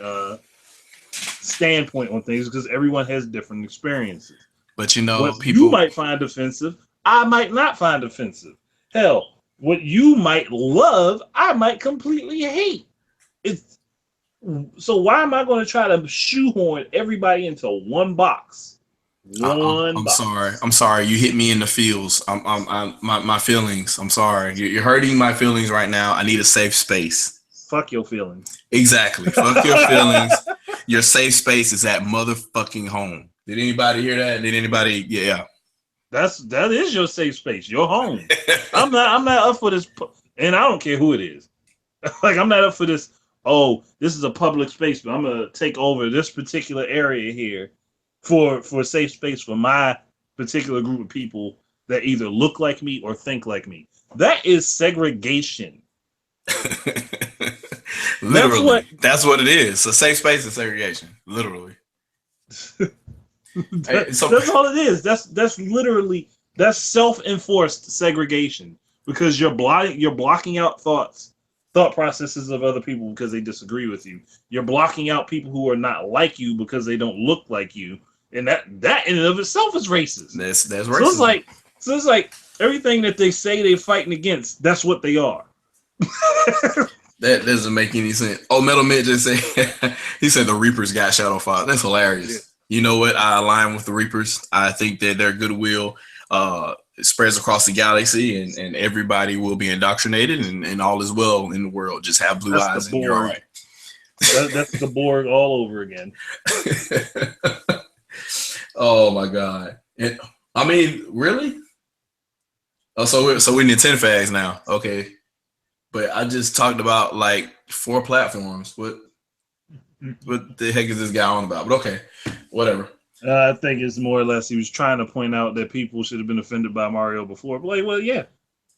A: standpoint on things because everyone has different experiences.
B: But you know,
A: what
B: people
A: you might find offensive, I might not find offensive. Hell, what you might love, I might completely hate. So why am I going to try to shoehorn everybody into one box?
B: I'm sorry. You hit me in the feels. My feelings. I'm sorry. You're hurting my feelings right now. I need a safe space.
A: Fuck your feelings.
B: Exactly. Fuck your feelings. Your safe space is at motherfucking home. Did anybody hear that? Did anybody? Yeah.
A: That is your safe space, your home. I'm not up for this, and I don't care who it is. Like I'm not up for this. Oh, this is a public space, but I'm gonna take over this particular area here for a safe space for my particular group of people that either look like me or think like me. That is segregation.
B: Literally, that's what it is. A safe space is segregation. Literally.
A: That's all it is. That's literally self-enforced segregation because you're blocking out thought processes of other people because they disagree with you. You're blocking out people who are not like you because they don't look like you, and that in and of itself is racist.
B: That's racist.
A: So it's like everything that they say they're fighting against. That's what they are.
B: That doesn't make any sense. Oh, Metal Mint just said he said the Reapers got Shadow Fire. That's hilarious. Yeah. You know what? I align with the Reapers. I think that their goodwill spreads across the galaxy, and everybody will be indoctrinated, and all is well in the world. Just have blue eyes, and you're all right.
A: That's the Borg all over again.
B: Oh my god! I mean, really? Oh, so we're Nintendo fags now. Okay. But I just talked about like 4 platforms. What the heck is this guy on about? But okay, whatever.
A: I think it's more or less he was trying to point out that people should have been offended by Mario before. But like, well, yeah,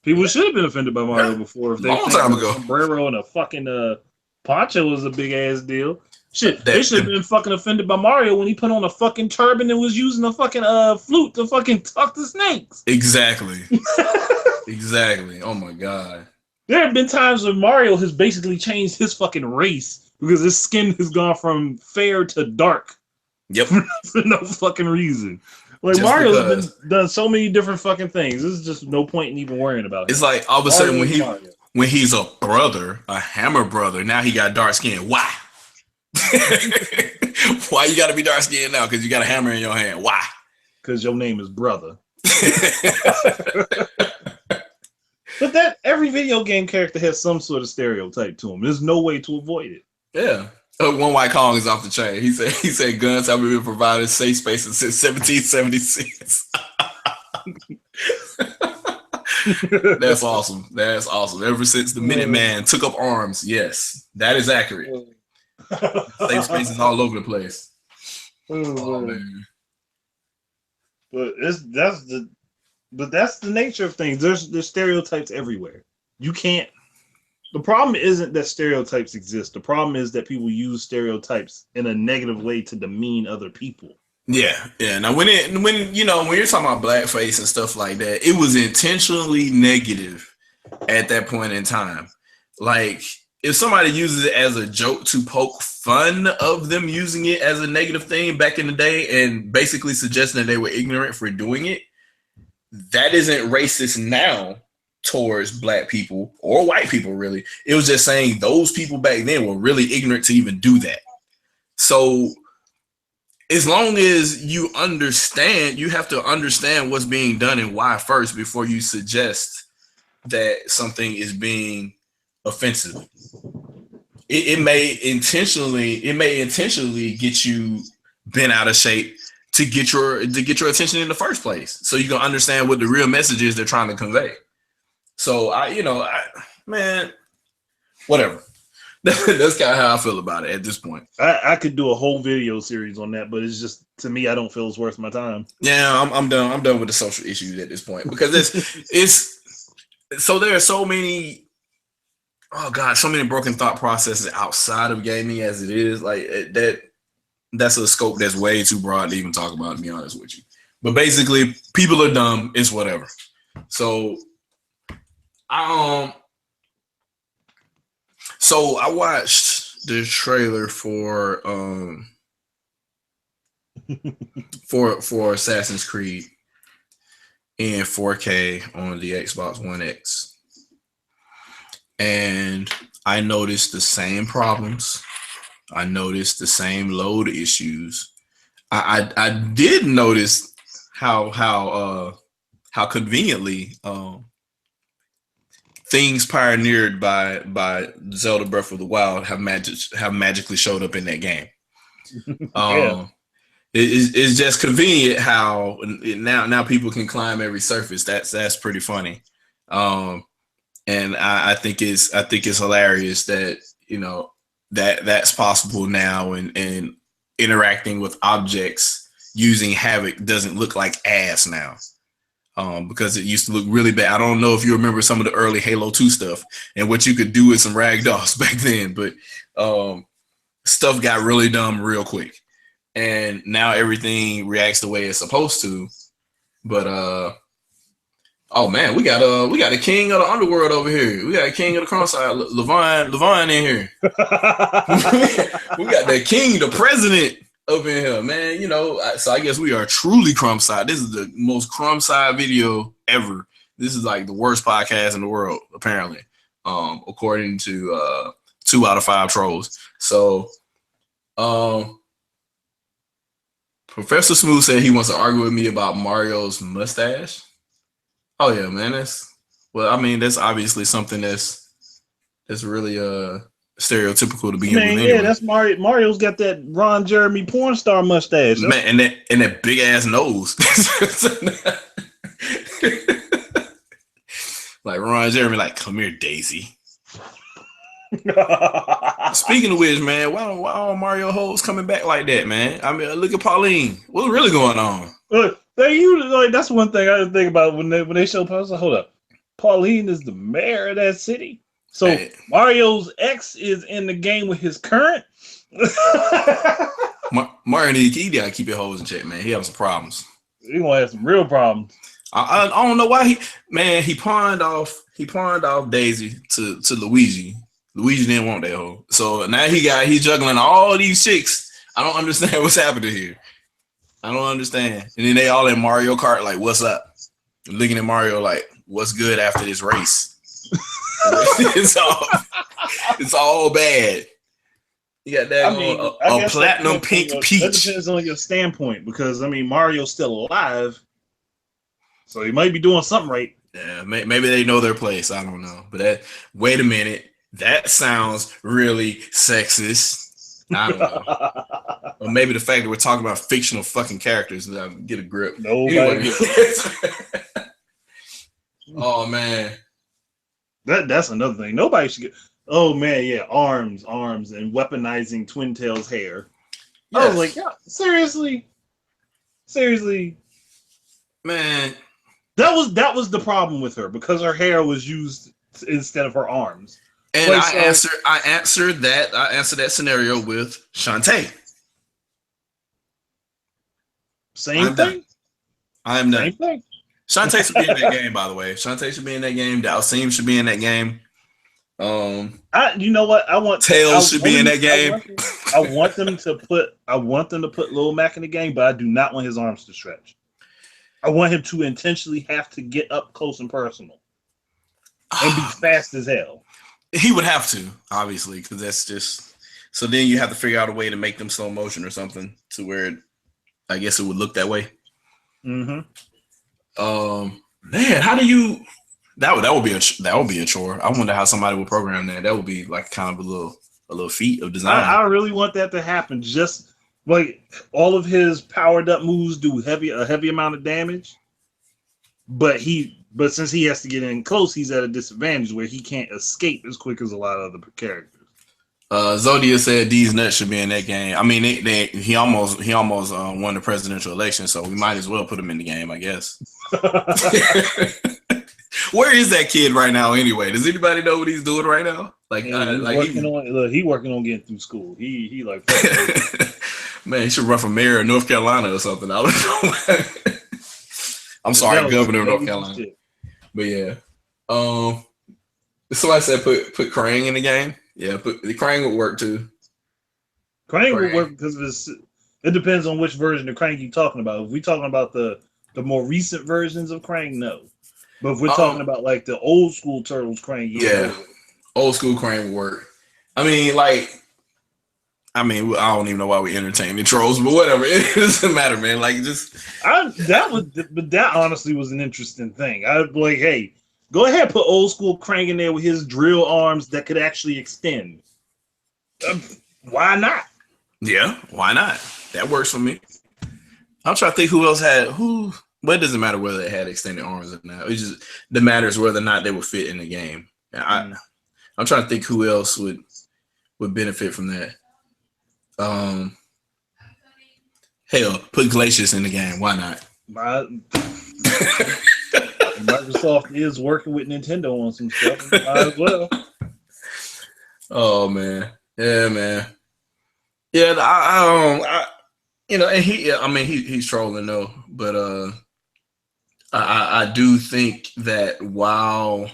A: people should have been offended by Mario before if they
B: Long
A: think
B: time
A: a
B: ago.
A: sombrero and a fucking poncho was a big ass deal. Shit, they should have been fucking offended by Mario when he put on a fucking turban and was using a fucking flute to fucking talk to snakes.
B: Exactly. Exactly. Oh my god.
A: There have been times when Mario has basically changed his fucking race because his skin has gone from fair to dark.
B: Yep.
A: For no fucking reason. Like,
B: Just
A: Mario's done so many different fucking things. There's just no point in even worrying about it.
B: It's like all of a sudden when he's a brother, a hammer brother, now he got dark skin. Why? Why you gotta be dark skinned now? Because you got a hammer in your hand. Why?
A: Because your name is brother. But that every video game character has some sort of stereotype to him. There's no way to avoid it.
B: Yeah. One White Kong is off the chain. He said guns have been provided safe spaces since 1776. That's awesome. That's awesome. Ever since the Minuteman took up arms, yes, that is accurate. Safe spaces all over the place. Oh man.
A: But that's the nature of things. There's stereotypes everywhere. You can't. The problem isn't that stereotypes exist. The problem is that people use stereotypes in a negative way to demean other people. Yeah.
B: Now when you're talking about blackface and stuff like that, it was intentionally negative at that point in time. Like if somebody uses it as a joke to poke fun of them using it as a negative thing back in the day and basically suggesting that they were ignorant for doing it, that isn't racist now towards black people or white people, really. It was just saying those people back then were really ignorant to even do that. So as long as you understand, you have to understand what's being done and why first before you suggest that something is being offensive. It may intentionally get you bent out of shape to get your attention in the first place, so you can understand what the real message is they're trying to convey. So man, whatever. That's kind of how I feel about it at this point.
A: I could do a whole video series on that, but it's just, to me, I don't feel it's worth my time.
B: Yeah, I'm done. I'm done with the social issues at this point because it's so there are so many. Oh God, so many broken thought processes outside of gaming as it is. Like that's a scope that's way too broad to even talk about, to be honest with you. But basically, people are dumb. It's whatever. So I watched the trailer for Assassin's Creed in 4K on the Xbox One X, and I noticed the same problems. I noticed the same load issues. I did notice how conveniently things pioneered by Zelda Breath of the Wild have magically showed up in that game.
A: Yeah.
B: It's just convenient how now people can climb every surface. That's pretty funny. And I think it's hilarious that that's possible now, and interacting with objects using Havoc doesn't look like ass now. Because it used to look really bad. I don't know if you remember some of the early Halo 2 stuff and what you could do with some ragdolls back then, but stuff got really dumb real quick. And now everything reacts the way it's supposed to. But oh man, we got a king of the underworld over here. We got a king of the crime side, Levine in here. We got the king, the president up in here, man. So I guess we are truly crumb side. This is the most crumb side video ever. This is like the worst podcast in the world, apparently, according to 2 out of 5 trolls. So Professor Smooth said he wants to argue with me about Mario's mustache. Oh yeah, man. That's obviously something that's really stereotypical to begin with.
A: Anyway. Yeah, that's Mario. Mario's got that Ron Jeremy porn star mustache.
B: Man, and that big ass nose. Like Ron Jeremy, like, come here, Daisy. Speaking of which, man, why all Mario hoes coming back like that, man? I mean, look at Pauline. What's really going on?
A: Look, they usually like that's one thing I think about when they show. I was like, hold up, Pauline is the mayor of that city. So
B: Hey.
A: Mario's ex is in the game with his current.
B: Mario he gotta keep your hoes in check, man. He having some problems.
A: He gonna have some real problems.
B: I don't know why he pawned off Daisy to Luigi. Luigi didn't want that hoe. So now he's juggling all these chicks. I don't understand what's happening here. I don't understand. And then they all in Mario Kart like, what's up? Looking at Mario like, what's good after this race? it's all bad. You got that a platinum pink peach.
A: That depends on your standpoint because I mean Mario's still alive. So he might be doing something right.
B: Yeah, maybe they know their place. I don't know. But wait a minute. That sounds really sexist. I don't know. Or maybe the fact that we're talking about fictional fucking characters. Get a grip.
A: Nobody.
B: Anyway. Oh, man.
A: That's another thing. Nobody should get... Oh, man, yeah. Arms, and weaponizing Twin Tail's hair. Yes. I was like, yeah, seriously?
B: Man.
A: That was the problem with her because her hair was used instead of her arms.
B: And I answered that scenario with Shantae.
A: Same thing.
B: I am done.
A: Same thing.
B: Shantae should be in that game, by the way. Shantae should be in that game. Dalsim should be in that game.
A: You know what? I want
B: Tails should be in that game.
A: I want them to put Lil Mac in the game, but I do not want his arms to stretch. I want him to intentionally have to get up close and personal and be fast as hell.
B: He would have to, obviously, because that's just... So then you have to figure out a way to make them slow motion or something to where I guess it would look that way.
A: Mm-hmm.
B: Man, how do you... That would be a chore. I wonder how somebody would program that. That would be like kind of a little feat of design.
A: I really want that to happen. Just like all of his powered up moves do a heavy amount of damage, but since he has to get in close, he's at a disadvantage where he can't escape as quick as a lot of other characters.
B: Zodia said these nuts should be in that game. I mean, he almost won the presidential election, so we might as well put him in the game, I guess. Where is that kid right now? Anyway, does anybody know what he's doing right now? Like,
A: he working on getting through school. He like.
B: Man, he should run for mayor of North Carolina or something. I don't know. I'm sorry, governor of North Carolina. But yeah, somebody said put Krang in the game. Yeah, the Krang would work too.
A: Krang would work because it depends on which version of Krang you're talking about. If we're talking about the more recent versions of Krang, no. But if we're talking about like the old school Turtles Krang,
B: yeah, old school Krang would work. I don't even know why we entertain the trolls, but whatever. It doesn't matter, man. Like,
A: that honestly was an interesting thing. I'd be like, hey, go ahead, put old school Krang in there with his drill arms that could actually extend. Why not?
B: Yeah, why not? That works for me. I'm trying to think who else had who. But it doesn't matter whether they had extended arms or not. It just the matters whether or not they would fit in the game. I'm trying to think who else would benefit from that. Hell, put Glacius in the game. Why not?
A: Microsoft is working with Nintendo on some stuff. Might as well.
B: Oh man, yeah, man, yeah. I and he's trolling though, but I do think that while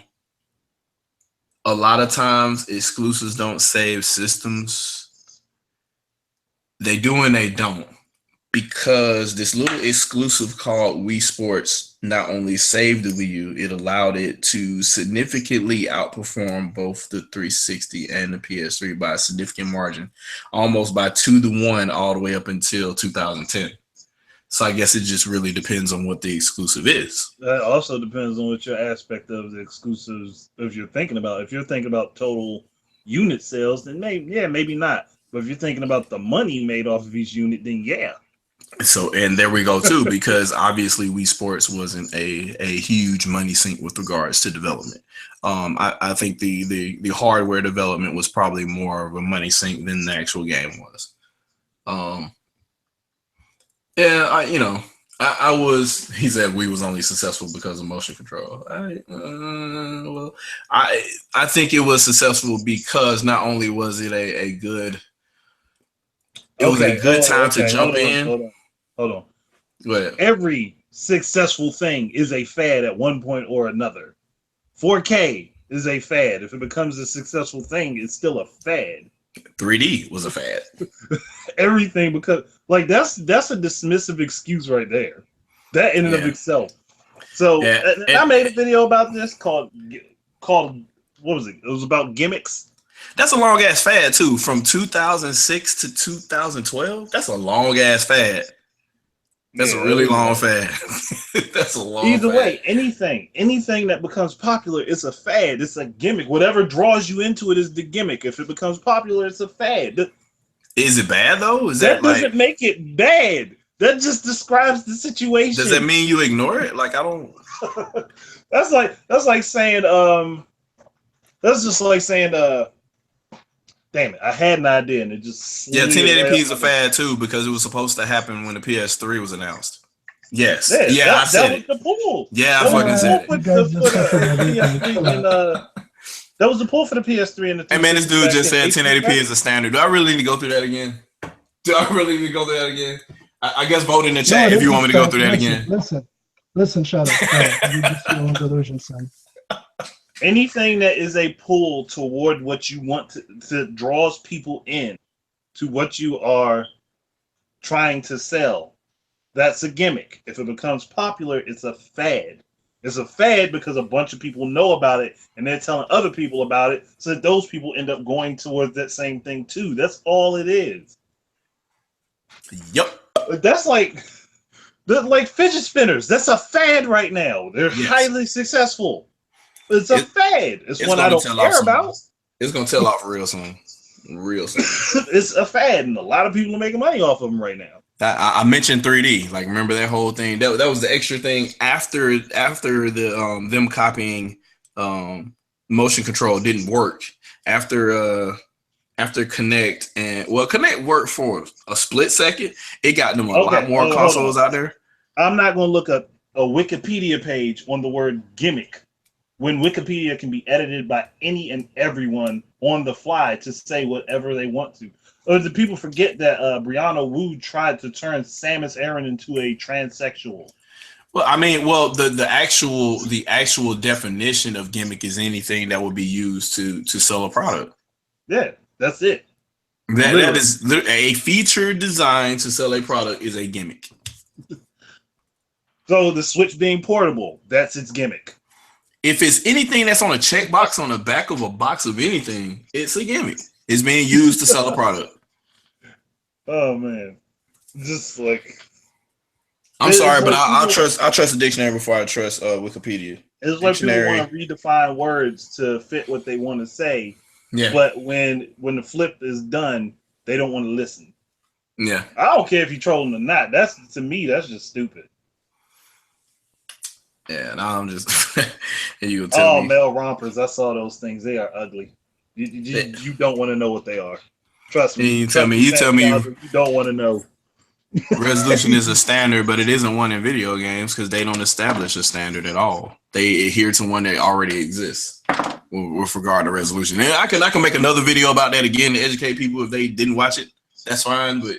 B: a lot of times exclusives don't save systems, they do and they don't, because this little exclusive called Wii Sports not only saved the Wii U, it allowed it to significantly outperform both the 360 and the PS3 by a significant margin, almost by 2-1 all the way up until 2010. So I guess it just really depends on what the exclusive is.
A: That also depends on what your aspect of the exclusives, if you're thinking about. If you're thinking about total unit sales, then maybe not. But if you're thinking about the money made off of each unit, then yeah.
B: So, and there we go too, because obviously Wii Sports wasn't a huge money sink with regards to development. I think the hardware development was probably more of a money sink than the actual game was. Yeah, I was. He said we was only successful because of motion control. Well, I think it was successful because not only was it a good, it was a good time to jump in.
A: Hold on.
B: Go ahead.
A: Every successful thing is a fad at one point or another. 4K is a fad. If it becomes a successful thing, it's still a fad.
B: 3D was a fad.
A: Everything, because like that's a dismissive excuse right there. That in and of itself. So I made a video about this called what was it? It was about gimmicks.
B: That's a long ass fad too. From 2006 to 2012. That's a long ass fad. That's a really long fad. That's a long.
A: Either way, anything that becomes popular, it's a fad. It's a gimmick. Whatever draws you into it is the gimmick. If it becomes popular, it's a fad.
B: Is it bad though?
A: That doesn't make it bad. That just describes the situation.
B: Does that mean you ignore it? Like I don't.
A: That's like saying That's just like saying damn it, I had an idea and it just
B: 1080p is a fad too because it was supposed to happen when the PS3 was announced. Yes. I said
A: that was the pull.
B: Yeah, I fucking said it.
A: That was the pull for the PS3 and the.
B: Hey man, this dude just said 1080p is a standard. Do I really need to go through that again? I guess vote in the chat if you want me to go through that again.
C: Listen, shut up. You just your own delusion, son.
A: Anything that is a pull toward what you want to draws people in to what you are trying to sell. That's a gimmick. If it becomes popular, it's a fad. It's a fad because a bunch of people know about it and they're telling other people about it, so that those people end up going towards that same thing too. That's all it is.
B: Yep.
A: That's like fidget spinners. That's a fad right now. They're highly successful. It's a fad. It's one I don't care about.
B: It's gonna tell off real soon.
A: It's a fad, and a lot of people are making money off of them right now.
B: I mentioned 3D. Like, remember that whole thing? That was the extra thing after the them copying motion control didn't work. After Connect Connect worked for a split second. It got them a lot more consoles out there.
A: I'm not gonna look up a Wikipedia page on the word gimmick when Wikipedia can be edited by any and everyone on the fly to say whatever they want to. Or do people forget that Brianna Wu tried to turn Samus Aran into a transsexual?
B: Well, I mean, the actual definition of gimmick is anything that would be used to sell a product.
A: Yeah, that's it.
B: That is a feature designed to sell a product is a gimmick.
A: So the Switch being portable, that's its gimmick.
B: If it's anything that's on a checkbox on the back of a box of anything, it's a gimmick. It's being used to sell a product.
A: Oh man, just like
B: I'm sorry, but I'll trust the dictionary before I trust Wikipedia.
A: It's like people want to redefine words to fit what they want to say.
B: Yeah.
A: But when the flip is done, they don't want to listen.
B: Yeah.
A: I don't care if you're trolling or not. To me, that's just stupid.
B: Yeah, now I'm just you tell me.
A: Male rompers, I saw those things. They are ugly. You don't want to know what they are. Trust me.
B: You tell me you
A: don't want to know.
B: Resolution is a standard, but it isn't one in video games because they don't establish a standard at all. They adhere to one that already exists with regard to resolution. And I can make another video about that again to educate people if they didn't watch it. That's fine, but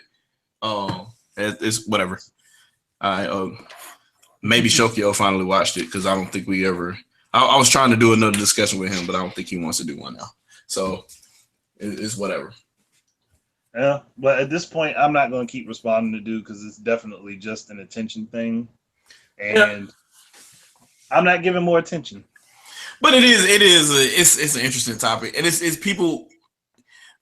B: it's whatever. Maybe Shokyo finally watched it because I don't think we ever. I was trying to do another discussion with him, but I don't think he wants to do one now. So it's whatever.
A: Yeah, but at this point, I'm not going to keep responding to dude because it's definitely just an attention thing, and I'm not giving more attention.
B: But it's an interesting topic, and it's people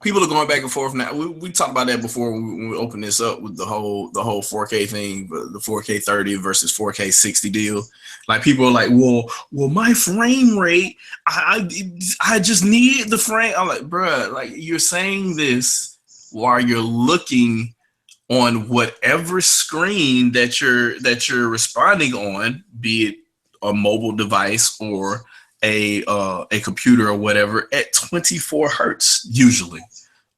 B: are going back and forth now. We talked about that before when we opened this up with the whole 4K thing, the 4K 30 versus 4K 60 deal. Like people are like, well, my frame rate, I just need the frame. I'm like, bruh, like you're saying this while you're looking on whatever screen that you're responding on, be it a mobile device or a computer or whatever, at 24 hertz usually,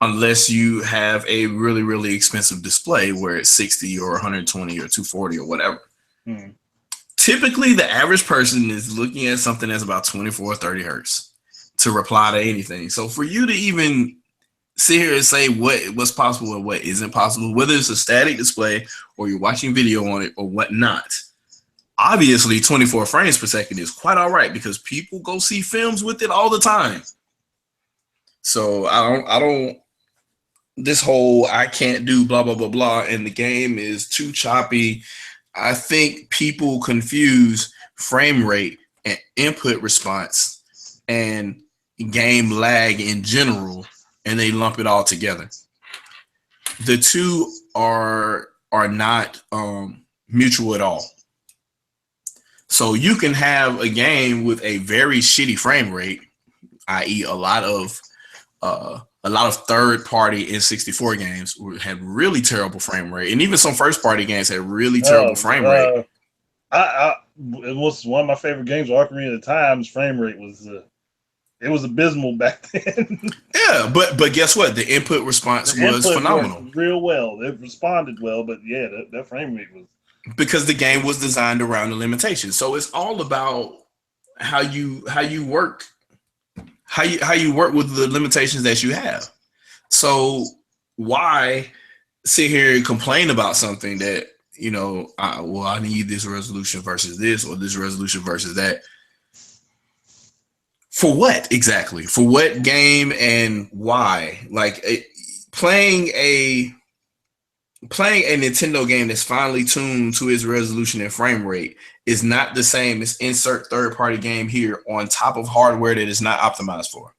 B: unless you have a really, really expensive display where it's 60 or 120 or 240 or whatever. Typically, the average person is looking at something that's about 24 or 30 hertz to reply to anything. So for you to even sit here and say what's possible and what isn't possible, whether it's a static display or you're watching video on it or whatnot, obviously 24 frames per second is quite all right because people go see films with it all the time. So I don't this whole I can't do blah blah blah blah and the game is too choppy. I think people confuse frame rate and input response and game lag in general, and they lump it all together. The two are not mutual at all. So you can have a game with a very shitty frame rate, i.e., a lot of third-party N64 games had really terrible frame rate, and even some first-party games had really terrible frame rate.
A: It was one of my favorite games, Ocarina of Time's frame rate was it was abysmal back then.
B: Yeah, but guess what? The input response was phenomenal.
A: Real well. It responded well, but yeah, that frame rate was
B: because the game was designed around the limitations. So it's all about how you work. How you work with the limitations that you have. So why sit here and complain about something that, I need this resolution versus this or this resolution versus that. For what exactly? For what game and why? Like playing a Nintendo game that's finely tuned to its resolution and frame rate is not the same as insert third-party game here on top of hardware that is not optimized for.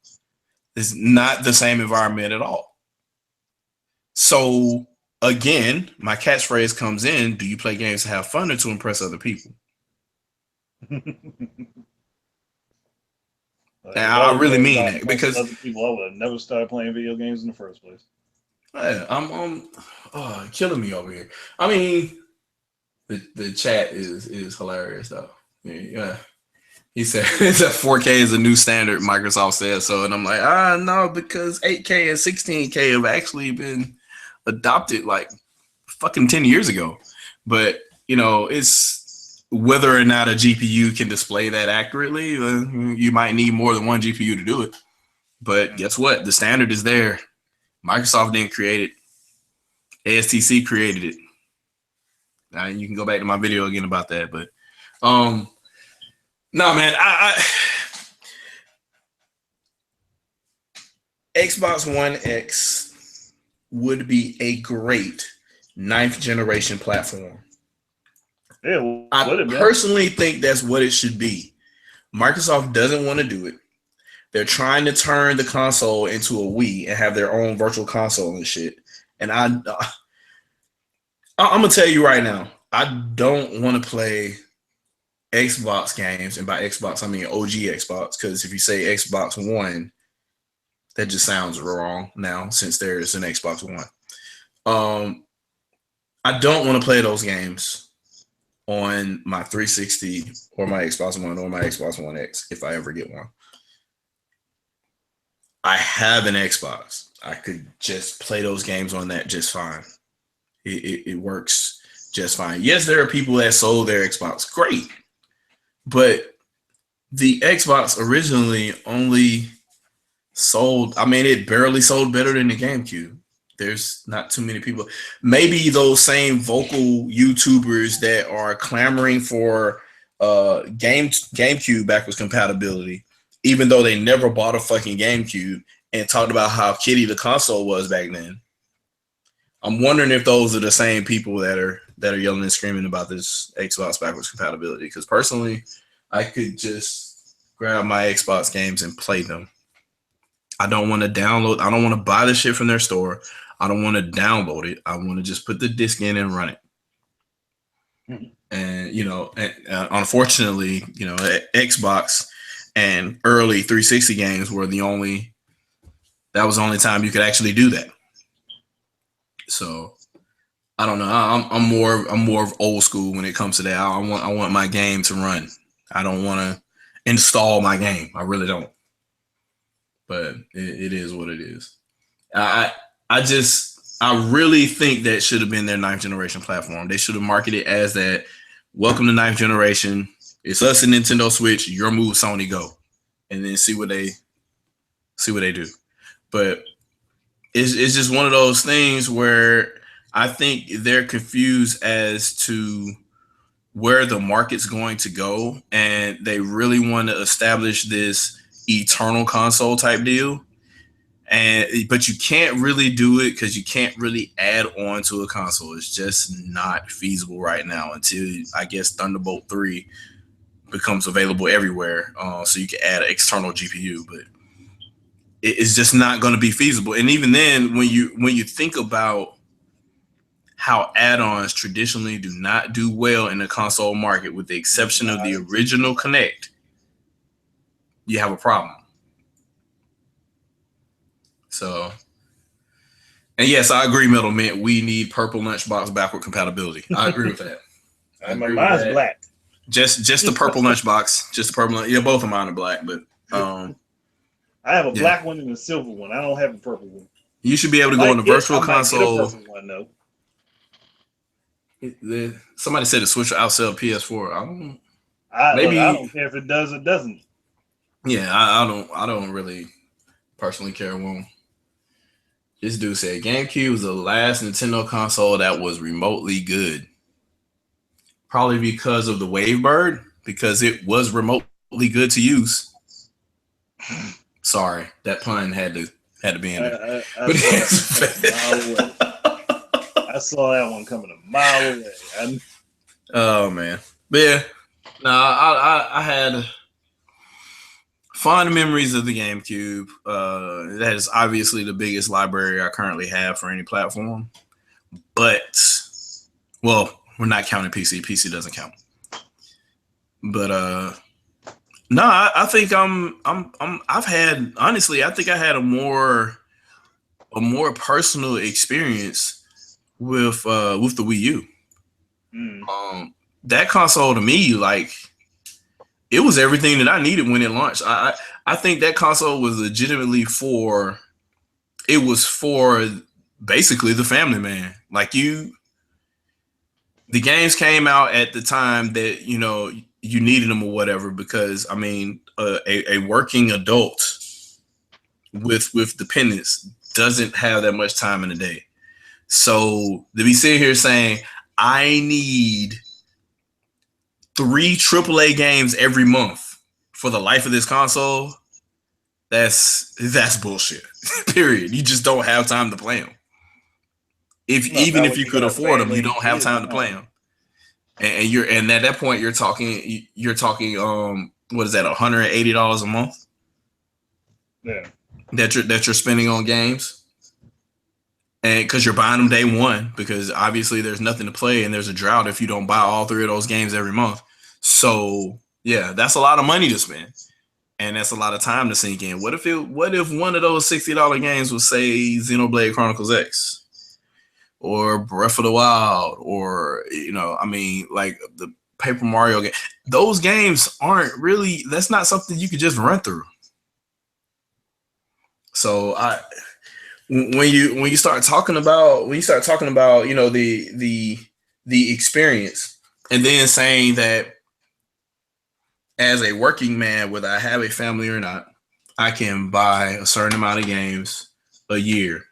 B: It's not the same environment at all. So again, my catchphrase comes in: do you play games to have fun or to impress other people? And I really mean that because
A: other people, I would have never started playing video games in the first place.
B: Yeah, I'm killing me over here. I mean, the chat is hilarious though. Yeah. He said 4K is a new standard, Microsoft says so. And I'm like, no, because 8K and 16K have actually been adopted like fucking 10 years ago. But, it's whether or not a GPU can display that accurately. You might need more than one GPU to do it. But guess what? The standard is there. Microsoft didn't create it. ASTC created it. Now you can go back to my video again about that. But, no, man, Xbox One X would be a great 9th generation platform.
A: Yeah,
B: I personally think that's what it should be. Microsoft doesn't want to do it. They're trying to turn the console into a Wii and have their own virtual console and shit. And I'm gonna tell you right now, I don't want to play Xbox games, and by Xbox I mean OG Xbox, because if you say Xbox One, that just sounds wrong now since there is an Xbox One. I don't want to play those games on my 360 or my Xbox One or my Xbox One X if I ever get one. I have an Xbox. I could just play those games on that just fine. It works just fine. Yes, there are people that sold their Xbox. Great. But the Xbox originally only sold, it barely sold better than the GameCube. There's not too many people. Maybe those same vocal YouTubers that are clamoring for GameCube backwards compatibility, even though they never bought a fucking GameCube and talked about how kiddie the console was back then. I'm wondering if those are the same people that are yelling and screaming about this Xbox backwards compatibility. Because personally, I could just grab my Xbox games and play them. I don't want to download. I don't want to buy the shit from their store. I don't want to download it. I want to just put the disc in and run it. And unfortunately, Xbox and early 360 games were that was the only time you could actually do that. So I don't know. I'm more of old school when it comes to that. I want my game to run. I don't want to install my game. I really don't. But it is what it is. I I really think that should have been their ninth generation platform. They should have marketed it as that. Welcome to ninth generation. It's us and Nintendo Switch. Your move, Sony, go, and then see what they do. But it's just one of those things where I think they're confused as to where the market's going to go, and they really want to establish this eternal console type deal. But you can't really do it because you can't really add on to a console. It's just not feasible right now until I guess Thunderbolt 3 becomes available everywhere, so you can add an external GPU. But it's just not going to be feasible. And even then, when you think about how add-ons traditionally do not do well in the console market, with the exception of the original Kinect, you have a problem. So, and yes, I agree, Middleman. We need purple lunchbox backward compatibility. I agree with that.
A: Mine's black.
B: Just the purple lunchbox. Just the purple. Yeah, both of mine are black, but
A: I have a black one and a silver one. I don't have a purple one.
B: You should be able to go on the virtual console.
A: One, though.
B: Somebody said the Switch will outsell PS4.
A: I don't care if it does or doesn't.
B: Yeah, I don't really personally care. Well, this dude said GameCube was the last Nintendo console that was remotely good. Probably because of the Wavebird, because it was remotely good to use. Sorry, that pun had to be in there.
A: I saw that one coming a mile away.
B: Oh man, but yeah, I had fond memories of the GameCube. That is obviously the biggest library I currently have for any platform. But, well, we're not counting PC. PC doesn't count. But no, I think I've had, honestly, I think I had a more personal experience with the Wii U. That console to me, like, it was everything that I needed when it launched. I think that console was legitimately for basically the family man. Like, the games came out at the time that, you needed them or whatever, because I mean, a working adult with dependents doesn't have that much time in the day. So to be sitting here saying I need 3 AAA games every month for the life of this console, that's bullshit. Period. You just don't have time to play them. Even if you could afford them, you don't have time to play them. And at that point you're talking what is that, $180 a month?
A: Yeah.
B: That you're spending on games. And because you're buying them day one, because obviously there's nothing to play and there's a drought if you don't buy all 3 of those games every month. So yeah, that's a lot of money to spend, and that's a lot of time to sink in. What if one of those $60 games was, say, Xenoblade Chronicles X or Breath of the Wild, or like the Paper Mario game? Those games aren't really. That's not something you could just run through. So when you start talking about the experience, and then saying that as a working man, whether I have a family or not, I can buy a certain amount of games a year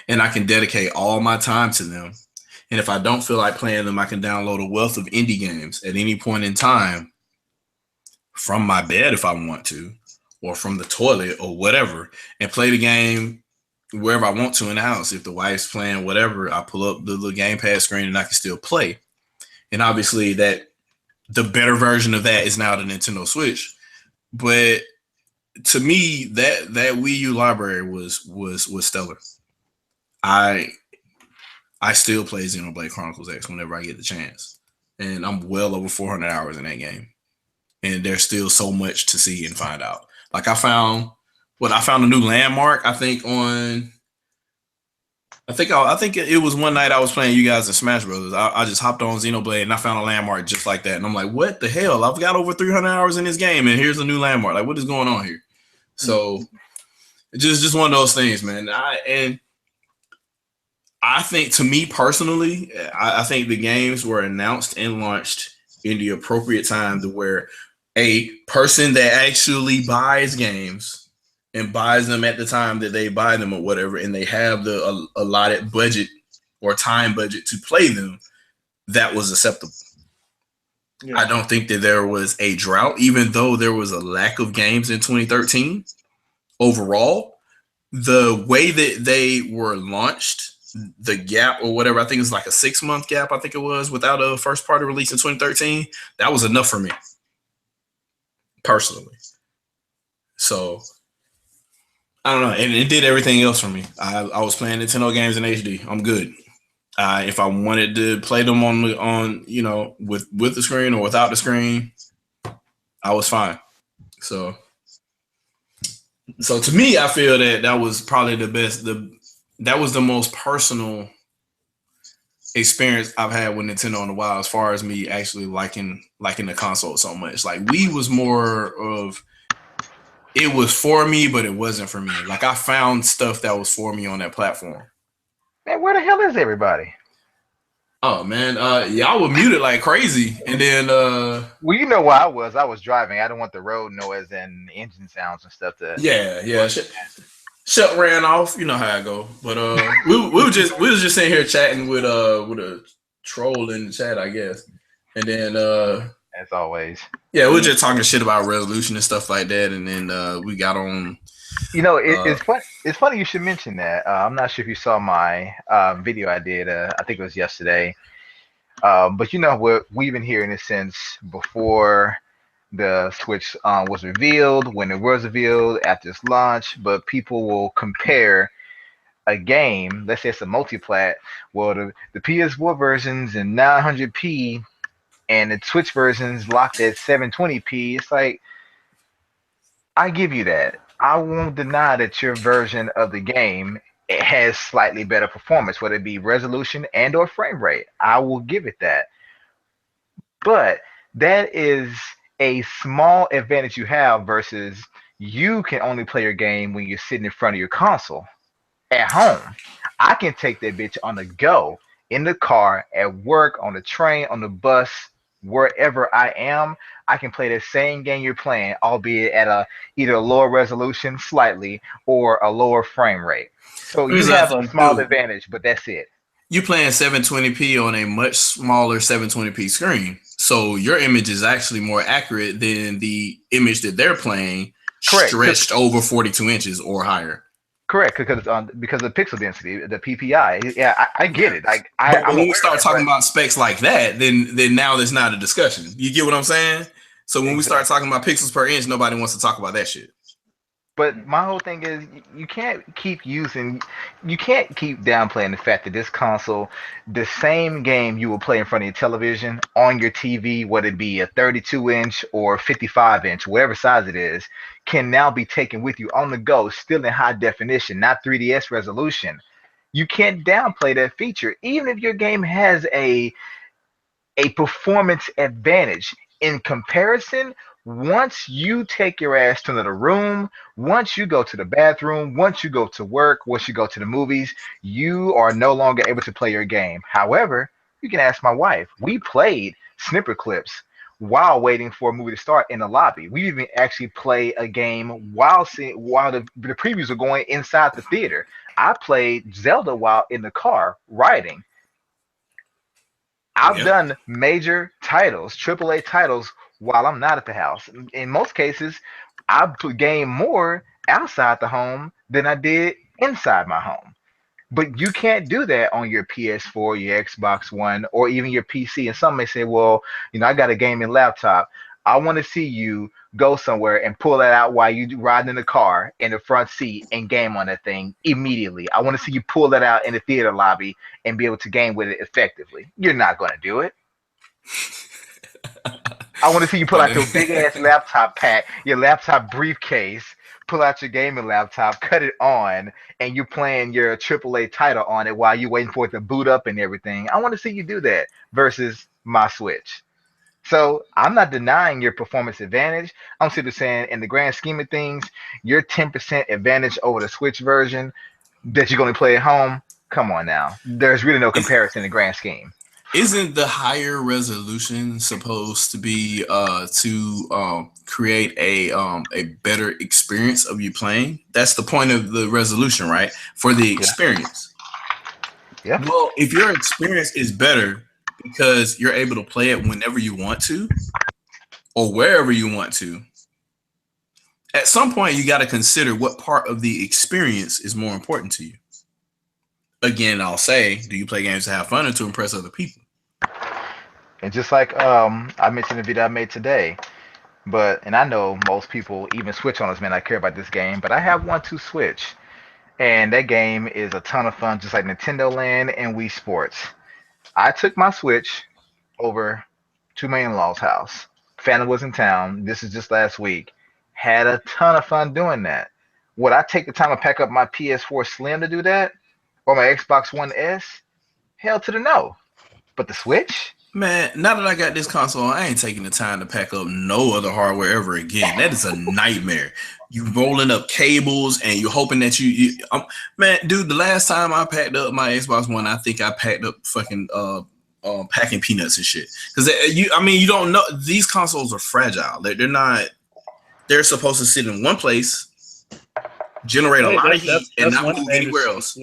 B: and I can dedicate all my time to them. And if I don't feel like playing them, I can download a wealth of indie games at any point in time from my bed if I want to, or from the toilet or whatever, and play the game wherever I want to in the house. If the wife's playing whatever, I pull up the little gamepad screen and I can still play. And obviously that the better version of that is now the Nintendo Switch. But to me, that Wii U library was stellar. I still play Xenoblade Chronicles X whenever I get the chance. And I'm well over 400 hours in that game. And there's still so much to see and find out. Like I found a new landmark, I think, on I think it was one night I was playing you guys in Smash Brothers. I just hopped on Xenoblade and I found a landmark just like that, and I'm like, what the hell? I've got over 300 hours in this game, and here's a new landmark. Like, what is going on here? So, just one of those things, man. I think, to me personally, I think the games were announced and launched in the appropriate time to where a person that actually buys games and buys them at the time that they buy them or whatever, and they have the allotted budget or time budget to play them, that was acceptable. Yeah. I don't think that there was a drought, even though there was a lack of games in 2013 overall. The way that they were launched, the gap or whatever, I think it's like a 6-month gap, I think it was, without a first party release in 2013, that was enough for me personally. So I don't know, and it did everything else for me. I was playing Nintendo games in HD. I'm good. If I wanted to play them on you know, with the screen or without the screen, I was fine. So to me, I feel that was probably the best. That was the most personal experience I've had with Nintendo in a while, as far as me actually liking the console so much. Like, Wii was more of, it was for me, but it wasn't for me. Like, I found stuff that was for me on that platform.
E: Man, where the hell is everybody?
B: Oh man, y'all were muted like crazy, and then
E: well, you know where I was driving. I didn't want the road noise and engine sounds and stuff to.
B: Yeah. Shut ran off. You know how I go. But we was just sitting here chatting with a troll in the chat, I guess, and then
E: as always,
B: yeah, we were just talking shit about resolution and stuff like that, and then we got on.
E: You know, it's funny. It's funny you should mention that. I'm not sure if you saw my video I did. I think it was yesterday. But you know, we've been hearing this since before the Switch was revealed, when it was revealed, after its launch. But people will compare a game. Let's say it's a multi-plat. Well, the PS4 version's in 900p, and the Switch version's locked at 720p. It's like, I give you that. I won't deny that your version of the game, it has slightly better performance, whether it be resolution and or frame rate. I will give it that. But that is a small advantage you have versus you can only play your game when you're sitting in front of your console. At home, I can take that bitch on the go, in the car, at work, on the train, on the bus, wherever I am. I can play the same game you're playing, albeit at either a lower resolution slightly or a lower frame rate. So you have a small advantage, but that's it.
B: You playing 720p on a much smaller 720p screen, so your image is actually more accurate than the image that they're playing. Correct. Stretched over 42 inches or higher.
E: Correct, because of pixel density, the PPI. Yeah, I get it. Like,
B: when we start talking about specs like that, then now there's not a discussion. You get what I'm saying? So when we start talking about pixels per inch, nobody wants to talk about that shit.
E: But my whole thing is, you can't keep downplaying the fact that this console, the same game you will play in front of your television on your TV, whether it be a 32-inch or 55-inch, whatever size it is, can now be taken with you on the go, still in high definition, not 3DS resolution. You can't downplay that feature, even if your game has a performance advantage. In comparison, once you take your ass to another room, once you go to the bathroom, once you go to work, once you go to the movies, you are no longer able to play your game. However, you can ask my wife. We played snipper clips while waiting for a movie to start in the lobby. We even actually play a game while the previews are going inside the theater. I played Zelda while in the car riding. I've done major titles, AAA titles, while I'm not at the house. In most cases, I game more outside the home than I did inside my home. But you can't do that on your PS4, your Xbox One, or even your PC. And some may say, well, you know, I got a gaming laptop. I want to see you go somewhere and pull that out while you riding in the car in the front seat and game on that thing immediately. I want to see you pull that out in the theater lobby and be able to game with it effectively. You're not going to do it. I want to see you pull out your big ass laptop pack, your laptop briefcase, pull out your gaming laptop, cut it on, and you're playing your AAA title on it while you're waiting for it to boot up and everything. I want to see you do that versus my Switch. So I'm not denying your performance advantage. I'm simply saying, in the grand scheme of things, your 10% advantage over the Switch version that you're going to play at home. Come on now, there's really no comparison in the grand scheme.
B: Isn't the higher resolution supposed to be to create a better experience of you playing? That's the point of the resolution, right? For the experience.
E: Yeah.
B: Well, if your experience is better because you're able to play it whenever you want to or wherever you want to, at some point you got to consider what part of the experience is more important to you. Again, I'll say, do you play games to have fun or to impress other people?
E: And just like I mentioned the video I made today, and I know most people, even Switch owners, may not care about this game, but I have one to Switch, and that game is a ton of fun, just like Nintendo Land and Wii Sports. I took my Switch over to my in-laws' house. Family was in town. This is just last week. Had a ton of fun doing that. Would I take the time to pack up my PS4 Slim to do that, or my Xbox One S? Hell to the no. But the Switch?
B: Man, now that I got this console, I ain't taking the time to pack up no other hardware ever again. That is a nightmare. You rolling up cables and you're hoping that man, dude, the last time I packed up my Xbox One, I think I packed up fucking packing peanuts and shit. Because you don't know, these consoles are fragile. They're supposed to sit in one place, generate a lot of heat, and not move anywhere else.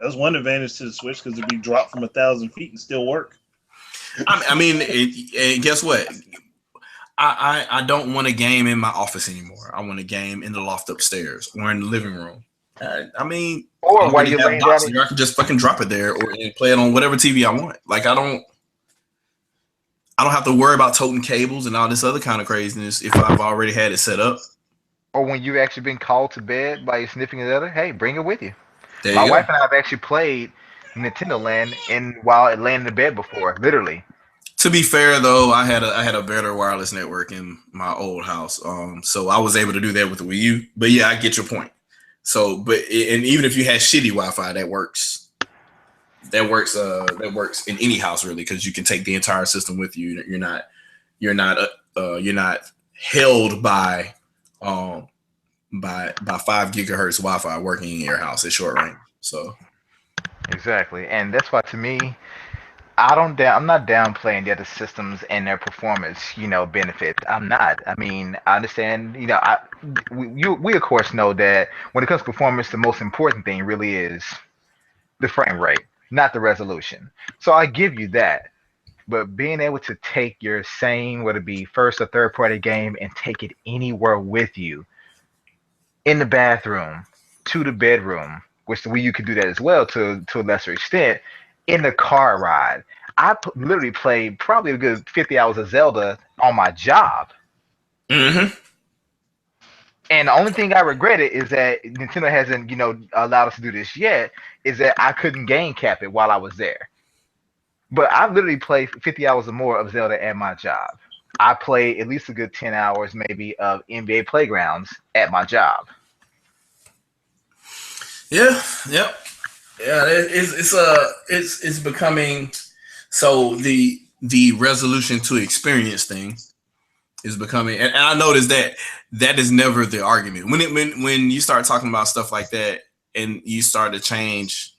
A: That's one advantage to the Switch, because it'd be dropped from 1,000 feet and still work.
B: And guess what? I don't want a game in my office anymore. I want a game in the loft upstairs or in the living room.
E: Or while you're laying down,
B: I can just fucking drop it there or play it on whatever TV I want. Like I don't have to worry about toting cables and all this other kind of craziness if I've already had it set up.
E: Or when you've actually been called to bed by your significant other, hey, bring it with you.
B: My
E: wife and I have actually played Nintendo Land while laying in the bed before, literally.
B: To be fair though, I had a better wireless network in my old house, so I was able to do that with the Wii U. But yeah, I get your point. So, and even if you had shitty Wi-Fi, that works. That works in any house really, because you can take the entire system with you. You're not held by 5 gigahertz Wi-Fi working in your house at short range. So
E: exactly, and that's why to me, I'm not downplaying the other systems and their performance, benefits. I'm not. I mean, I understand. We of course know that when it comes to performance, the most important thing really is the frame rate, not the resolution. So I give you that. But being able to take your same, whether it be first or third party game, and take it anywhere with you, in the bathroom, to the bedroom, which the Wii U could do that as well to a lesser extent, in the car ride. I literally played probably a good 50 hours of Zelda on my job.
B: Mm-hmm.
E: And the only thing I regretted is that Nintendo hasn't, allowed us to do this yet, is that I couldn't game cap it while I was there. But I literally played 50 hours or more of Zelda at my job. I played at least a good 10 hours maybe of NBA Playgrounds at my job.
B: Yeah, yep. Yeah, it's becoming so the resolution to experience thing is becoming, and I noticed that is never the argument when you start talking about stuff like that and you start to change.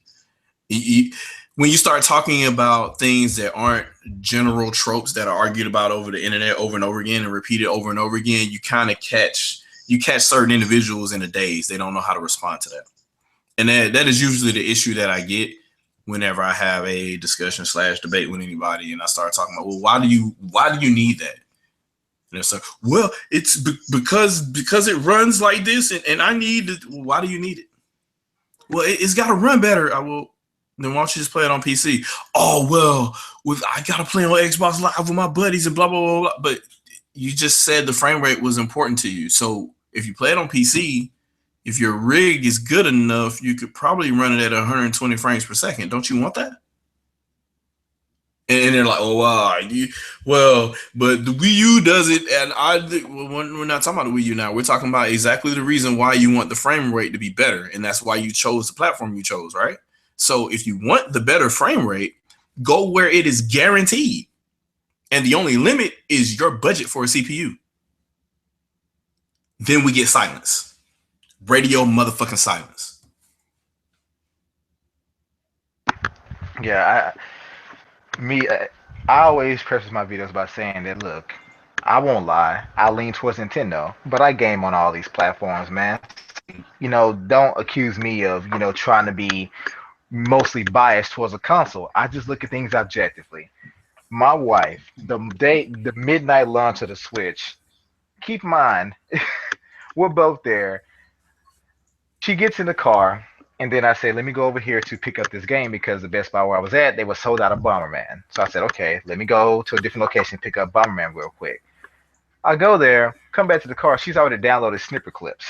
B: When you start talking about things that aren't general tropes that are argued about over the internet over and over again and repeated over and over again, you kind of catch certain individuals in a daze. They don't know how to respond to that. And that is usually the issue that I get whenever I have a discussion / debate with anybody, and I start talking about, well, why do you need that? And it's like, well, it's because it runs like this, and I need it. Why do you need it? Well, it's got to run better. Then why don't you just play it on PC? Oh, well, I got to play on Xbox Live with my buddies and blah, blah, blah, blah. But you just said the frame rate was important to you. So if you play it on PC, if your rig is good enough, you could probably run it at 120 frames per second. Don't you want that? And they're like, oh, wow, but the Wii U does it, and we're not talking about the Wii U now. We're talking about exactly the reason why you want the frame rate to be better, and that's why you chose the platform you chose, right? So if you want the better frame rate, go where it is guaranteed, and the only limit is your budget for a CPU. Then we get silence, radio motherfucking silence.
E: Yeah, I always preface my videos by saying that, look, I won't lie, I lean towards Nintendo, but I game on all these platforms, man. Don't accuse me of, trying to be mostly biased towards a console. I just look at things objectively. My wife, the midnight launch of the Switch, keep in mind, we're both there. She gets in the car, and then I say, let me go over here to pick up this game because the Best Buy where I was at, they were sold out of Bomberman. So I said, okay, let me go to a different location and pick up Bomberman real quick. I go there, come back to the car. She's already downloaded snipper clips.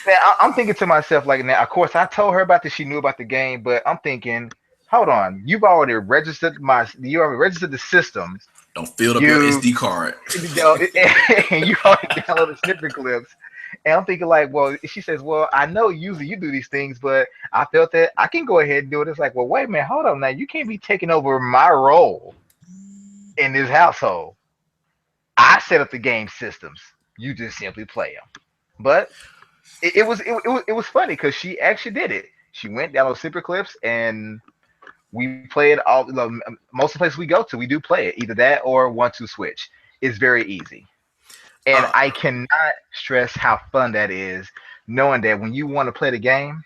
E: Man, I'm thinking to myself, like, now, of course, I told her about this. She knew about the game, but I'm thinking, hold on, you've already registered the system.
B: Don't fill up your SD card.
E: And you already downloaded snipper clips. And I'm thinking, like, well, she says, well, I know usually you do these things, but I felt that I can go ahead and do it. It's like, well, wait a minute, hold on now. You can't be taking over my role in this household. I set up the game systems. You just simply play them. But it was funny because she actually did it. She went down those snipper clips, and we play it all. Most of the places we go to, we do play it. Either that or 1-2 switch. It's very easy. And I cannot stress how fun that is, knowing that when you want to play the game,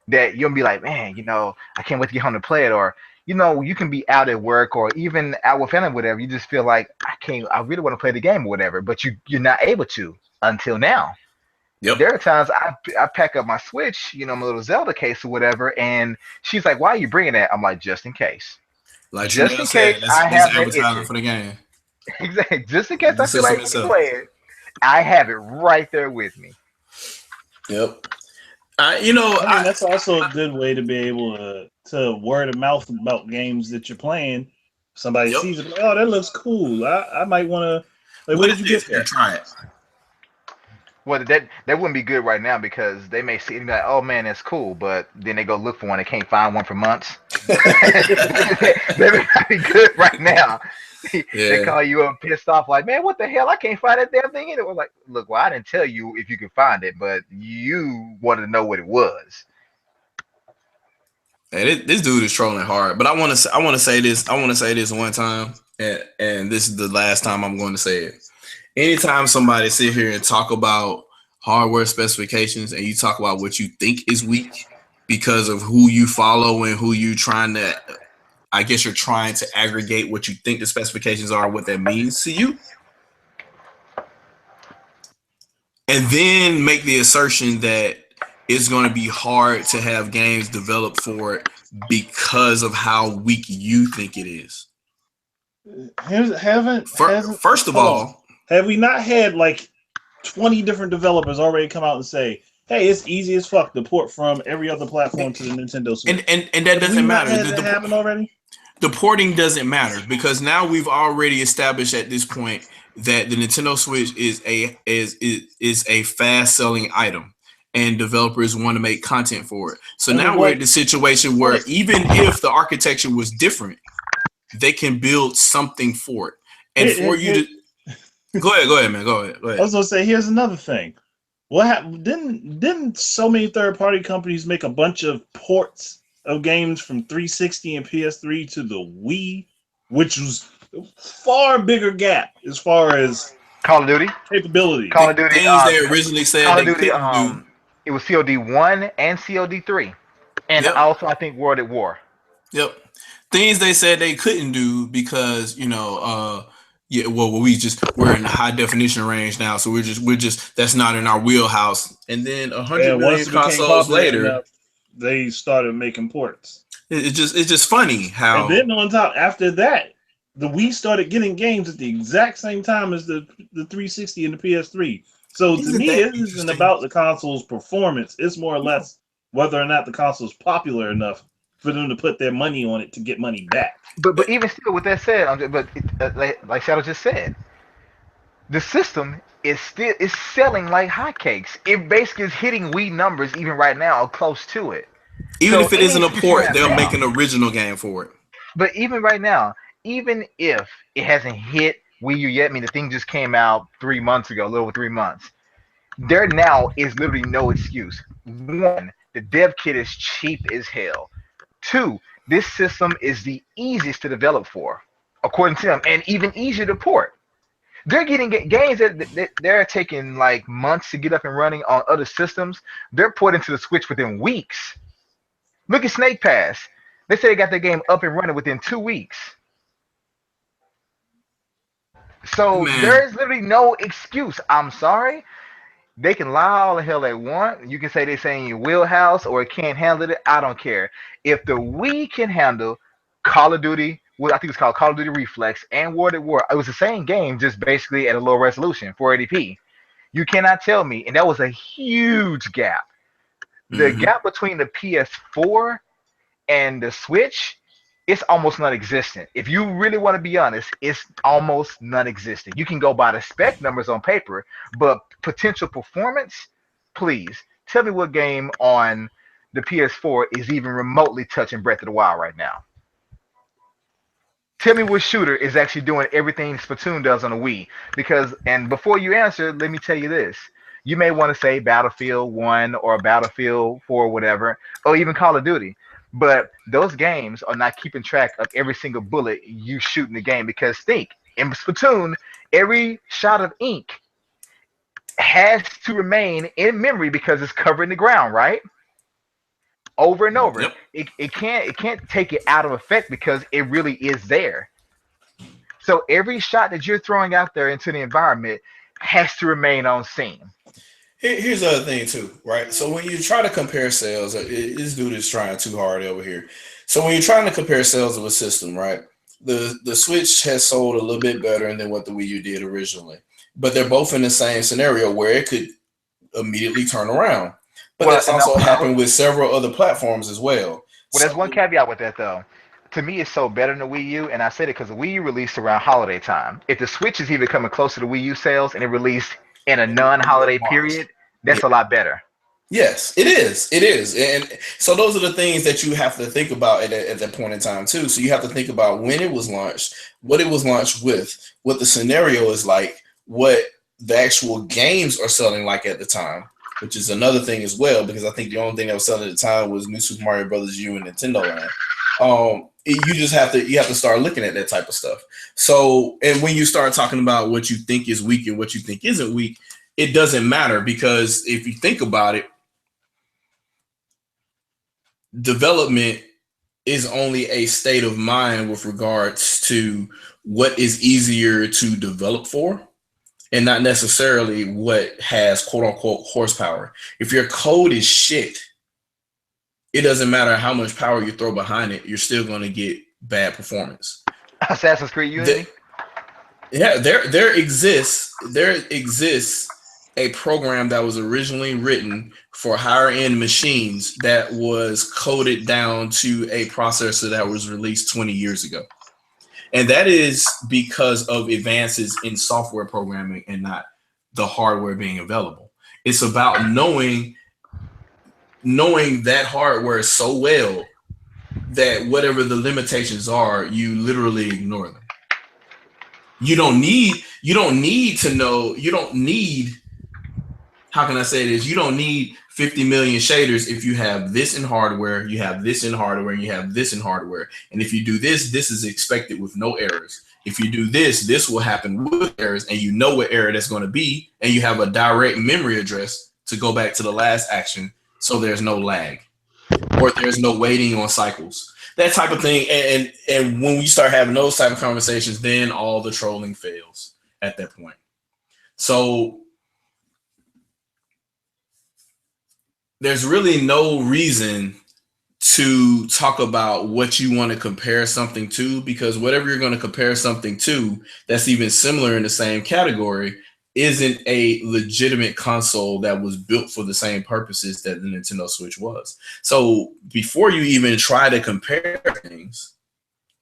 E: that you'll be like, man, I can't wait to get home to play it. Or, you can be out at work or even out with family, whatever. You just feel like, I really want to play the game or whatever, but you're not able to until now. Yep. There are times I pack up my Switch, my little Zelda case or whatever, and she's like, why are you bringing that? I'm like, just in case.
B: Like, just in case I have advertising for the game.
E: Exactly. Just in case I feel like play it, I have it right there with me.
B: Yep.
A: That's also a good way to be able to word of mouth about games that you're playing. Somebody sees it, like, oh, that looks cool. I might want to. Like, where did you get there?
B: Try it.
E: Well, that wouldn't be good right now because they may see it and be like, oh man, that's cool, but then they go look for one, they can't find one for months. That may not be good right now. They call you up pissed off, like, man, what the hell? I can't find that damn thing in it. We're like, look, well, I didn't tell you if you could find it, but you wanted to know what it was.
B: Hey, this dude is trolling hard, but I want to say this one time, and this is the last time I'm going to say it. Anytime somebody sit here and talk about hardware specifications and you talk about what you think is weak because of who you follow and who you trying to, I guess you're trying to aggregate what you think the specifications are, what that means to you, and then make the assertion that it's going to be hard to have games developed for it because of how weak you think it is. First of all,
A: have we not had like 20 different developers already come out and say, hey, it's easy as fuck to port from every other platform to the Nintendo Switch?
B: And that doesn't matter.
A: That happened already?
B: The porting doesn't matter because now we've already established at this point that the Nintendo Switch is a fast selling item and developers want to make content for it. So now we're at the situation where even if the architecture was different, they can build something for it. And for you to go ahead, man. Go ahead.
A: I was gonna say, here's another thing. What happened? Didn't so many third-party companies make a bunch of ports of games from 360 and PS3 to the Wii, which was a far bigger gap as far as
E: Call of Duty
A: capability.
E: Call of Duty
B: things they originally said
E: Call of
B: they
E: Duty,
B: couldn't do.
E: It was COD 1 and COD 3, and also I think World at War.
B: Yep, things they said they couldn't do because we're in the high definition range now, so we're just that's not in our wheelhouse. And then 100 million consoles later,
A: they started making ports.
B: It's just funny how.
A: And then on top, after that, the Wii started getting games at the exact same time as the 360 and the PS3. So to me, it isn't about the console's performance. It's more or less whether or not the console is popular enough for them to put their money on it to get money back.
E: But even still, with that said, like Shadow just said, the system is selling like hotcakes. It basically is hitting Wii numbers even right now, or close to it.
B: Even
E: So
B: if it
E: any
B: isn't a
E: excuse you
B: port,
E: have
B: they'll
E: now,
B: make an original game for it.
E: but even right now, even if it hasn't hit Wii U yet, I mean the thing just came out 3 months ago, a little over 3 months. There now is literally no excuse. One, the dev kit is cheap as hell. Two, this system is the easiest to develop for, according to them, and even easier to port. They're getting games that they're taking like months to get up and running on other systems. They're porting to the Switch within weeks. Look at Snake Pass. They say they got their game up and running within 2 weeks. So
B: Man,
E: there's literally no excuse. I'm sorry. They can lie all the hell they want. You can say they're saying your wheelhouse or it can't handle it. I don't care. If the Wii can handle Call of Duty, well, I think it's called Call of Duty Reflex and World at War. It was the same game, just basically at a lower resolution, 480p. You cannot tell me, and that was a huge gap. The
B: mm-hmm.
E: gap between the PS4 and the Switch, it's almost non-existent. If you really want to be honest, it's almost non-existent. You can go by the spec numbers on paper, but potential performance, please tell me what game on the PS4 is even remotely touching Breath of the Wild right now. Tell me what shooter is actually doing everything Splatoon does on the Wii. Because, and before you answer, let me tell you this. You may want to say Battlefield 1 or Battlefield 4, whatever, or even Call of Duty. But those games are not keeping track of every single bullet you shoot in the game. Because think, in Splatoon, every shot of ink has to remain in memory because it's covering the ground, right? Over and over.
B: Yep.
E: It can't take it out of effect because it really is there. So every shot that you're throwing out there into the environment has to remain on scene.
B: Here's the other thing too, right? So when you try to compare sales, this dude is trying too hard over here. So when you're trying to compare sales of a system, right? The Switch has sold a little bit better than what the Wii U did originally, but they're both in the same scenario where it could immediately turn around. But
E: Well,
B: that's also happened with several other platforms as well.
E: Well, there's one caveat with that though. To me, it's so better than the Wii U, and I said it because the Wii U released around holiday time. If the Switch is even coming closer to Wii U sales and it released in a non-holiday period, that's a lot better.
B: Yes, it is. It is. And so those are the things that you have to think about at that point in time too. So you have to think about when it was launched, what it was launched with, what the scenario is like, what the actual games are selling like at the time, which is another thing as well, because I think the only thing that was selling at the time was New Super Mario Brothers U and Nintendo Land. You just have to start looking at that type of stuff. So, and when you start talking about what you think is weak and what you think isn't weak, it doesn't matter, because if you think about it, development is only a state of mind with regards to what is easier to develop for, and not necessarily what has quote unquote horsepower. If your code is shit, it doesn't matter how much power you throw behind it, you're still going to get bad performance.
E: Assassin's Creed Unity?
B: There exists a program that was originally written for higher end machines that was coded down to a processor that was released 20 years ago. And that is because of advances in software programming and not the hardware being available. It's about knowing that hardware so well that whatever the limitations are, you literally ignore them. You don't need to know, how can I say this? You don't need 50 million shaders if you have this in hardware, you have this in hardware, and you have this in hardware. And if you do this, this is expected with no errors. If you do this, this will happen with errors, and you know what error that's going to be, and you have a direct memory address to go back to the last action, so there's no lag or there's no waiting on cycles. That type of thing. And when we start having those type of conversations, then all the trolling fails at that point. So there's really no reason to talk about what you want to compare something to, because whatever you're going to compare something to that's even similar in the same category isn't a legitimate console that was built for the same purposes that the Nintendo Switch was. So before you even try to compare things,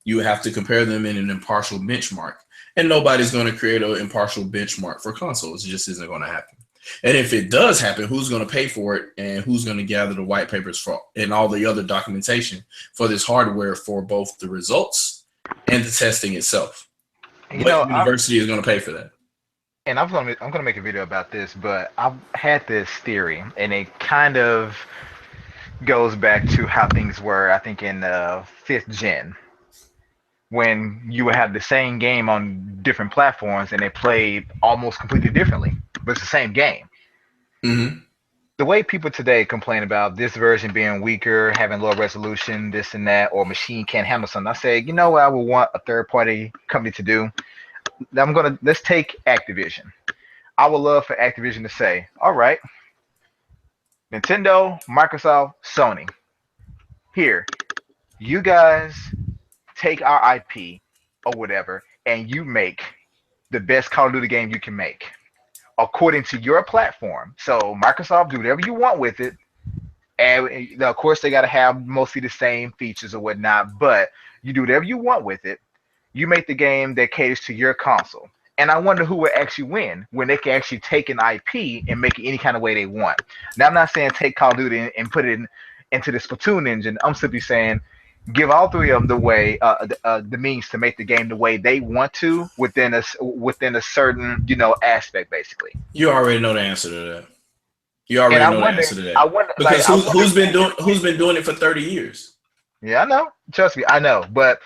B: you have to compare them in an impartial benchmark. And nobody's going to create an impartial benchmark for consoles. It just isn't going to happen. And if it does happen, who's going to pay for it, and who's going to gather the white papers for and all the other documentation for this hardware for both the results and the testing itself? What university is going to pay for that?
E: And I'm gonna make a video about this, but I've had this theory, and it kind of goes back to how things were, I think, in 5th gen, when you would have the same game on different platforms and they played almost completely differently, but it's the same game.
B: Mm-hmm.
E: The way people today complain about this version being weaker, having low resolution, this and that, or machine can't handle something, I say, you know what I would want a third-party company to do? Let's take Activision. I would love for Activision to say, all right, Nintendo, Microsoft, Sony, here, you guys take our IP or whatever, and you make the best Call of Duty game you can make according to your platform. So Microsoft, do whatever you want with it. And of course, they got to have mostly the same features or whatnot, but you do whatever you want with it. You make the game that caters to your console. And I wonder who would actually win when they can actually take an IP and make it any kind of way they want. Now, I'm not saying take Call of Duty and put it into the Splatoon engine. I'm simply saying give all three of them the way, the means to make the game the way they want to within a certain aspect, basically.
B: You already know the answer to that. You already know the answer to that. Because who's been doing it for 30 years?
E: Yeah, I know. Trust me, I know. But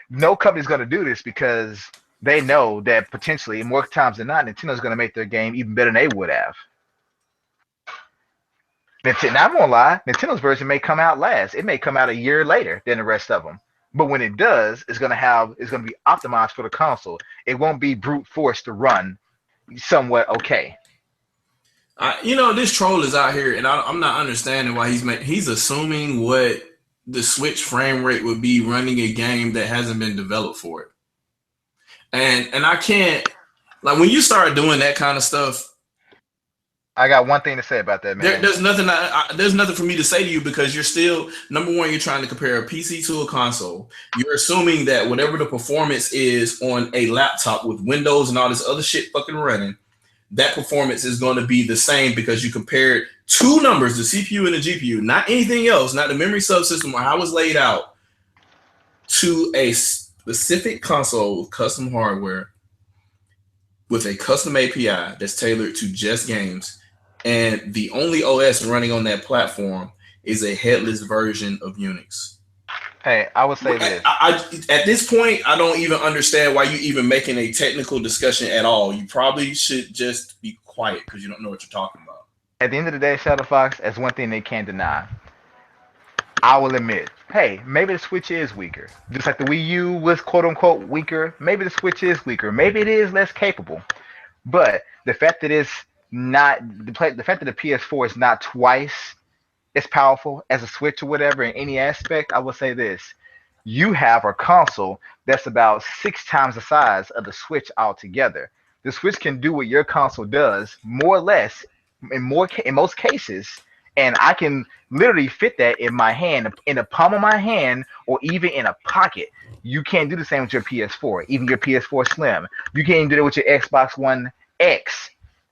E: no company's going to do this because they know that potentially, more times than not, Nintendo's going to make their game even better than they would have. Now, I'm gonna lie, Nintendo's version may come out last. It may come out a year later than the rest of them. But when it does, it's gonna be optimized for the console. It won't be brute force to run somewhat okay.
B: This troll is out here, and I'm not understanding why he's assuming what the Switch frame rate would be running a game that hasn't been developed for it. And I can't, like, when you start doing that kind of stuff,
E: I got one thing to say about that, man.
B: There's nothing for me to say to you, because you're still, number one, you're trying to compare a PC to a console. You're assuming that whatever the performance is on a laptop with Windows and all this other shit fucking running, that performance is going to be the same because you compared two numbers, the CPU and the GPU, not anything else, not the memory subsystem or how it's laid out, to a specific console with custom hardware with a custom API that's tailored to just games. And the only OS running on that platform is a headless version of Unix.
E: Hey, I would say this.
B: At this point, I don't even understand why you're even making a technical discussion at all. You probably should just be quiet because you don't know what you're talking about.
E: At the end of the day, Shadow Fox, that's one thing they can't deny. I will admit, hey, maybe the Switch is weaker. Just like the Wii U was quote-unquote weaker, maybe the Switch is weaker. Maybe it is less capable. But the fact that it's not the fact that the PS4 is not twice as powerful as a Switch or whatever in any aspect, I will say this: you have a console that's about 6 times the size of the Switch altogether. The Switch can do what your console does, more or less, in most cases, and I can literally fit that in my hand, in the palm of my hand, or even in a pocket. You can't do the same with your PS4, even your PS4 Slim. You can't even do that with your Xbox One X,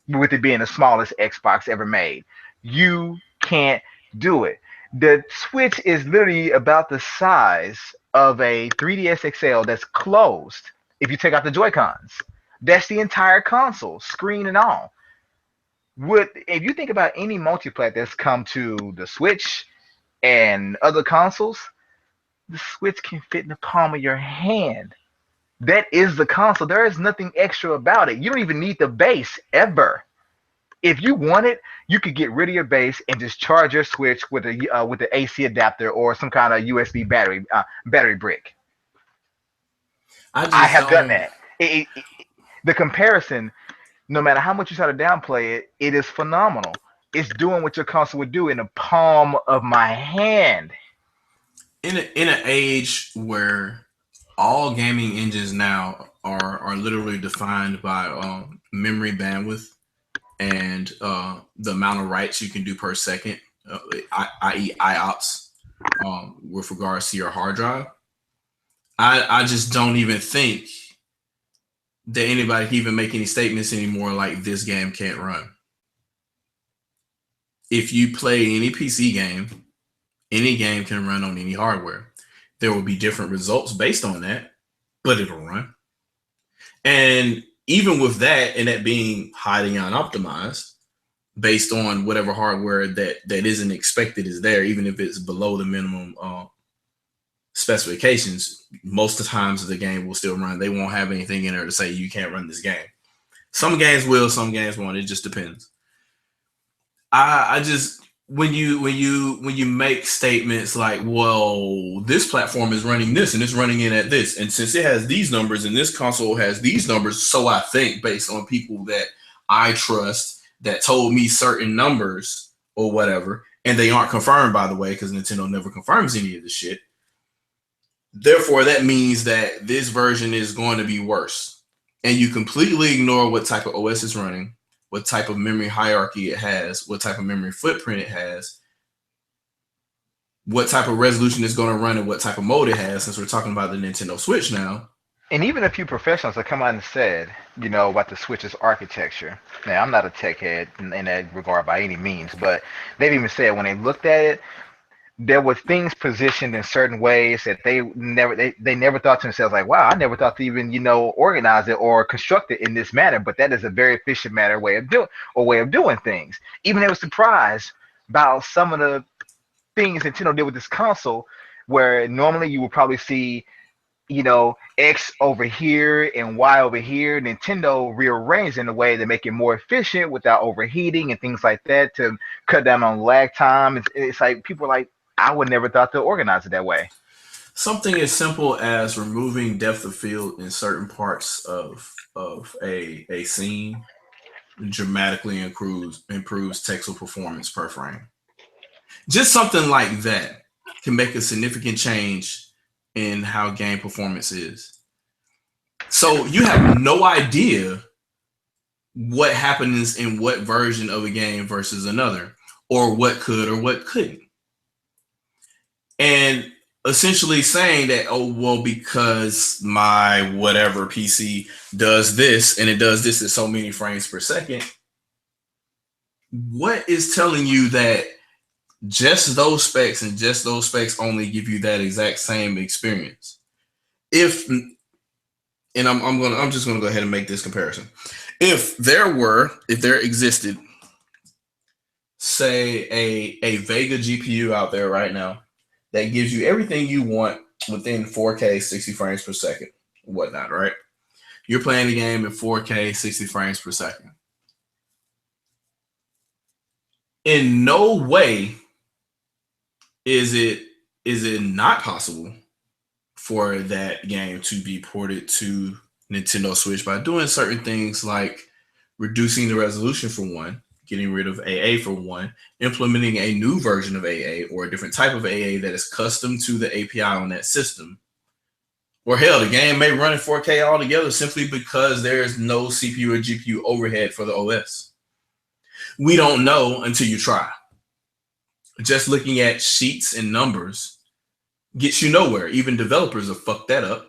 E: with it being the smallest Xbox ever made. You can't do it. The Switch is literally about the size of a 3DS XL that's closed if you take out the Joy-Cons. That's the entire console, screen and all. If you think about any multiplayer that's come to the Switch and other consoles, the Switch can fit in the palm of your hand. That is the console. There is nothing extra about it. You don't even need the base ever. If you want it, you could get rid of your base and just charge your Switch with the AC adapter or some kind of USB battery brick. I have done that. The comparison, no matter how much you try to downplay it, it is phenomenal. It's doing what your console would do in the palm of my hand.
B: In an age where all gaming engines now are literally defined by memory bandwidth and the amount of writes you can do per second, i.e. IOPS, with regards to your hard drive. I just don't even think that anybody can even make any statements anymore like this game can't run. If you play any PC game, any game can run on any hardware. There will be different results based on that, but it'll run. And even with that, and that being highly unoptimized, based on whatever hardware that isn't expected is there, even if it's below the minimum specifications, most of the times the game will still run. They won't have anything in there to say you can't run this game. Some games will, some games won't. It just depends. I just when you make statements like, well, this platform is running this and it's running in at this, and since it has these numbers and this console has these numbers, so I think based on people that I trust that told me certain numbers or whatever, and they aren't confirmed, by the way, because Nintendo never confirms any of this shit. Therefore, that means that this version is going to be worse. And you completely ignore what type of OS is running, what type of memory hierarchy it has, what type of memory footprint it has, what type of resolution it's going to run, and what type of mode it has, since we're talking about the Nintendo Switch now.
E: And even a few professionals have come out and said, about the Switch's architecture. Now, I'm not a tech head in that regard by any means, but they've even said when they looked at it, there were things positioned in certain ways that they never thought to themselves, like, wow, I never thought to even, organize it or construct it in this manner. But that is a very efficient way of doing things. Even they were surprised about some of the things Nintendo did with this console, where normally you would probably see, X over here and Y over here. Nintendo rearranged in a way to make it more efficient without overheating and things like that, to cut down on lag time. It's like people are like, I would never thought to organize it that way.
B: Something as simple as removing depth of field in certain parts of a scene dramatically improves textile performance per frame. Just something like that can make a significant change in how game performance is. So you have no idea what happens in what version of a game versus another, or what could or what couldn't. And essentially saying that, oh, well, because my whatever PC does this and it does this at so many frames per second, what is telling you that just those specs and just those specs only give you that exact same experience? I'm just gonna go ahead and make this comparison. If there existed, say, a Vega GPU out there right now that gives you everything you want within 4K 60 frames per second, whatnot, right? You're playing the game in 4K 60 frames per second. In no way is it not possible for that game to be ported to Nintendo Switch by doing certain things like reducing the resolution for one, getting rid of AA for one, implementing a new version of AA or a different type of AA that is custom to the API on that system. Or hell, the game may run in 4K altogether simply because there is no CPU or GPU overhead for the OS. We don't know until you try. Just looking at sheets and numbers gets you nowhere. Even developers have fucked that up.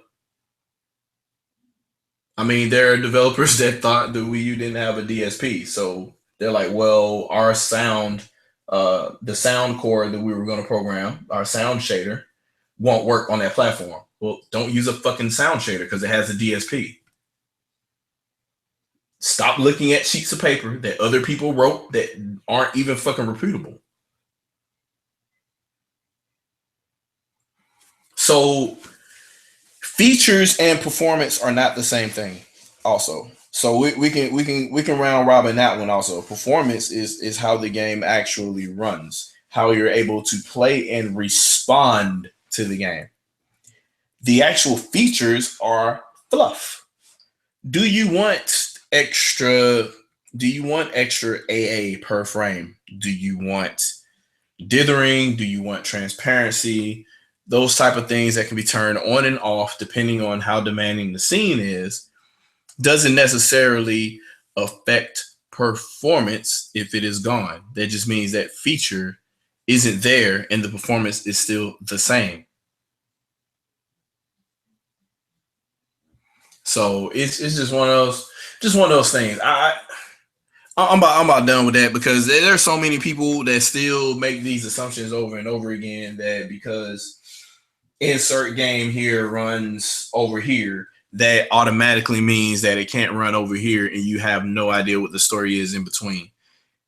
B: I mean, there are developers that thought the Wii U didn't have a DSP. So they're like, well, our sound, the sound core that we were going to program, our sound shader, won't work on that platform. Well, don't use a fucking sound shader because it has a DSP. Stop looking at sheets of paper that other people wrote that aren't even fucking reputable. So features and performance are not the same thing also. So we can round robin that one also. Performance is how the game actually runs, how you're able to play and respond to the game. The actual features are fluff. Do you want extra AA per frame? Do you want dithering? Do you want transparency? those type of things that can be turned on and off depending on how demanding the scene is, doesn't necessarily affect performance if it is gone. That just means that feature isn't there and the performance is still the same. So it's just one of those things. I'm about done with that because there's so many people that still make these assumptions over and over again that because insert game here runs over here, that automatically means that it can't run over here and you have no idea what the story is in between.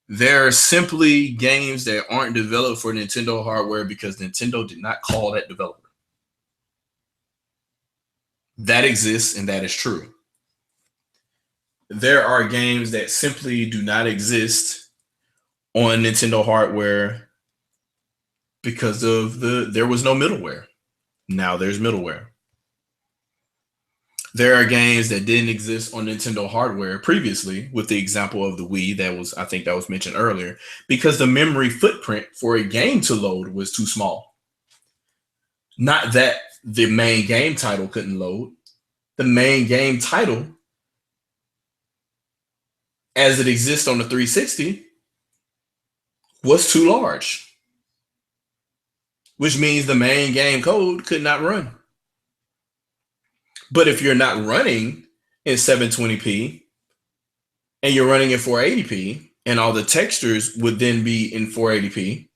B: There are simply games that aren't developed for Nintendo hardware because Nintendo did not call that developer. That exists and that is true. There are games that simply do not exist on Nintendo hardware because of there was no middleware. Now there's middleware. There are games that didn't exist on Nintendo hardware previously, with the example of the Wii I think that was mentioned earlier, because the memory footprint for a game to load was too small. Not that the main game title couldn't load. The main game title, as it exists on the 360, was too large, which means the main game code could not run. But if you're not running in 720p and you're running in 480p and all the textures would then be in 480p,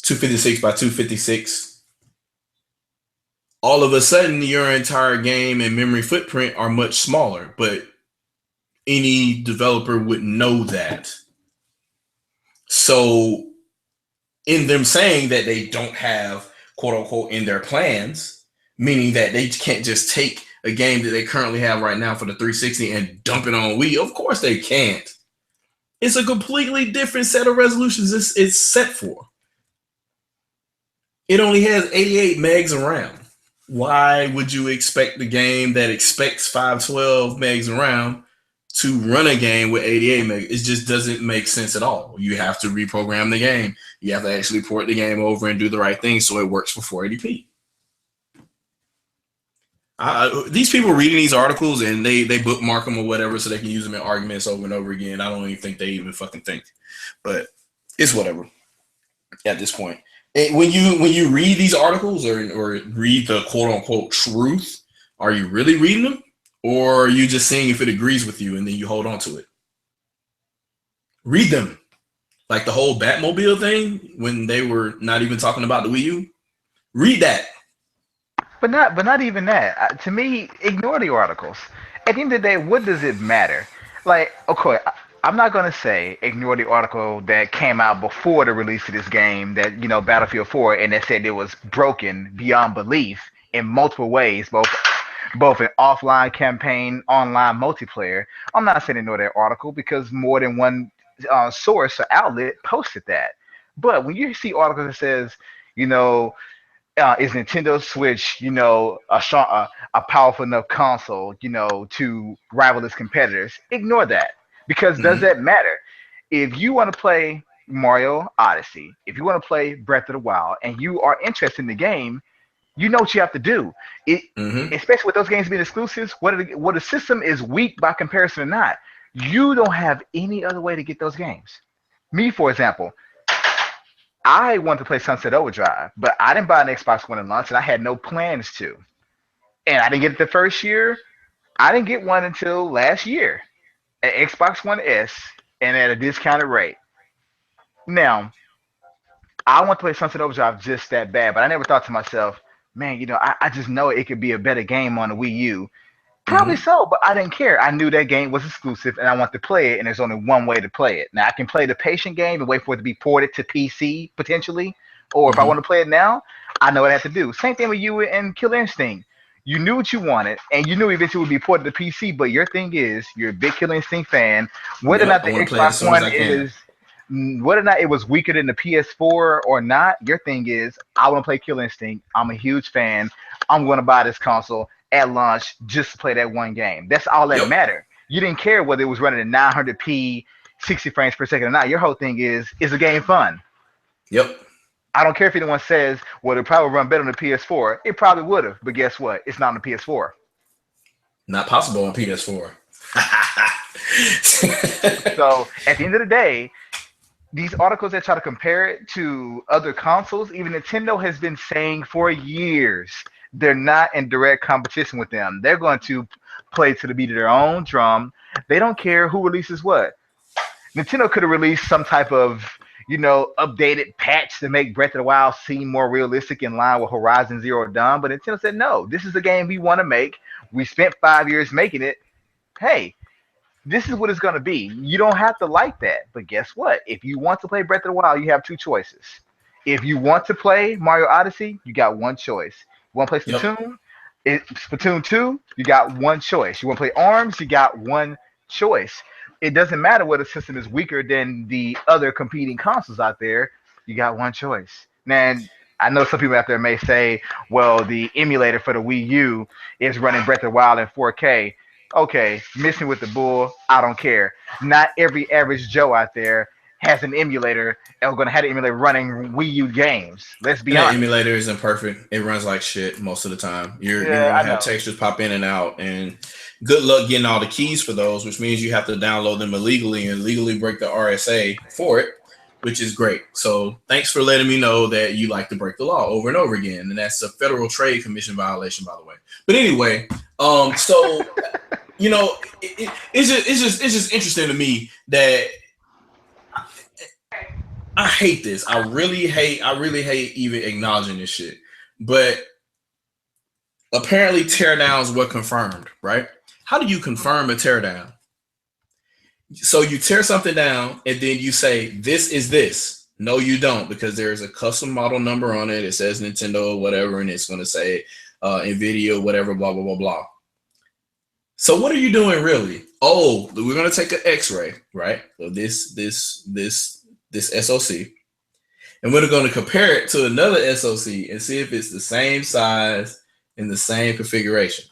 B: 256 by 256, all of a sudden your entire game and memory footprint are much smaller, but any developer would know that. So in them saying that they don't have quote unquote in their plans, meaning that they can't just take a game that they currently have right now for the 360 and dump it on Wii. Of course they can't. It's a completely different set of resolutions it's set for. It only has 88 megs of RAM. Why would you expect the game that expects 512 megs of RAM to run a game with 88 megs? It just doesn't make sense at all. You have to reprogram the game. You have to actually port the game over and do the right thing so it works for 480p. These people reading these articles and they bookmark them or whatever so they can use them in arguments over and over again. I don't even think they even fucking think, but it's whatever at this point. And when you read these articles or read the quote unquote truth, are you really reading them or are you just seeing if it agrees with you and then you hold on to it? Read them. Like the whole Batmobile thing when they were not even talking about the Wii U. Read that.
E: But not even that. To me, ignore the articles. At the end of the day, what does it matter? Like, okay, I'm not gonna say ignore the article that came out before the release of this game that Battlefield 4 and that said it was broken beyond belief in multiple ways, both an offline campaign, online multiplayer. I'm not saying ignore that article because more than one source or outlet posted that. But when you see articles that says, is Nintendo Switch, a powerful enough console, to rival its competitors? Ignore that because does that matter? If you want to play Mario Odyssey, if you want to play Breath of the Wild, and you are interested in the game, you know what you have to do. Especially with those games being exclusives, what the system is weak by comparison or not, you don't have any other way to get those games. Me, for example, I want to play Sunset Overdrive, but I didn't buy an Xbox One at launch, and I had no plans to. And I didn't get it the first year. I didn't get one until last year, an Xbox One S, and at a discounted rate. Now, I want to play Sunset Overdrive just that bad, but I never thought to myself, man, I just know it could be a better game on the Wii U. Probably so, but I didn't care. I knew that game was exclusive, and I want to play it, and there's only one way to play it. Now, I can play the patient game and wait for it to be ported to PC, potentially, or if I want to play it now, I know what I have to do. Same thing with you and Killer Instinct. You knew what you wanted, and you knew eventually it would be ported to PC, but your thing is, you're a big Killer Instinct fan. Whether or not the Xbox One whether or not it was weaker than the PS4 or not, your thing is, I want to play Killer Instinct. I'm a huge fan. I'm going to buy this console at launch just to play that one game. That's all that mattered. You didn't care whether it was running at 900p, 60 frames per second or not. Your whole thing is the game fun?
B: Yep.
E: I don't care if anyone says, well, it probably run better on the PS4. It probably would have, but guess what? It's not on the PS4.
B: Not possible on PS4.
E: So at the end of the day, these articles that try to compare it to other consoles, even Nintendo has been saying for years they're not in direct competition with them. They're going to play to the beat of their own drum. They don't care who releases what. Nintendo could have released some type of, updated patch to make Breath of the Wild seem more realistic in line with Horizon Zero Dawn, but Nintendo said, no, this is the game we want to make. We spent 5 years making it. Hey, this is what it's going to be. You don't have to like that. But guess what? If you want to play Breath of the Wild, you have two choices. If you want to play Mario Odyssey, you got one choice. You want to play Splatoon? Splatoon 2, you got one choice. You want to play ARMS? You got one choice. It doesn't matter whether the system is weaker than the other competing consoles out there. You got one choice. Now, I know some people out there may say, well, the emulator for the Wii U is running Breath of the Wild in 4K. Okay, missing with the bull, I don't care. Not every average Joe out there has an emulator and going to have an emulator running Wii U games. Let's be honest.
B: That emulator isn't perfect. It runs like shit most of the time. You're going to have textures pop in and out, and good luck getting all the keys for those, which means you have to download them illegally and legally break the RSA for it, which is great. So thanks for letting me know that you like to break the law over and over again, and that's a Federal Trade Commission violation, by the way. But anyway, so it's just interesting to me that I hate this. I really hate even acknowledging this shit. But apparently teardowns were confirmed, right? How do you confirm a teardown? So you tear something down and then you say, this is this. No, you don't, because there's a custom model number on it. It says Nintendo or whatever, and it's going to say NVIDIA, whatever, blah, blah, blah, blah. So what are you doing really? Oh, we're going to take an X-ray, right? So this SoC, and we're going to compare it to another SoC and see if it's the same size and the same configuration.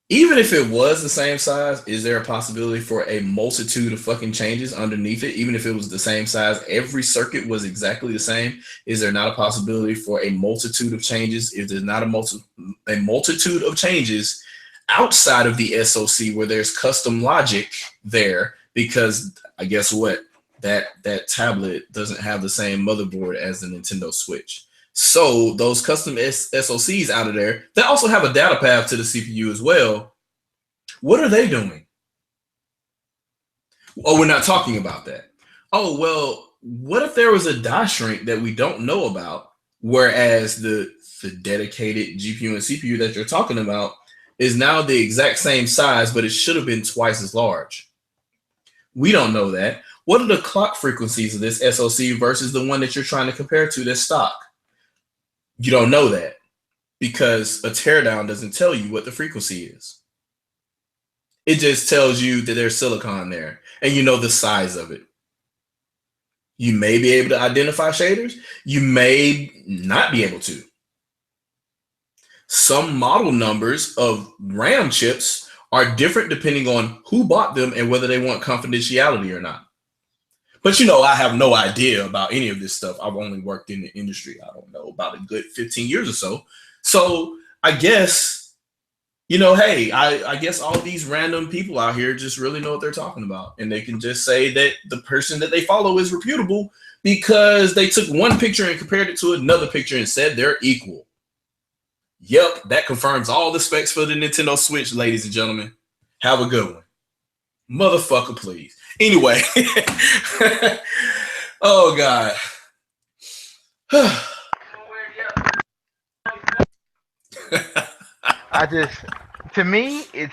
B: Even if it was the same size, is there a possibility for a multitude of fucking changes underneath it? Even if it was the same size, every circuit was exactly the same. Is there not a possibility for a multitude of changes? If there's not a multitude of changes outside of the SoC where there's custom logic there, because I guess what? That tablet doesn't have the same motherboard as the Nintendo Switch. So those custom SoCs out of there, they also have a data path to the CPU as well. What are they doing? Oh, we're not talking about that. Oh, well, what if there was a die shrink that we don't know about, whereas the dedicated GPU and CPU that you're talking about is now the exact same size, but it should have been twice as large? We don't know that. What are the clock frequencies of this SoC versus the one that you're trying to compare to that's stock? You don't know that because a teardown doesn't tell you what the frequency is. It just tells you that there's silicon there and you know the size of it. You may be able to identify shaders. You may not be able to. Some model numbers of RAM chips are different depending on who bought them and whether they want confidentiality or not. But I have no idea about any of this stuff. I've only worked in the industry, I don't know, about a good 15 years or so. So I guess, hey, I guess all these random people out here just really know what they're talking about. And they can just say that the person that they follow is reputable because they took one picture and compared it to another picture and said they're equal. Yep, that confirms all the specs for the Nintendo Switch, ladies and gentlemen. Have a good one. Motherfucker, please. Anyway. Oh, God.
E: To me, it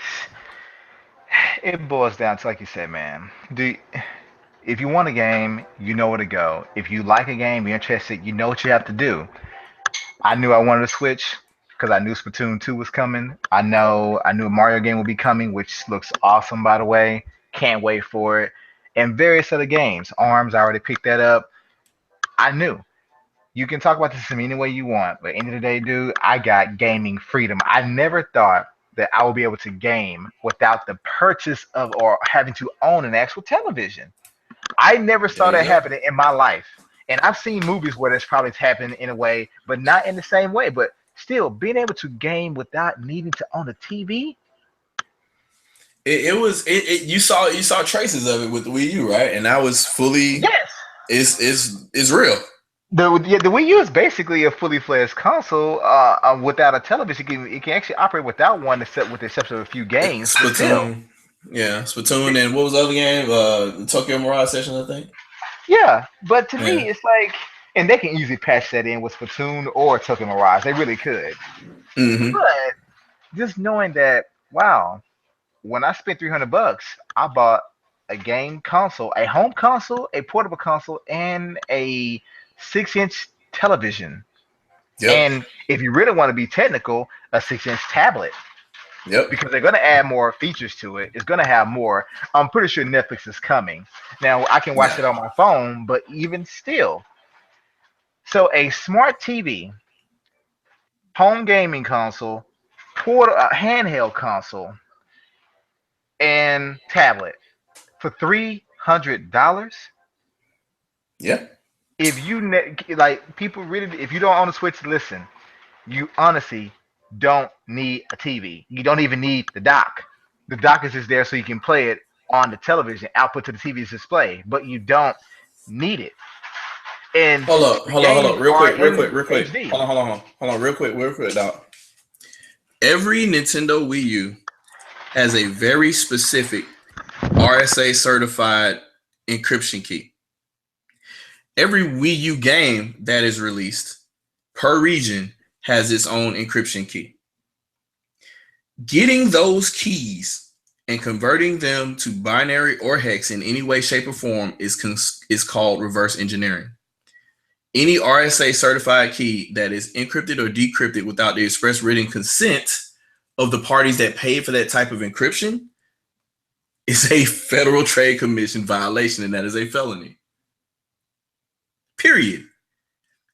E: boils down to, like you said, man. If you want a game, you know where to go. If you like a game, you're interested, you know what you have to do. I knew I wanted to Switch because I knew Splatoon 2 was coming. I knew a Mario game would be coming, which looks awesome, by the way. Can't wait for it. And various other games. ARMS, I already picked that up. I knew. You can talk about this in any way you want, but at the end of the day, dude, I got gaming freedom. I never thought that I would be able to game without the purchase of or having to own an actual television. I never saw
B: There you
E: that
B: go.
E: happening in my life. And I've seen movies where that's probably happened in a way, but not in the same way. But still, being able to game without needing to own a TV.
B: You saw traces of it with the Wii U, right? And that was fully
E: Yes.
B: is real.
E: The Wii U is basically a fully fledged console without a television. It can actually operate without one, except with the exception of a few games. But still,
B: Splatoon, yeah, Splatoon, and what was the other game? The Tokyo Mirage Session, I think.
E: yeah. But to
B: Yeah.
E: me, it's like, and they can easily patch that in with Splatoon or Tokyo Mirage. They really could.
B: Hmm.
E: But just knowing that, wow, when I spent $300, I bought a game console, a home console, a portable console, and a 6-inch television.
B: Yep.
E: And if you really want to be technical, a 6-inch tablet.
B: Yep.
E: Because they're going to add more features to it. It's going to have more. I'm pretty sure Netflix is coming. Now, I can watch
B: Yeah.
E: it on my phone, but even still. So, a smart TV, home gaming console, handheld console, and tablet for $300.
B: Yeah.
E: If you like, people really, if you don't own a Switch, listen. You honestly don't need a TV. You don't even need the dock. The dock is just there so you can play it on the television, output to the TV's display, but you don't need it. And the
B: Hold
E: games
B: up, real
E: are
B: quick, real quick,
E: in
B: real quick.
E: HD.
B: Hold on, real quick, Doc. Every Nintendo Wii U has a very specific RSA certified encryption key. Every Wii U game that is released per region has its own encryption key. Getting those keys and converting them to binary or hex in any way, shape, or form is called reverse engineering. Any RSA certified key that is encrypted or decrypted without the express written consent of the parties that paid for that type of encryption is a Federal Trade Commission violation, and that is a felony. Period.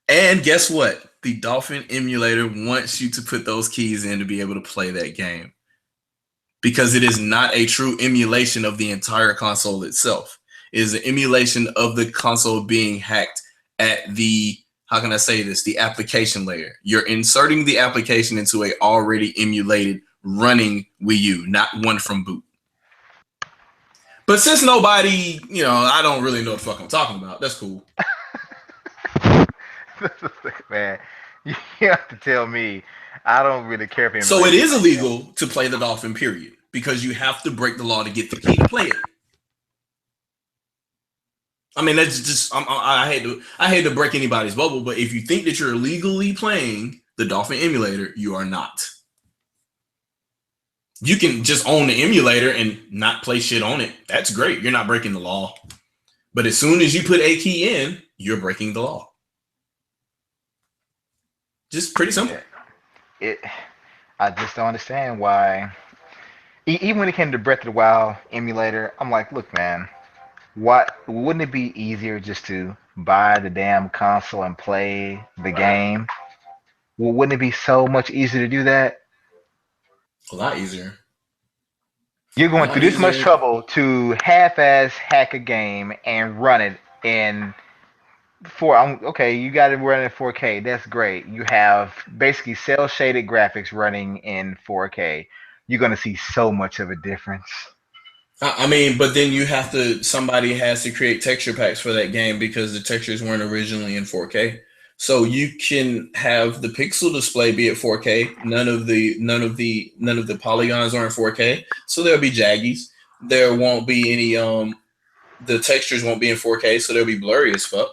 B: And guess what? The Dolphin emulator wants you to put those keys in to be able to play that game, because it is not a true emulation of the entire console itself. It is an emulation of the console being hacked at the, how can I say this, the application layer. You're inserting the application into a already emulated running Wii U, not one from boot. But since nobody, I don't really know what the fuck I'm talking about. That's cool.
E: Man, you have to tell me. I don't really care for
B: So it is illegal to play the Dolphin, period, because you have to break the law to get the key to play it. I mean, that's just, I hate to break anybody's bubble, but if you think that you're illegally playing the Dolphin emulator, you are not. You can just own the emulator and not play shit on it. That's great. You're not breaking the law. But as soon as you put a key in, you're breaking the law. Just pretty simple.
E: I just don't understand why. Even when it came to Breath of the Wild emulator, I'm like, look, man, wouldn't it be easier just to buy the damn console and play the game? Well, wouldn't it be so much easier to do that?
B: A lot easier.
E: You're going through this much trouble to half-ass hack a game and run it in okay, you got it running in 4K. That's great. You have basically cell shaded graphics running in 4K. You're gonna see so much of a difference.
B: I mean, but then somebody has to create texture packs for that game because the textures weren't originally in 4K. So you can have the pixel display be at 4K. None of the polygons are in 4K. So there'll be jaggies. There won't be any the textures won't be in 4K, so they'll be blurry as fuck.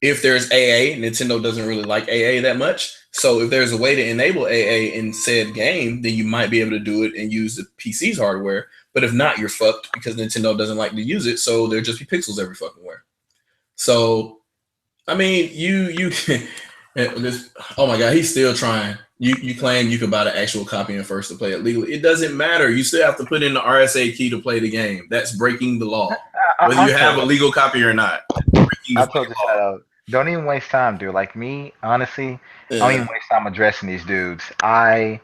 B: If there's AA, Nintendo doesn't really like AA that much. So if there's a way to enable AA in said game, then you might be able to do it and use the PC's hardware. But if not, you're fucked because Nintendo doesn't like to use it. So there'll just be pixels every fucking where. So, I mean, you oh my God, he's still trying. You claim you could buy the actual copy and first to play it legally. It doesn't matter. You still have to put in the RSA key to play the game. That's breaking the law. Whether you have a legal copy or not.
E: I told you, don't even waste time, dude. Like me, honestly, I don't even waste time addressing these dudes. Let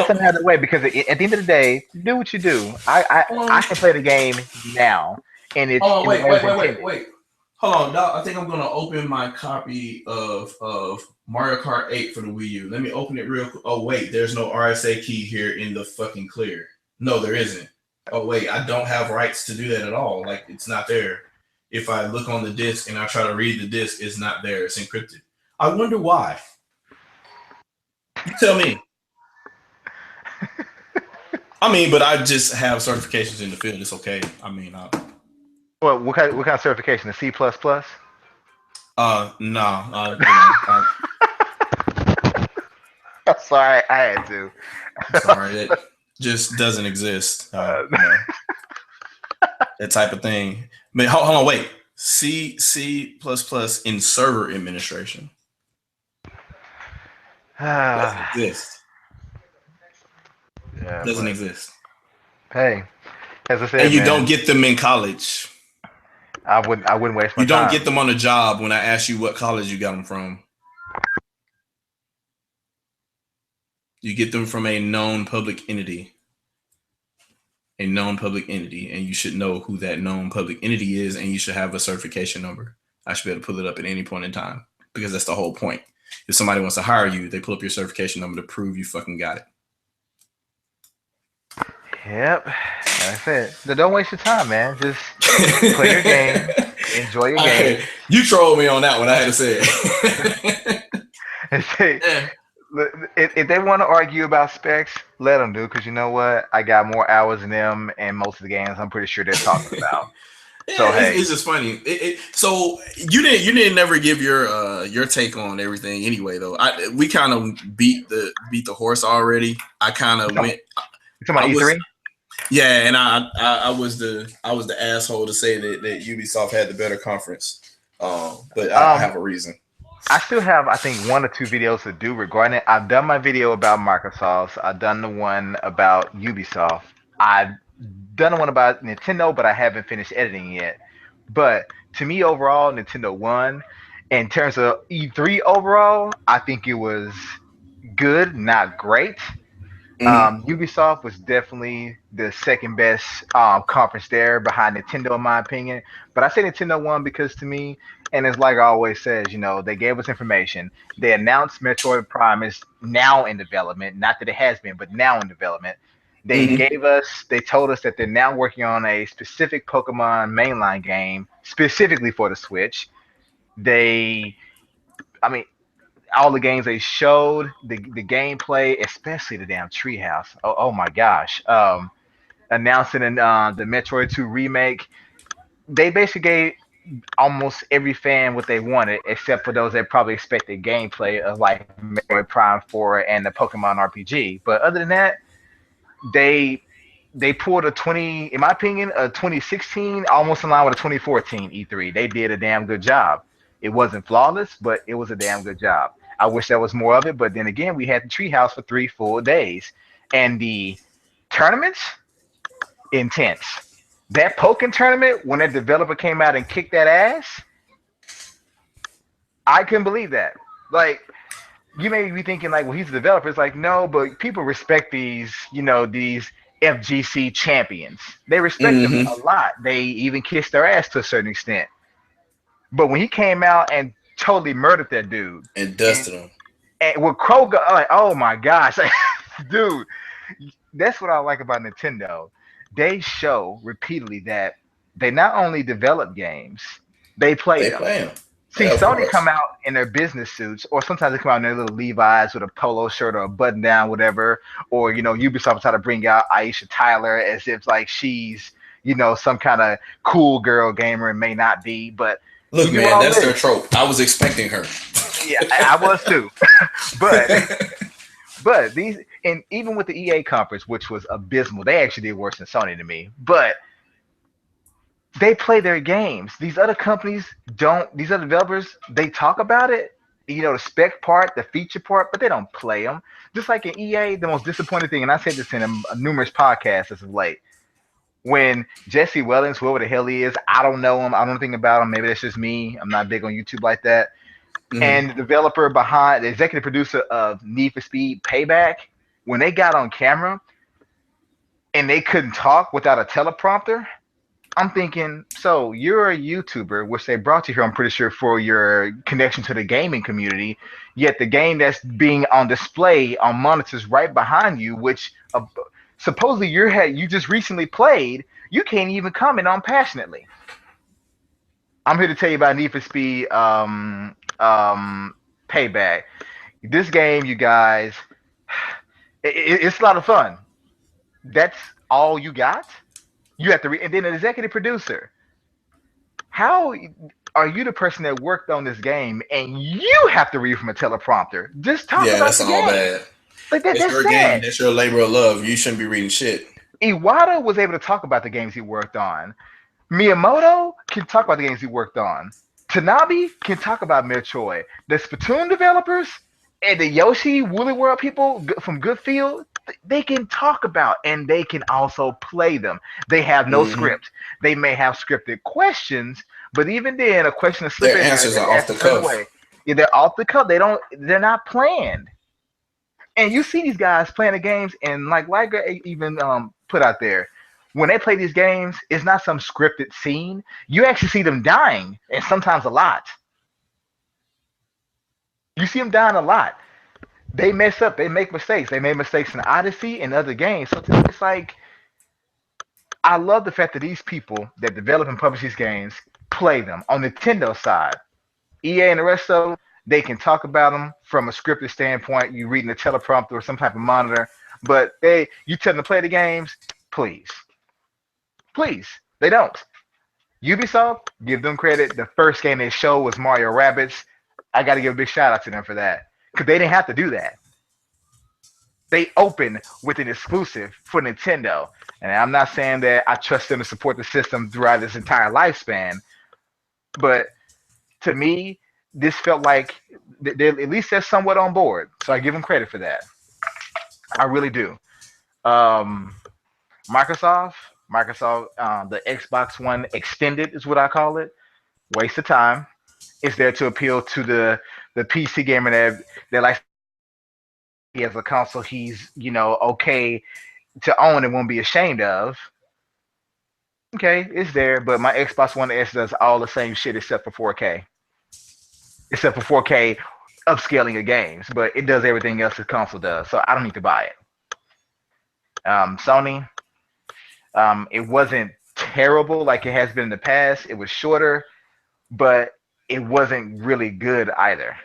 E: them have their way because at the end of the day, do what you do. I can play the game now, in its
B: Oh,
E: in the
B: wait,
E: way it was
B: wait, wait, wait,
E: intended.
B: wait. Hold on, Doc. I think I'm gonna open my copy of Mario Kart 8 for the Wii U. Let me open it real quick. Oh wait, there's no RSA key here in the fucking clear. No, there isn't. Oh wait, I don't have rights to do that at all. Like it's not there. If I look on the disc and I try to read the disc, it's not there. It's encrypted. I wonder why. You tell me. I mean, but I just have certifications in the field. It's okay. I mean,
E: Well, what kind of certification? The C++?
B: nah,
E: I'm sorry, I had to.
B: I'm sorry, it just doesn't exist. That type of thing. But hold on, wait. C++ in server administration doesn't exist.
E: Yeah,
B: Doesn't
E: but
B: exist.
E: hey, as I said,
B: And you
E: man,
B: don't get them in college.
E: I wouldn't waste my
B: You don't
E: time.
B: get them on the job when I ask you what college you got them from. You get them from a known public entity. A known public entity, and you should know who that known public entity is, and you should have a certification number. I should be able to pull it up at any point in time because that's the whole point. If somebody wants to hire you, they pull up your certification number to prove you fucking got it.
E: Yep, that's it. So don't waste your time, man. Just play your game, enjoy your game.
B: You trolled me on that one. I had to say it.
E: And say, if they want to argue about specs, let them do. Because you know what, I got more hours than them, and most of the games I'm pretty sure they're talking about.
B: Yeah,
E: So hey,
B: it's just funny. So you didn't never give your take on everything anyway though. We kind of beat the horse already. I kind of went.
E: You talking about E3?
B: Yeah, and I was the asshole to say that Ubisoft had the better conference. But I have a reason.
E: I still have, I think, 1 or 2 videos to do regarding it. I've done my video about Microsoft. I've done the one about Ubisoft. I've done the one about Nintendo, but I haven't finished editing yet. But to me, overall, Nintendo won. In terms of E3 overall, I think it was good, not great. Ubisoft was definitely the second best conference there behind Nintendo, in my opinion. But I say Nintendo won because to me, and it's like I always says, they gave us information. They announced Metroid Prime is now in development. Not that it has been, but now in development. They told us that they're now working on a specific Pokemon mainline game specifically for the Switch. All the games they showed, the gameplay, especially the damn treehouse. Oh my gosh. Announcing the Metroid 2 remake. They basically gave almost every fan what they wanted, except for those that probably expected gameplay of like Metroid Prime 4 and the Pokemon RPG. But other than that, they pulled in my opinion, a 2016 almost in line with a 2014 E3. They did a damn good job. It wasn't flawless, but it was a damn good job. I wish there was more of it, but then again, we had the treehouse for 3 full days, and the tournaments, intense. That Pokken tournament, when that developer came out and kicked that ass, I couldn't believe that. Like, you may be thinking like, well, he's a developer. It's like, no, but people respect these FGC champions. They respect them a lot. They even kiss their ass to a certain extent. But when he came out and totally murdered that dude
B: and dusted him,
E: and with Kroger, I'm like, oh my gosh, dude, that's what I like about Nintendo. They show repeatedly that they not only develop games, they play them. See,
B: yeah,
E: Sony come out in their business suits, or sometimes they come out in their little Levi's with a polo shirt or a button down, whatever. Or Ubisoft try to bring out Aisha Tyler as if like she's some kind of cool girl gamer and may not be. But
B: look, man, that's their trope. I was expecting her.
E: Yeah, I was too. but these, and even with the EA conference, which was abysmal, they actually did worse than Sony to me. But they play their games. These other companies don't. These other developers, they talk about it, the spec part, the feature part, but they don't play them. Just like in EA, the most disappointing thing, and I said this in numerous podcasts as of late, when Jesse Wellens, whoever the hell he is, I don't know him, I don't know anything about him. Maybe that's just me. I'm not big on YouTube like that. And the developer behind, the executive producer of Need for Speed Payback, when they got on camera and they couldn't talk without a teleprompter, I'm thinking, So you're a YouTuber, which they brought you here, I'm pretty sure, for your connection to the gaming community. Yet the game that's being on display on monitors right behind you, which supposedly you just recently played, you can't even comment on passionately. I'm here to tell you about Need for Speed Payback. This game, you guys, it's a lot of fun. That's all you got? You have to read, and then an executive producer. How are you the person that worked on this game and you have to read from a teleprompter? Just talk
B: Yeah,
E: about
B: that's
E: the
B: all
E: game.
B: bad.
E: Like
B: It's
E: that's
B: your game.
E: sad.
B: That's your labor of love. You shouldn't be reading shit.
E: Iwata was able to talk about the games he worked on. Miyamoto can talk about the games he worked on. Tanabe can talk about Metroid. The Splatoon developers and the Yoshi Woolly World people from Goodfield, they can talk about and they can also play them. They have no script. They may have scripted questions, but even then, a question is
B: Their
E: slipping in
B: answers
E: there.
B: are
E: They
B: off
E: ask
B: the
E: a certain
B: cuff.
E: way. Yeah, they're off the cuff. They're not planned. And you see these guys playing the games, and like Liger even put out there, when they play these games, it's not some scripted scene. You actually see them dying, and sometimes a lot. You see them dying a lot. They mess up. They make mistakes. They made mistakes in Odyssey and other games. So it's like I love the fact that these people that develop and publish these games play them on Nintendo side. EA and the rest of them, they can talk about them from a scripted standpoint. You reading a teleprompter or some type of monitor, but you tell them to play the games, please, please. They don't. Ubisoft, give them credit. The first game they showed was Mario Rabbids. I got to give a big shout out to them for that because they didn't have to do that. They opened with an exclusive for Nintendo, and I'm not saying that I trust them to support the system throughout its entire lifespan, but to me, this felt like at least they're somewhat on board. So I give them credit for that. I really do. Um, Microsoft, the Xbox One Extended is what I call it. Waste of time. It's there to appeal to the PC gamer that likes he has a console he's okay to own and won't be ashamed of. Okay, it's there, but my Xbox One S does all the same shit except for 4K. Except for 4K upscaling of games, but it does everything else the console does, so I don't need to buy it. Sony, it wasn't terrible like it has been in the past. It was shorter, but it wasn't really good either.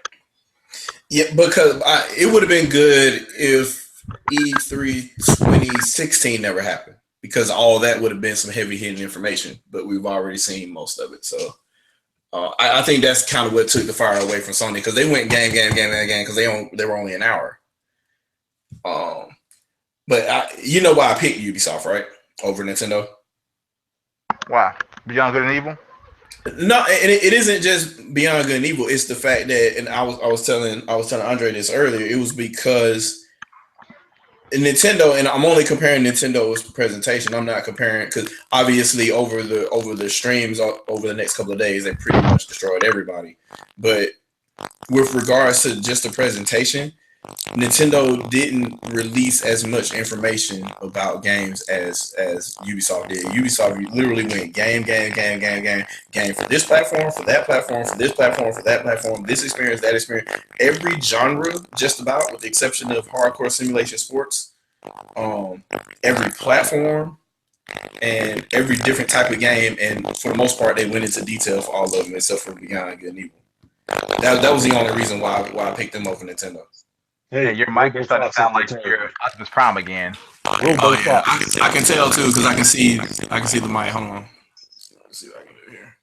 B: Yeah, because it would have been good if E3 2016 never happened, because all that would have been some heavy hitting information, but we've already seen most of it. So I think that's kind of what took the fire away from Sony, because they went game because they were only an hour. But you know why I picked Ubisoft, right, over Nintendo?
E: Why? Beyond Good and Evil?
B: No, and it isn't just Beyond Good and Evil. It's the fact that, and I was telling Andre this earlier. It was because Nintendo, and I'm only comparing Nintendo's presentation. I'm not comparing, because obviously over the streams over the next couple of days, they pretty much destroyed everybody. But with regards to just the presentation, Nintendo didn't release as much information about games as Ubisoft did. Ubisoft literally went game for this platform, for that platform, for this platform, for that platform, this experience, that experience. Every genre, just about, with the exception of hardcore simulation sports, every platform and every different type of game, and for the most part, they went into detail for all of them except for Beyond Good and Evil. That was the only reason why I picked them over Nintendo.
E: Hey, your mic is starting to sound like your Optimus Prime again.
B: Oh yeah, I can tell too, because I can see the mic. Hold on. Let's see what I can do here.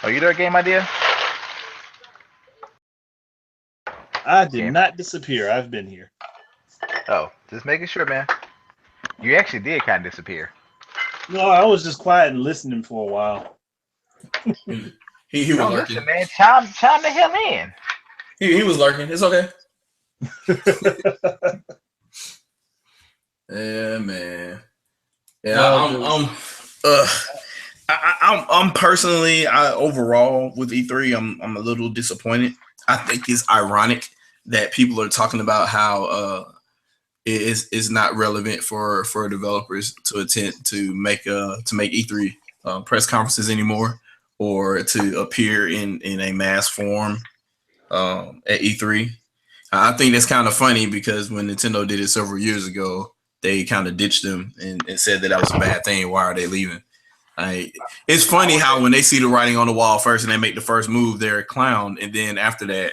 E: Are you there, Game Idea?
A: I did not disappear. I've been here.
E: Oh, just making sure, man. You actually did kind of disappear.
A: No, I was just quiet and listening for a while.
B: He was lurking.
E: Listen, man. Chime the hell in.
B: He was lurking. It's okay. Yeah, man. Yeah, I'm personally, overall with E3, I'm a little disappointed. I think it's ironic that people are talking about how is not relevant for developers to attempt to make E3 press conferences anymore, or to appear in a mass form at E3. I think that's kind of funny because when Nintendo did it several years ago, they kind of ditched them and said that was a bad thing. Why are they leaving? It's funny how when they see the writing on the wall first and they make the first move, they're a clown, and then after that,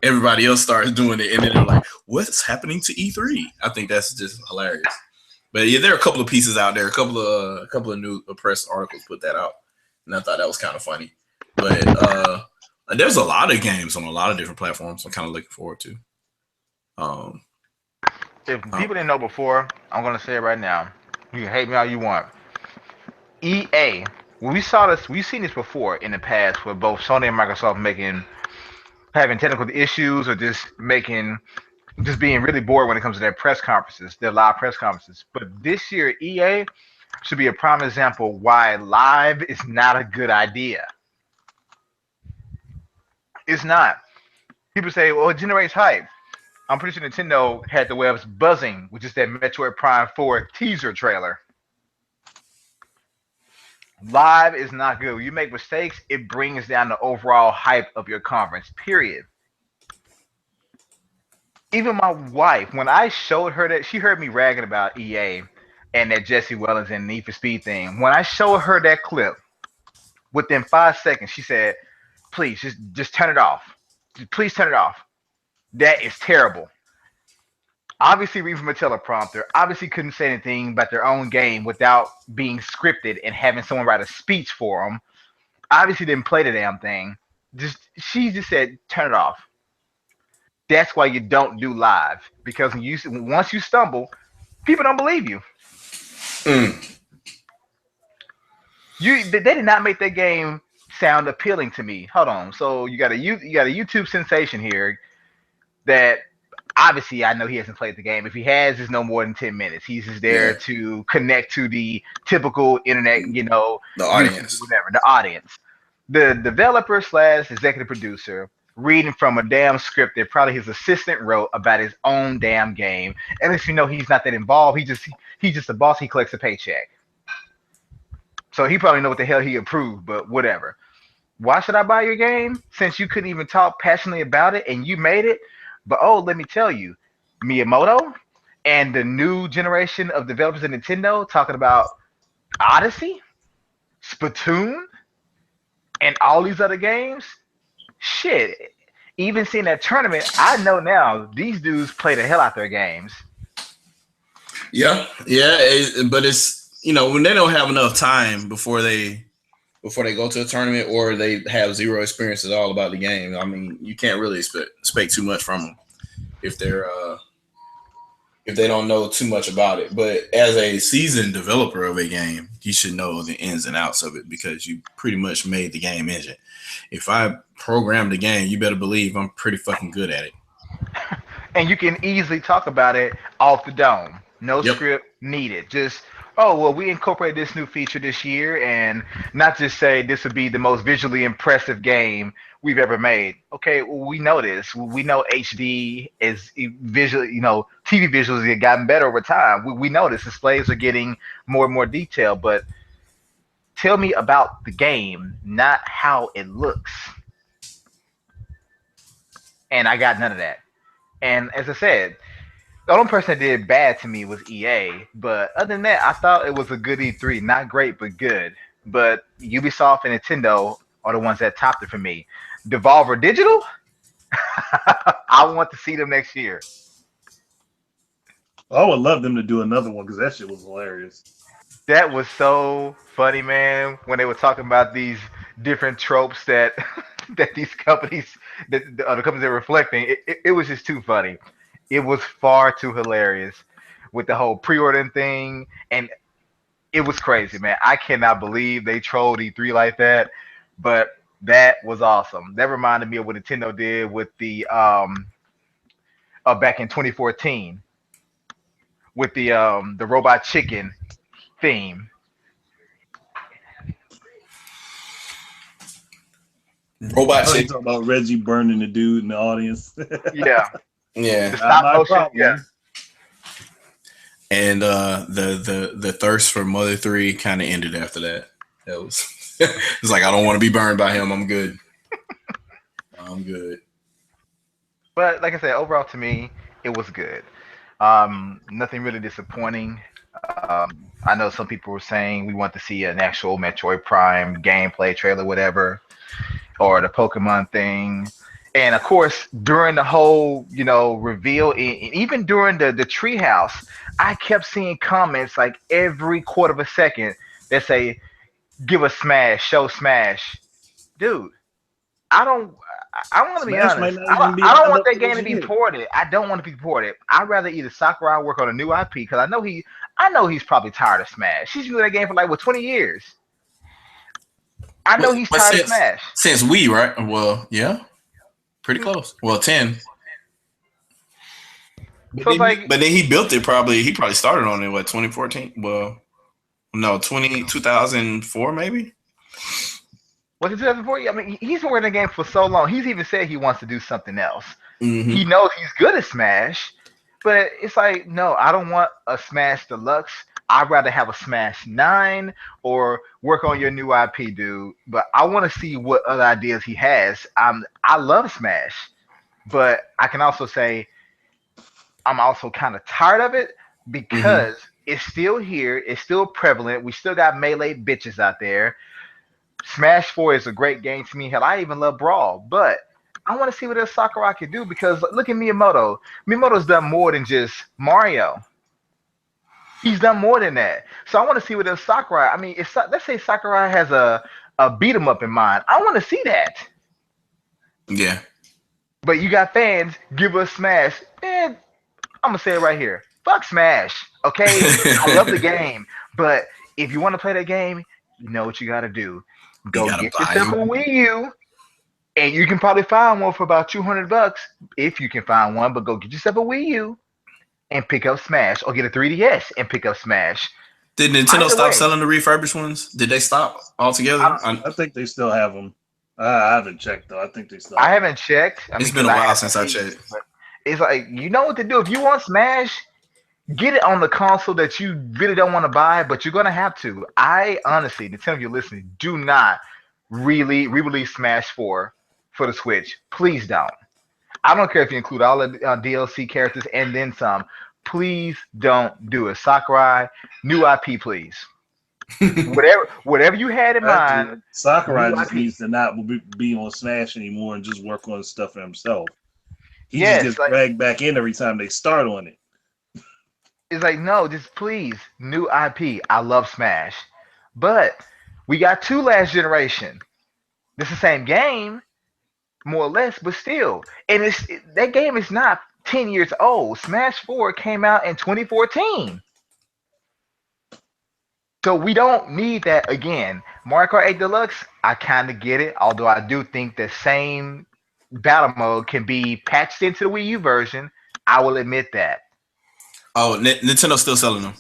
B: everybody else starts doing it, and then they're like, "What's happening to E3?" I think that's just hilarious. But yeah, there are a couple of pieces out there, a couple of new press articles put that out, and I thought that was kind of funny. But there's a lot of games on a lot of different platforms. I'm kind of looking forward to.
E: If people didn't know before, I'm gonna say it right now. You can hate me all you want. EA, we've seen this before in the past, with both Sony and Microsoft having technical issues, or just being really bored when it comes to their press conferences, their live press conferences. But this year, EA should be a prime example why live is not a good idea. It's not. People say, well, it generates hype. I'm pretty sure Nintendo had the webs buzzing, which is that Metroid Prime 4 teaser trailer. Live is not good. When you make mistakes, it brings down the overall hype of your conference, period. Even my wife, when I showed her that, she heard me ragging about EA and that Jesse Wellington Need for Speed thing. When I showed her that clip, within 5 seconds, she said, please, just turn it off. Please turn it off. That is terrible. Obviously reading from a teleprompter, obviously couldn't say anything about their own game without being scripted and having someone write a speech for them. Obviously didn't play the damn thing. She just said, turn it off. That's why you don't do live, because once you stumble, people don't believe you. They did not make that game sound appealing to me. Hold on. So you got a YouTube sensation here that obviously I know he hasn't played the game. If he has, it's no more than 10 minutes. He's just there to connect to the typical internet, the
B: audience,
E: whatever, the audience. The developer / executive producer reading from a damn script that probably his assistant wrote about his own damn game. And if he's not that involved, he's just a boss. He collects a paycheck. So he probably know what the hell he approved, but whatever. Why should I buy your game? Since you couldn't even talk passionately about it and you made it. But let me tell you, Miyamoto and the new generation of developers at Nintendo talking about Odyssey, Splatoon, and all these other games. Shit, even seeing that tournament, I know now these dudes play the hell out their games.
B: Yeah, but it's when they don't have enough time before they go to a tournament, or they have zero experience at all about the game. I mean, you can't really expect too much from them if they don't know too much about it. But as a seasoned developer of a game, you should know the ins and outs of it, because you pretty much made the game engine. If I programmed the game, you better believe I'm pretty fucking good at it.
E: And you can easily talk about it off the dome. No script needed. Just, we incorporated this new feature this year, and not just say this would be the most visually impressive game we've ever made. Okay, well, we know this. We know HD is visual. TV visuals have gotten better over time. We know this. Displays are getting more and more detailed, but tell me about the game, not how it looks. And I got none of that. And as I said, the only person that did bad to me was EA. But other than that, I thought it was a good E3. Not great, but good. But Ubisoft and Nintendo are the ones that topped it for me. Devolver Digital? I want to see them next year.
A: I would love them to do another one, because that shit was hilarious.
E: That was so funny, man, when they were talking about these different tropes that that these companies, the companies they're reflecting. It was just too funny. It was far too hilarious with the whole pre-ordering thing, and it was crazy, man. I cannot believe they trolled E3 like that, but that was awesome. That reminded me of what Nintendo did with the back in 2014 with the Robot Chicken theme.
B: Robot Chicken.
A: Talking about Reggie burning the dude in the audience.
E: Yeah.
B: Yeah.
E: The stop motion.
A: Problem.
E: Yeah.
B: And the thirst for Mother 3 kind of ended after that. That was it's like I don't want to be burned by him. I'm good. I'm good.
E: But like I said, overall to me, it was good. Nothing really disappointing. I know some people were saying we want to see an actual Metroid Prime gameplay trailer, whatever, or the Pokemon thing. And of course, during the whole, reveal, even during the treehouse, I kept seeing comments like every quarter of a second that say, "Give us Smash, show Smash." Dude, I don't. I want to be
A: Smash might
E: honest.
A: not
E: I,
A: even be
E: I don't
A: lined
E: want
A: up
E: that
A: for
E: game
A: this
E: to be
A: year.
E: ported. I don't want to be ported. I'd rather either Sakurai work on a new IP because I know he's probably tired of Smash. He's been doing that game for like 20 years. I know he's
B: But
E: tired of Smash.
B: since we right, well, yeah, pretty close. Well, 10.
E: So it's like,
B: But then he built it. He probably started on it. What 2014? Well, no, 2004 maybe.
E: was it 2004? I mean, he's been working the game for so long. He's even said he wants to do something else. He
B: Mm-hmm.
E: knows he's good at Smash, but it's like, no, I don't want a Smash Deluxe. I'd rather have a Smash 9 or work on your new IP, dude. But I want to see what other ideas he has. I love Smash, but I can also say I'm also kind of tired of it
B: Mm-hmm.
E: because it's still here. It's still prevalent. We still got melee bitches out there. Smash 4 is a great game to me. Hell, I even love Brawl, but I want to see what else Sakurai can do because look at Miyamoto. Miyamoto's done more than just Mario. He's done more than that. So I want to see what else Sakurai. I mean, let's say Sakurai has a beat 'em up in mind. I want to see that.
B: Yeah.
E: But you got fans give us Smash. Man, I'm gonna say it right here. Fuck Smash. Okay, I love the game, but if you want to play that game, you know what you got to do.
B: You
E: Go
B: gotta
E: get
B: buy
E: yourself a
B: him.
E: Wii U. And you can probably find one for about $200 if you can find one. But go get yourself a Wii U and pick up Smash, or get a 3DS and pick up Smash.
B: Did Nintendo
E: Either
B: stop
E: way,
B: selling the refurbished ones? Did they stop altogether?
E: I,
A: I think they still have them. I haven't checked though. I think they still
E: I
A: have them.
E: haven't checked. I mean,
B: It's been
E: because
B: a
E: I
B: while
E: have no
B: since I
E: keys.
B: checked.
E: But it's like, you know what to do. If you want Smash, get it on the console that you really don't want to buy, but you're gonna have to. I honestly, to tell you listening, do not really re-release Smash 4 for the Switch. Please don't. I don't care if you include all the DLC characters and then some. Please don't do it. Sakurai, new IP, please. Whatever you had in
A: Actually,
E: mind,
A: Sakurai
E: new
A: just
E: IP.
A: needs to not be on Smash anymore and just work on stuff for himself. He just gets
E: Yes, like
A: dragged back in every time they start on it.
E: it's like no, just please, new IP. I love Smash, but we got two last generation. This is the same game, more or less, but still, and that game is not 10 years old. Smash 4 came out in 2014. So we don't need that again. Mario Kart 8 Deluxe, I kind of get it, although I do think the same battle mode can be patched into the Wii U version. I will admit that.
B: Oh, Nintendo's still selling them.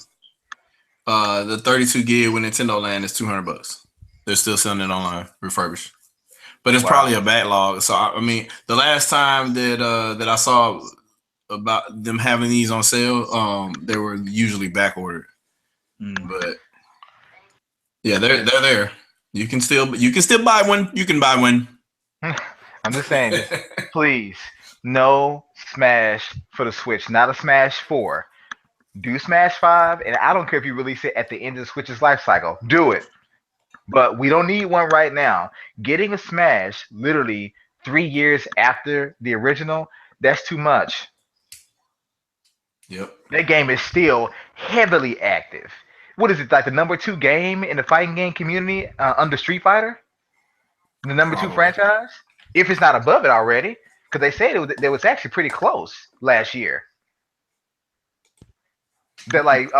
B: The 32 gig with Nintendo Land is $200. They're still selling it online, refurbished. But it's
E: Wow.
B: probably a backlog. So I mean, the last time that I saw about them having these on sale, they were usually back ordered. But yeah, they're there. You can still buy one. You can buy one.
E: I'm just saying, just please, no Smash for the Switch, not a Smash 4. Do Smash 5, and I don't care if you release it at the end of the Switch's life cycle. Do it. But we don't need one right now. Getting a Smash literally 3 years after the original, that's too much.
B: Yep.
E: That game is still heavily active. What is it, like the number two game in the fighting game community under Street Fighter? The number two
B: Probably.
E: franchise? If it's not above it already, because they said it was actually pretty close last year. That like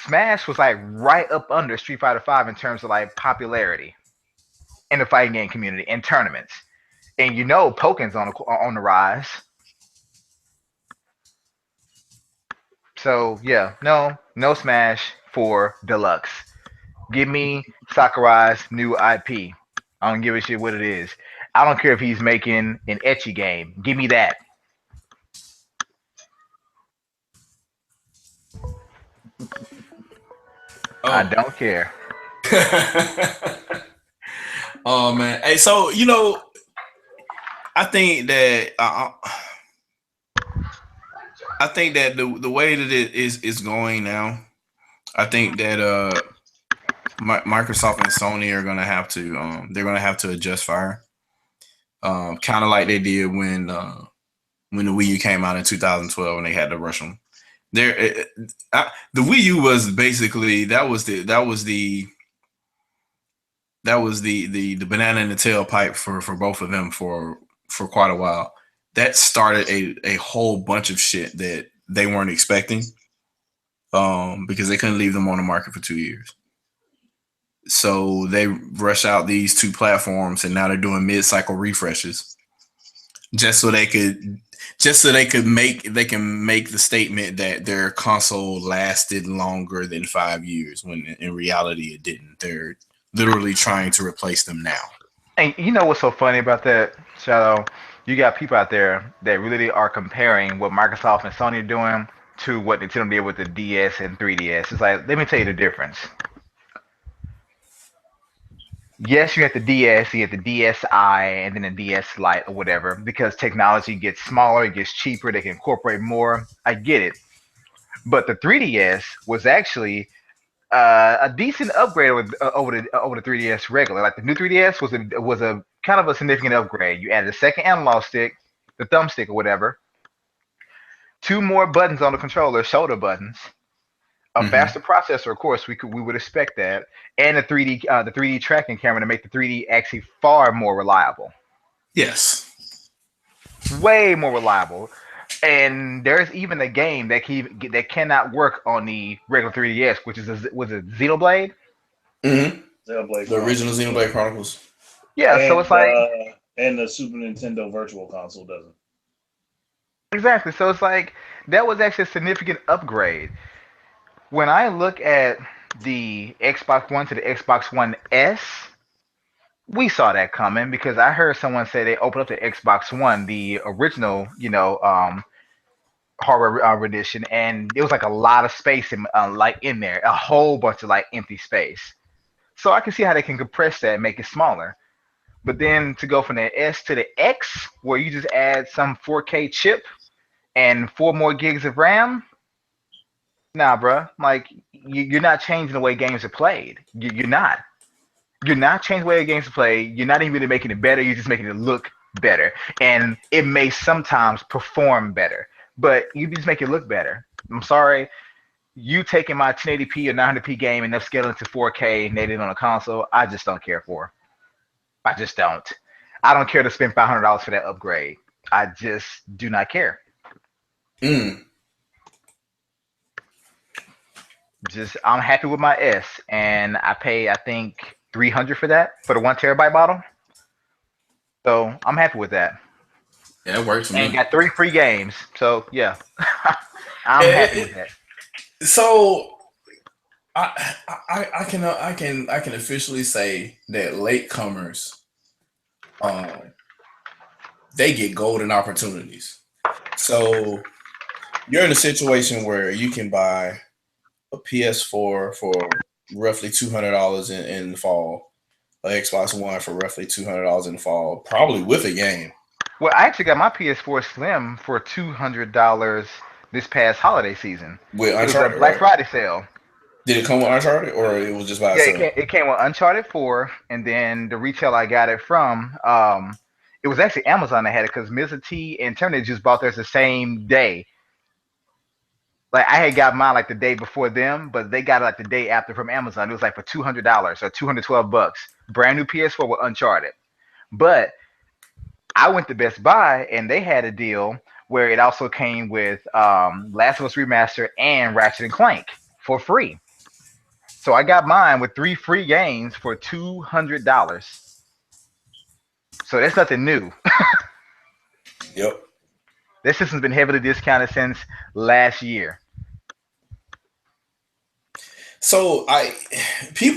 E: Smash was like right up under Street Fighter 5 in terms of like popularity in the fighting game community and tournaments. And you know Poken's on the rise. So yeah, no Smash for Deluxe. Give me Sakurai's new IP. I don't give a shit what it is. I don't care if he's making an etchy game. Give me that. I don't care.
B: Oh man. Hey, so I think that I think that the way that it is going now, I think that Microsoft and Sony are gonna have to adjust fire, kind of like they did when the Wii U came out in 2012 and they had to rush them. The Wii U was basically that was the banana in the tailpipe for both of them for quite a while. That started a whole bunch of shit that they weren't expecting, because they couldn't leave them on the market for 2 years. So they rush out these two platforms, and now they're doing mid-cycle refreshes just so they can make the statement that their console lasted longer than 5 years, when in reality it didn't. They're literally trying to replace them now.
E: And you know what's so funny about that, Shadow? You got people out there that really are comparing what Microsoft and Sony are doing to what Nintendo did with the DS and 3DS. It's like, let me tell you the difference. Yes, you have the DS, you have the DSi, and then the DS Lite or whatever, because technology gets smaller, it gets cheaper, they can incorporate more. I get it. But the 3DS was actually a decent upgrade over the 3DS regular. Like the new 3DS was a kind of a significant upgrade. You added a second analog stick, the thumbstick or whatever, two more buttons on the controller, shoulder buttons, a faster processor. Of course, we would expect that, and the 3D tracking camera to make the 3D actually far more reliable.
B: Yes.
E: Way more reliable. And there's even a game that cannot work on the regular 3DS, which was it Xenoblade?
B: Mm-hmm.
A: Xenoblade
B: The original Xenoblade Chronicles.
E: Yeah,
A: and,
E: so it's like
A: and the Super Nintendo Virtual Console doesn't.
E: exactly. So it's like that was actually a significant upgrade. When I look at the Xbox One to the Xbox One S, we saw that coming because I heard someone say they opened up the Xbox One, the original, hardware edition, and it was like a lot of space in there, a whole bunch of like empty space. So I can see how they can compress that and make it smaller. But then to go from the S to the X, where you just add some 4K chip and 4 more gigs of RAM, nah, bro. Like you're not changing the way games are played. You're not. You're not changing the way games are played. You're not even really making it better. You're just making it look better, and it may sometimes perform better, but you just make it look better. I'm sorry. You taking my 1080p or 900p game and upscaling to 4K native on a console, I just don't care for. I just don't. I don't care to spend $500 for that upgrade. I just do not care. Just I'm happy with my S, and I pay I think $300 for that for the 1 TB bottle. So I'm happy with that.
B: Yeah, it works for me.
E: And got 3 free games. So yeah, I'm happy with that.
B: So I can officially say that latecomers, they get golden opportunities. So you're in a situation where you can buy a PS4 for roughly $200 in the fall, an Xbox One for roughly $200 in the fall, probably with a game.
E: Well, I actually got my PS4 Slim for $200 this past holiday season.
B: With
E: It was
B: Uncharted,
E: a Black
B: right?
E: Friday sale.
B: Did it come with Uncharted, or it was just by
E: Yeah,
B: itself?
E: it came with Uncharted 4, and then the retail I got it from, it was actually Amazon that had it because Mr. T and Terminator just bought theirs the same day. Like I had got mine like the day before them, but they got it like the day after from Amazon. It was like for $200 or $212, brand new PS4 with Uncharted. But I went to Best Buy and they had a deal where it also came with Last of Us Remaster and Ratchet and Clank for free. So I got mine with 3 free games for $200. So that's nothing new.
B: Yep.
E: This system's been heavily discounted since last year.
B: So I think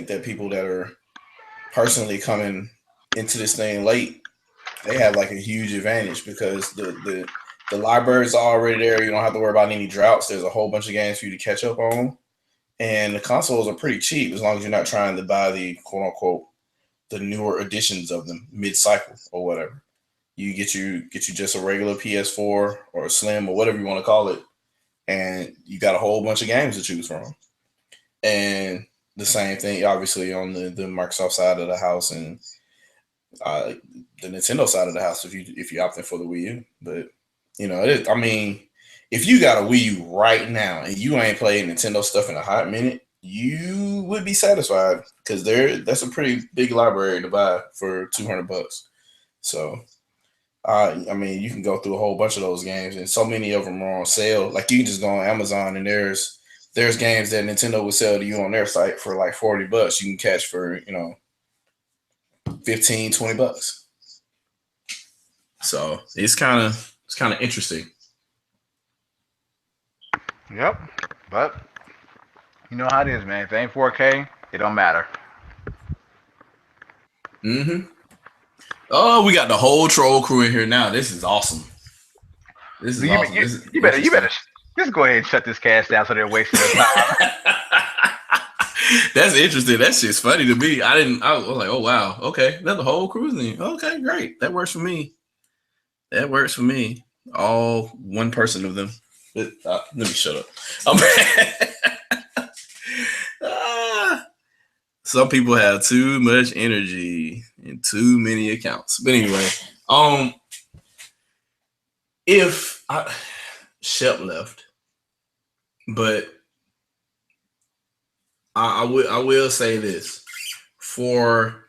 B: that people that are personally coming into this thing late, they have like a huge advantage because the The libraries are already there. You don't have to worry about any droughts. There's a whole bunch of games for you to catch up on. And the consoles are pretty cheap as long as you're not trying to buy the quote unquote the newer editions of them mid-cycle or whatever. You get you just a regular PS4 or a Slim or whatever you want to call it, and you got a whole bunch of games to choose from. And the same thing, obviously, on the Microsoft side of the house and the Nintendo side of the house if you opt in for the Wii U. But you know, I mean, if you got a Wii U right now and you ain't played Nintendo stuff in a hot minute, you would be satisfied because that's a pretty big library to buy for $200. So, I mean, you can go through a whole bunch of those games, and so many of them are on sale. Like you can just go on Amazon, and there's games that Nintendo would sell to you on their site for like $40. You can catch for 15-20 bucks. So it's kind of interesting.
E: Yep. But you know how it is, man. If it ain't 4K, it don't matter.
B: Mm-hmm. Oh, we got the whole troll crew in here now. This is awesome. This is awesome.
E: You better just go ahead and shut this cast down so they're wasting their time.
B: That's interesting. That shit's funny to me. I was like, oh wow, okay. That's the whole crew's name. Okay, great. That works for me. All one person of them. Let me shut up. Some people have too much energy and too many accounts. But anyway, if Shep left, but I will say this for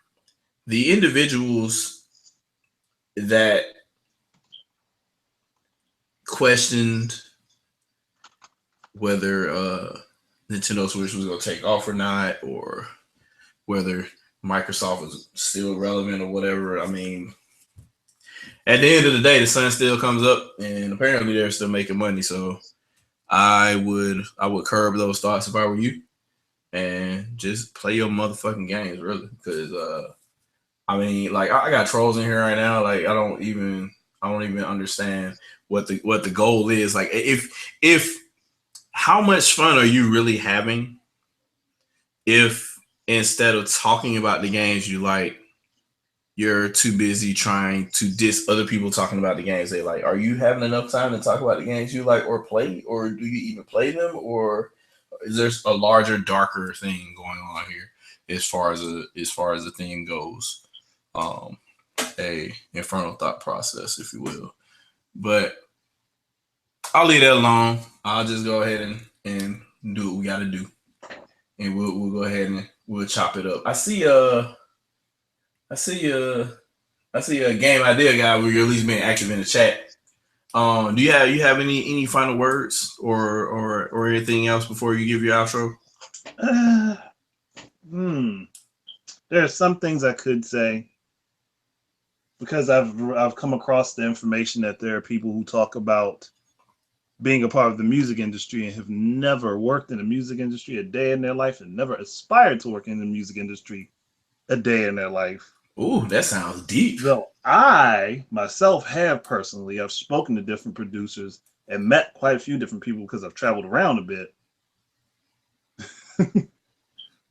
B: the individuals that questioned whether Nintendo Switch was going to take off or not, or whether Microsoft was still relevant or whatever. I mean, at the end of the day, the sun still comes up, and apparently they're still making money. So I would curb those thoughts if I were you, and just play your motherfucking games, really. Because I mean, like I got trolls in here right now. Like I don't even understand what the goal is. Like if how much fun are you really having if instead of talking about the games you like, you're too busy trying to diss other people talking about the games they like? Are you having enough time to talk about the games you like or play, or do you even play them, or is there a larger, darker thing going on here as far as the theme goes? A infernal thought process, if you will. But I'll leave that alone. I'll just go ahead and do what we got to do, and we'll go ahead and we'll chop it up. I see a game idea guy where you're at least being active in the chat. Do you have any final words or anything else before you give your outro?
A: There are some things I could say because I've come across the information that there are people who talk about being a part of the music industry and have never worked in the music industry a day in their life and never aspired to work in the music industry a day in their life.
B: Ooh, that sounds deep.
A: So I myself have personally, I've spoken to different producers and met quite a few different people because I've traveled around a bit.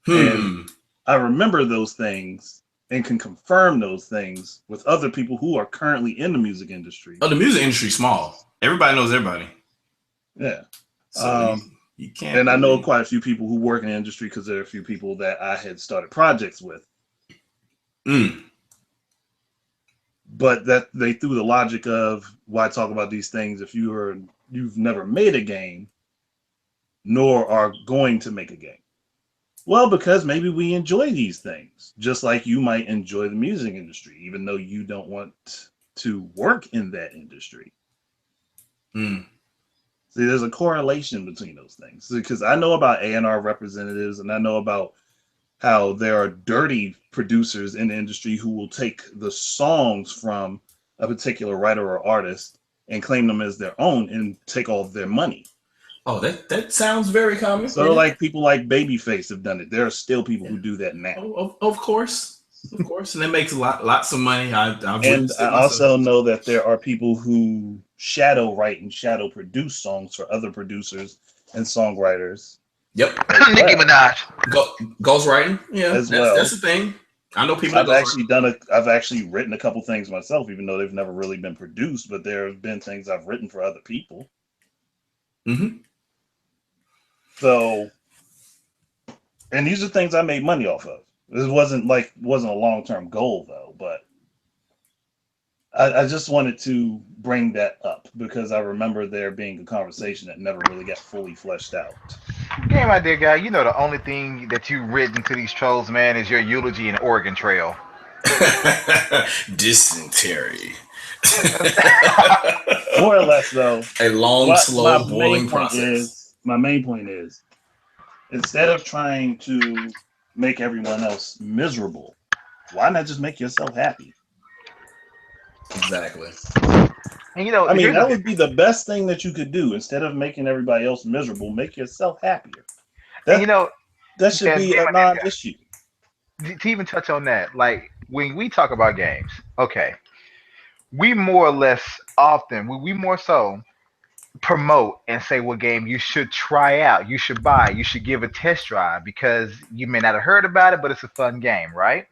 A: And I remember those things and can confirm those things with other people who are currently in the music industry.
B: Oh, the music industry's small. Everybody knows everybody.
A: Yeah.
B: So you can't.
A: And I know quite a few people who work in the industry because there are a few people that I had started projects with. But that they threw the logic of why talk about these things if you've never made a game, nor are going to make a game. Well, because maybe we enjoy these things, just like you might enjoy the music industry, even though you don't want to work in that industry. See, there's a correlation between those things because I know about A&R representatives, and I know about how there are dirty producers in the industry who will take the songs from a particular writer or artist and claim them as their own and take all of their money.
B: Oh, that sounds very common.
A: So like people like Babyface have done it. There are still people who do that now.
B: Of course. Of course, and it makes lots of money. I've
A: And
B: witnessed
A: I
B: it myself.
A: also know that there are people who shadow write and shadow produce songs for other producers and songwriters
B: Yep,
A: as
E: Nicki
A: well.
E: Minaj.
B: ghostwriting. Yeah,
A: As
B: that's
A: well.
B: the thing. I know people that ghostwrite.
A: I've actually written a couple things myself, even though they've never really been produced, but there have been things I've written for other people.
B: Mm-hmm.
A: So, and these are things I made money off of. This wasn't a long term goal though, but I just wanted to bring that up because I remember there being a conversation that never really got fully fleshed out.
E: Game idea guy, you know the only thing that you've written to these trolls, man, is your eulogy and Oregon Trail.
B: Dysentery.
A: More or less though,
B: A long,
A: what
B: slow boiling process.
A: my main point is instead of trying to make everyone else miserable, why not just make yourself happy?
B: Exactly.
E: And you know,
A: I mean,
E: here's the
A: that
E: thing.
A: would be the best thing that you could do. Instead of making everybody else miserable, make yourself happier.
E: And you
A: That
E: know,
A: that should
E: and
A: be
E: game
A: a
E: idea
A: non-issue.
E: guy, to even touch on that, like when we talk about games, okay, we more or less often, we more so promote and say what game you should try out, you should buy, you should give a test drive because you may not have heard about it, but it's a fun game, right?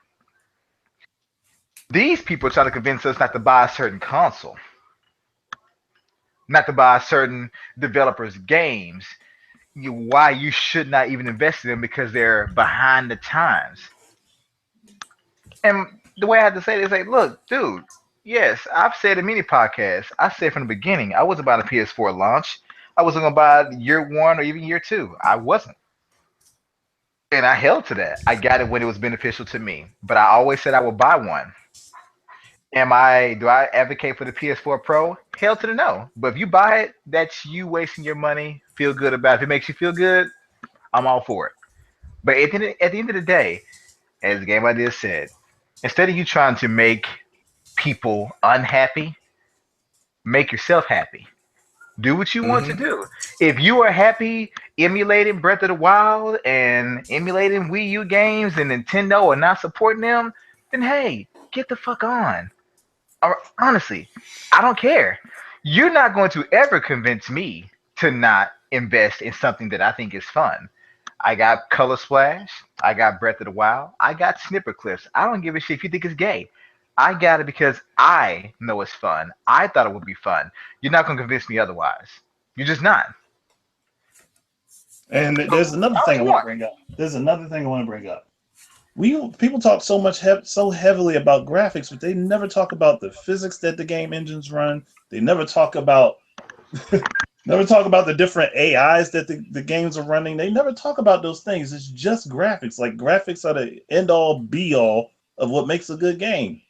E: These people try to convince us not to buy a certain console, not to buy certain developers' games, why you should not even invest in them because they're behind the times. And the way I had to say it is like, look, dude, yes, I've said in many podcasts, I said from the beginning, I wasn't buying a PS4 launch. I wasn't going to buy it year one or even year two. I wasn't. And I held to that. I got it when it was beneficial to me. But I always said I would buy one. Do I advocate for the PS4 Pro? Hell to the no. But if you buy it, that's you wasting your money. Feel good about it. If it makes you feel good, I'm all for it. But at the end of the day, as the game idea said, instead of you trying to make people unhappy, make yourself happy. Do what you want to
B: Mm-hmm.
E: do. If you are happy emulating Breath of the Wild and emulating Wii U games and Nintendo and not supporting them, then hey, get the fuck on. Or honestly, I don't care. You're not going to ever convince me to not invest in something that I think is fun. I got Color Splash. I got Breath of the Wild. I got Snipper Clips. I don't give a shit if you think it's gay. I got it because I know it's fun. I thought it would be fun. You're not going to convince me otherwise. You're just not.
A: And
E: So,
A: there's another
E: how
A: thing I
E: you
A: want to
E: want?
A: bring up. There's another thing I want to bring up. People talk so heavily about graphics, but they never talk about the physics that the game engines run. They never talk about the different AIs that the games are running. They never talk about those things. It's just graphics. Like graphics are the end all be all of what makes a good game.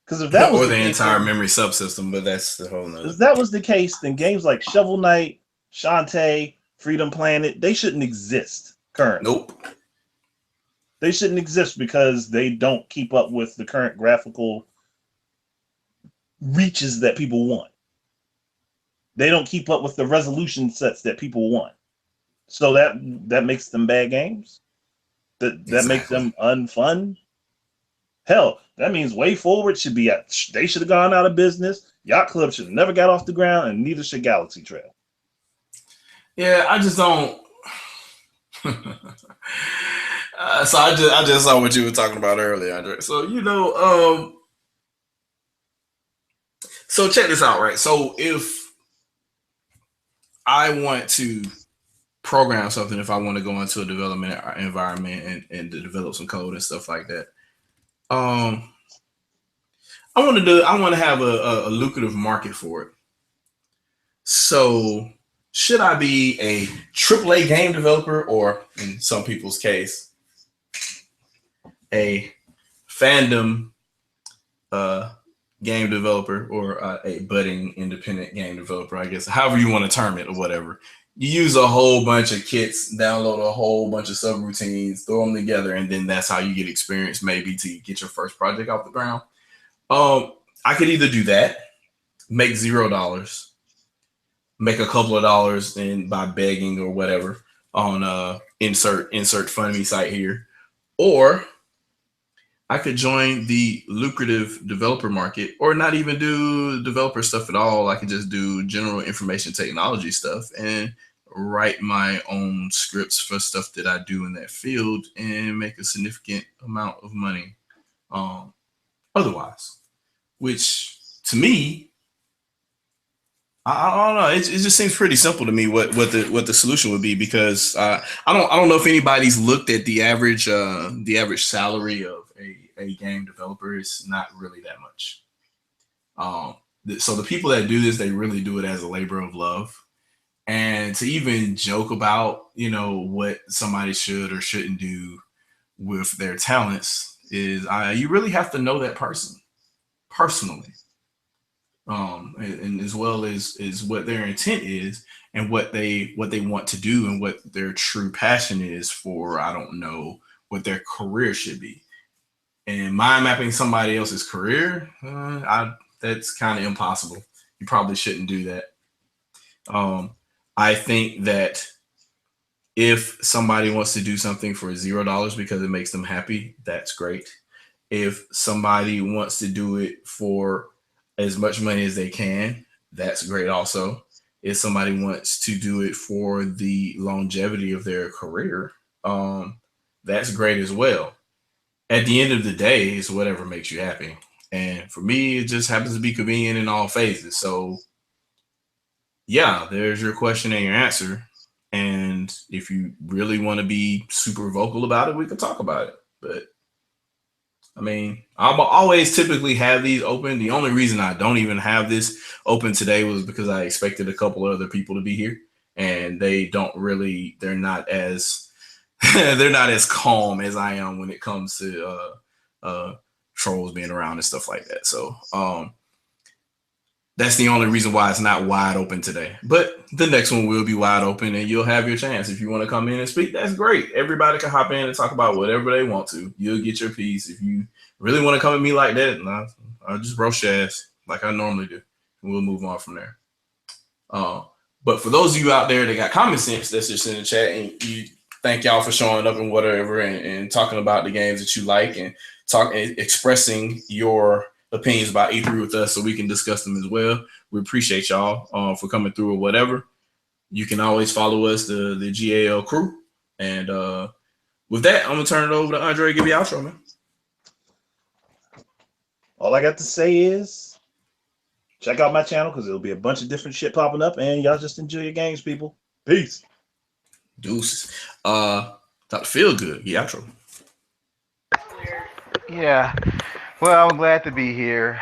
A: Because if that was
B: Or
A: the
B: the
A: case,
B: entire
A: then
B: memory subsystem, but that's the whole nother.
A: if that was the case, then games like Shovel Knight, Shantae, Freedom Planet, they shouldn't exist currently.
B: Nope.
A: They shouldn't exist because they don't keep up with the current graphical reaches that people want. They don't keep up with the resolution sets that people want. So that makes them bad games. That makes
B: Exactly.
A: them unfun. Hell, that means Way Forward should be at. They should have gone out of business. Yacht Club should have never got off the ground, and neither should Galaxy Trail.
B: Yeah, I just don't. So I just saw what you were talking about earlier, Andre. So so check this out, right? So if I want to program something, if I want to go into a development environment and to develop some code and stuff like that, um, I want to have a lucrative market for it. So should I be a AAA game developer, or in some people's case, a fandom uh, game developer, or a budding independent game developer, I guess, however you want to term it or whatever. You use a whole bunch of kits, download a whole bunch of subroutines, throw them together, and then that's how you get experience maybe to get your first project off the ground. I could either do that, make $0, make a couple of dollars and by begging or whatever on insert fund me site here, or I could join the lucrative developer market, or not even do developer stuff at all. I could just do general information technology stuff and write my own scripts for stuff that I do in that field and make a significant amount of money otherwise. Which to me, I don't know. It just seems pretty simple to me what the solution would be, because I don't know if anybody's looked at the average salary of a game developer. Is not really that much. So the people that do this, they really do it as a labor of love. And to even joke about, what somebody should or shouldn't do with their talents is you really have to know that person personally. And as well as what their intent is and what they want to do and what their true passion is for, I don't know, what their career should be. And mind mapping somebody else's career, that's kind of impossible. You probably shouldn't do that. I think that if somebody wants to do something for $0 because it makes them happy, that's great. If somebody wants to do it for as much money as they can, that's great also. If somebody wants to do it for the longevity of their career, that's great as well. At the end of the day, it's whatever makes you happy. And for me, it just happens to be convenient in all phases. So yeah, there's your question and your answer. And if you really want to be super vocal about it, we can talk about it. But I mean, I'm always typically have these open. The only reason I don't even have this open today was because I expected a couple other people to be here, and they're not as they're not as calm as I am when it comes to trolls being around and stuff like that. So that's the only reason why it's not wide open today. But the next one will be wide open, and you'll have your chance. If you want to come in and speak, that's great. Everybody can hop in and talk about whatever they want to. You'll get your piece. If you really want to come at me like that, I'll just roast your ass like I normally do, and we'll move on from there. But for those of you out there that got common sense, that's just in the chat, and you thank y'all for showing up and whatever, and talking about the games that you like, and expressing your opinions about E3 with us so we can discuss them as well. We appreciate y'all for coming through or whatever. You can always follow us, the GAL crew. And with that, I'm going to turn it over to Andre. Give you outro, man.
A: All I got to say is check out my channel because there'll be a bunch of different shit popping up, and y'all just enjoy your games, people. Peace.
B: Deuces. Dr. Feel Good. Yeah, outro.
E: Yeah. Well, I'm glad to be here.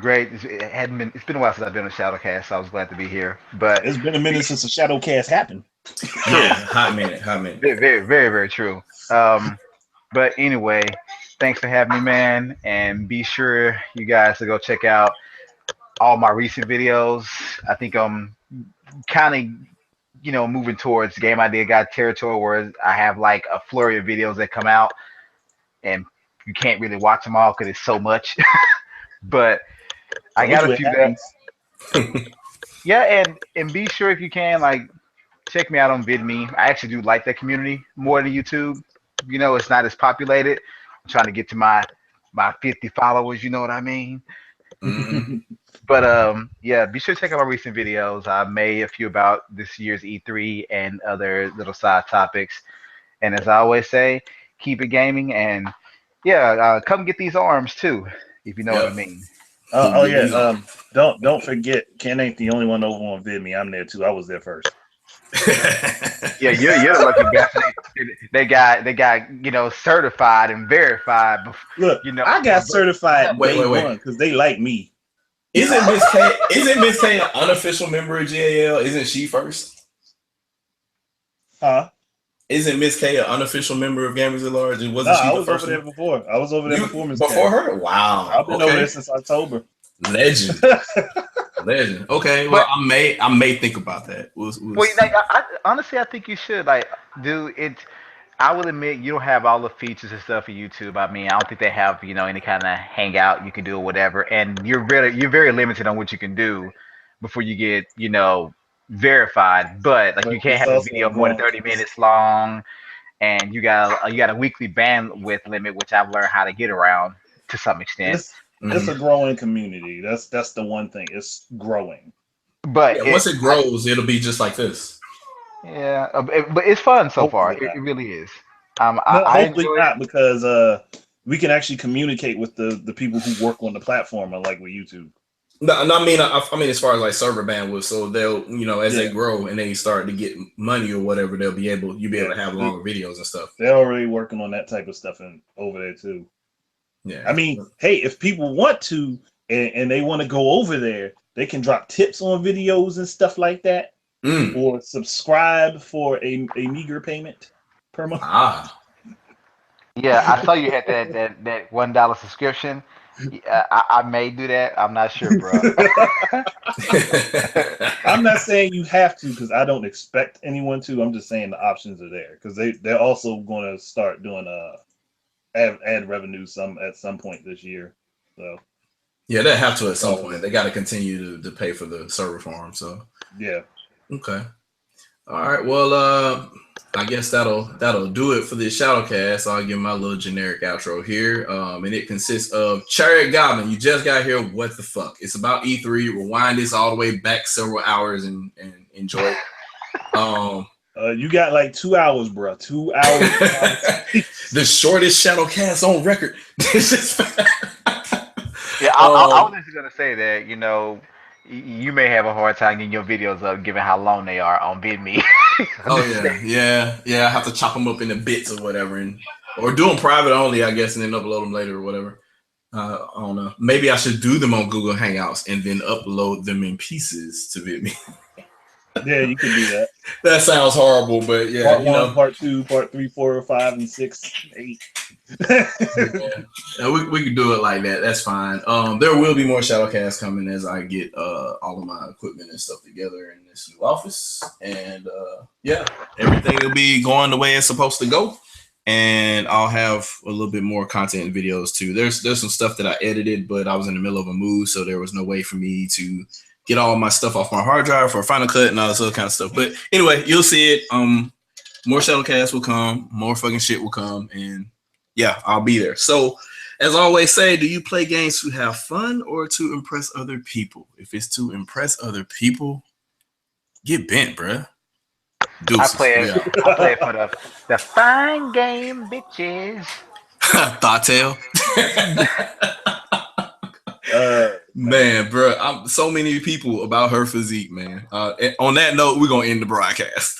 E: Great. It's been a while since I've been on ShadowCast, so I was glad to be here. But
A: it's been a minute since the ShadowCast happened.
B: Yeah, hot minute.
E: Very, very, very, very true. But anyway, thanks for having me, man. And be sure you guys to go check out all my recent videos. I think I'm kind of, moving towards game idea guy territory where I have like a flurry of videos that come out, and you can't really watch them all because it's so much. But I got a few that. Yeah, and be sure if you can, like, check me out on VidMe. I actually do like that community more than YouTube. It's not as populated. I'm trying to get to my 50 followers, you know what I mean?
B: Mm-hmm.
E: But yeah, be sure to check out my recent videos. I made a few about this year's E3 and other little side topics. And as I always say, keep it gaming, and yeah, come get these arms too, if you know what I mean.
A: Yeah. Don't forget, Ken ain't the only one over on VidMe. I'm there too. I was there first.
E: Yeah, you're the lucky guy. They got certified and verified.
A: Look, I got certified day one because they like me.
B: Isn't Miss K an unofficial member of GAL? Isn't she first?
A: Huh?
B: Isn't Miss K an unofficial member of Gamers at Large? And wasn't she the first
A: over there before? I was over there before Miss K.
B: Before her? Wow.
A: I've been over there since October.
B: Legend. Legend. Okay, well, I may think about that. Well,
E: honestly, I think you should. Like, dude, I will admit you don't have all the features and stuff for YouTube. I mean, I don't think they have any kind of hangout you can do or whatever, and you're very limited on what you can do before you get verified. But like, you can't have a video more than 30 minutes long, and you got a weekly bandwidth limit, which I've learned how to get around to some extent.
A: It's a growing community. That's the one thing. It's growing.
E: But
B: Yeah, once it grows, it'll be just like this.
E: yeah, but it's fun so far.
A: Hopefully
E: It
A: not.
E: really is.
A: No,
E: I
A: hopefully
E: enjoy it.
A: not, because we can actually communicate with the people who work on the platform, unlike with YouTube.
B: No, I mean, as far as like server bandwidth, so they'll, as they
A: Yeah.
B: grow and they start to get money or whatever, you'll be able to have longer videos and stuff.
A: They're already working on that type of stuff over there too.
B: Yeah.
A: I mean, hey, if people want to and they want to go over there, they can drop tips on videos and stuff like that, or subscribe for a meager payment per month.
E: Yeah, I saw you had that $1 subscription. I may do that. I'm not sure, bro.
A: I'm not saying you have to, because I don't expect anyone to. I'm just saying the options are there, because they're also going to start doing ad revenue at some point this year. So
B: yeah, they have to at some point. They got to continue to pay for the server farm. So
A: yeah.
B: Okay. All right. Well, I guess that'll do it for this ShadowCast. I'll give my little generic outro here. And it consists of Chariot Goblin. You just got here. What the fuck? It's about E3. Rewind this all the way back several hours and enjoy it.
A: You got like 2 hours, bro. 2 hours.
B: The shortest ShadowCast on record.
E: Yeah, I was just gonna say that, you may have a hard time getting your videos up given how long they are on VidMe.
B: yeah. I have to chop them up into bits or whatever, or do them private only, I guess, and then upload them later or whatever. I don't know. Maybe I should do them on Google Hangouts and then upload them in pieces to VidMe.
A: Yeah, you can do that.
B: That sounds horrible, but yeah.
A: Part 1, Part 2, Part 3, 4, 5, and 6, 8.
B: Yeah, we can do it like that. That's fine. There will be more ShadowCasts coming as I get all of my equipment and stuff together in this new office, and everything will be going the way it's supposed to go. And I'll have a little bit more content and videos too. There's some stuff that I edited, but I was in the middle of a move, so there was no way for me to get all my stuff off my hard drive for Final Cut and all this other kind of stuff. But anyway, you'll see it. More ShadowCasts will come, more fucking shit will come, and yeah, I'll be there. So, as I always say, do you play games to have fun or to impress other people? If it's to impress other people, get bent, bruh.
E: I play it for the fine game, bitches.
B: Thoughtail. Man, bro, I'm so many people about her physique, man. On that note, we're gonna end the broadcast.